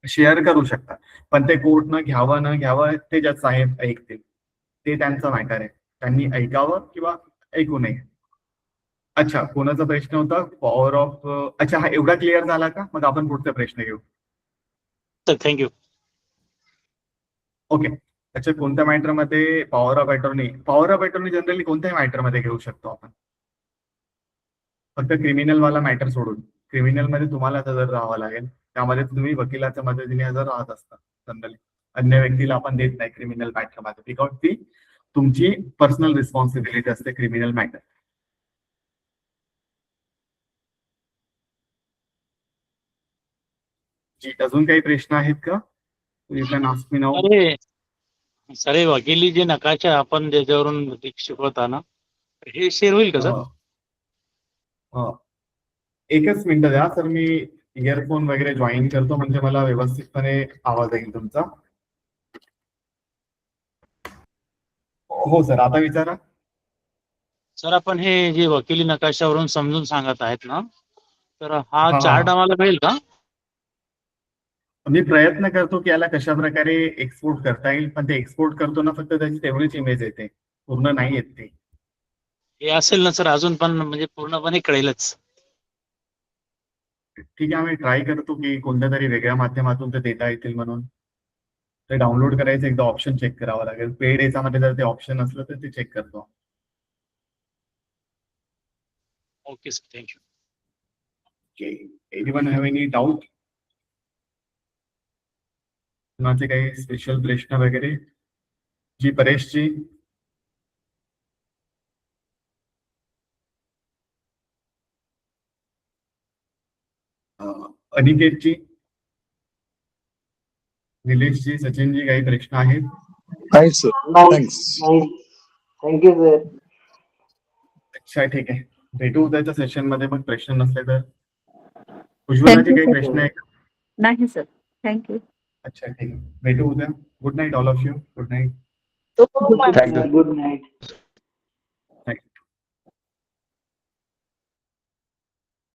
शेअर करू शकतात. पण ते कोर्ट न घ्यावं ते जज साहेब ऐकतील, ते त्यांचं मॅटर आहे, त्यांनी ऐकावं किंवा ऐकू नये. अच्छा, कोणाचा प्रश्न होता पॉवर ऑफ, अच्छा हा एवढा क्लिअर झाला का? मग आपण पुढचा प्रश्न घेऊ. Sir thank you. ओके, अच्छा कोणत्या मॅटर मध्ये power of attorney? Power of attorney generally कोणत्याही मॅटर मध्ये घेऊ शकतो आपण, फक्त क्रिमिनल वाला मॅटर सोडून. क्रिमिनल मध्ये तुम्हाला हजर राहावं लागेल, त्यामध्ये तुम्ही वकिलाच्या मदतीने हजर राहत असता जनरली. अन्य व्यक्तीला आपण देत नाही क्रिमिनल मॅटर मध्ये, बिकॉज ती तुमची पर्सनल रिस्पॉन्सिबिलिटी असते क्रिमिनल मॅटर. जी, अजून काही प्रश्न आहेत का? You can ask me now. अरे सर, हे वकिली जे नकाशा आपण ज्याच्यावरून शिकवता ना, हे शेअर होईल का सर? एकच मिनिट द्या सर, मी इयरफोन वगैरे जॉईन करतो म्हणजे मला व्यवस्थितपणे आवाज येईल तुमचा. हो सर, आता विचारा. सर आपण हे जे वकिली नकाशावरून समजून सांगत आहेत ना, तर हा हा. चार्ट आम्हाला मिळेल का? मी प्रयत्न करतो की याला कशा प्रकारे एक्सपोर्ट करता येईल, पण ते एक्सपोर्ट करतो ना फक्त त्याची तेवढीच इमेज येते, पूर्ण नाही येत ते. हे असेल ना सर अजून पण म्हणजे पूर्णपणे कळेलच. ठीक आहे, आम्ही ट्राय करतो की कोणत्या तरी वेगळ्या माध्यमातून ते देता येतील म्हणून. ते डाउनलोड करायचं एकदा ऑप्शन चेक करावं लागेल. पेड याच्यामध्ये जर ते ऑप्शन असलं तर ते चेक करतो. Okay sir, thank you. Okay. Anyone have any doubt? कुणाचे काही स्पेशल प्रश्न वगैरे? जी परेश जी. अनिकेत जी, निलेश जी, सचिन जी, काही प्रश्न आहेत? नाही सर, थँक्स. Thank you sir. अच्छा, ठीक आहे. भेटू उद्याच्या सेशन मध्ये. मग प्रश्न नसले तर. उज्ज्वलाचे Thank you, काही sir. प्रश्न आहे का? नाही सर, थँक्यू. अच्छा, ठीक आहे. भेटू उद्या. Good night all of you. Good night. Good night.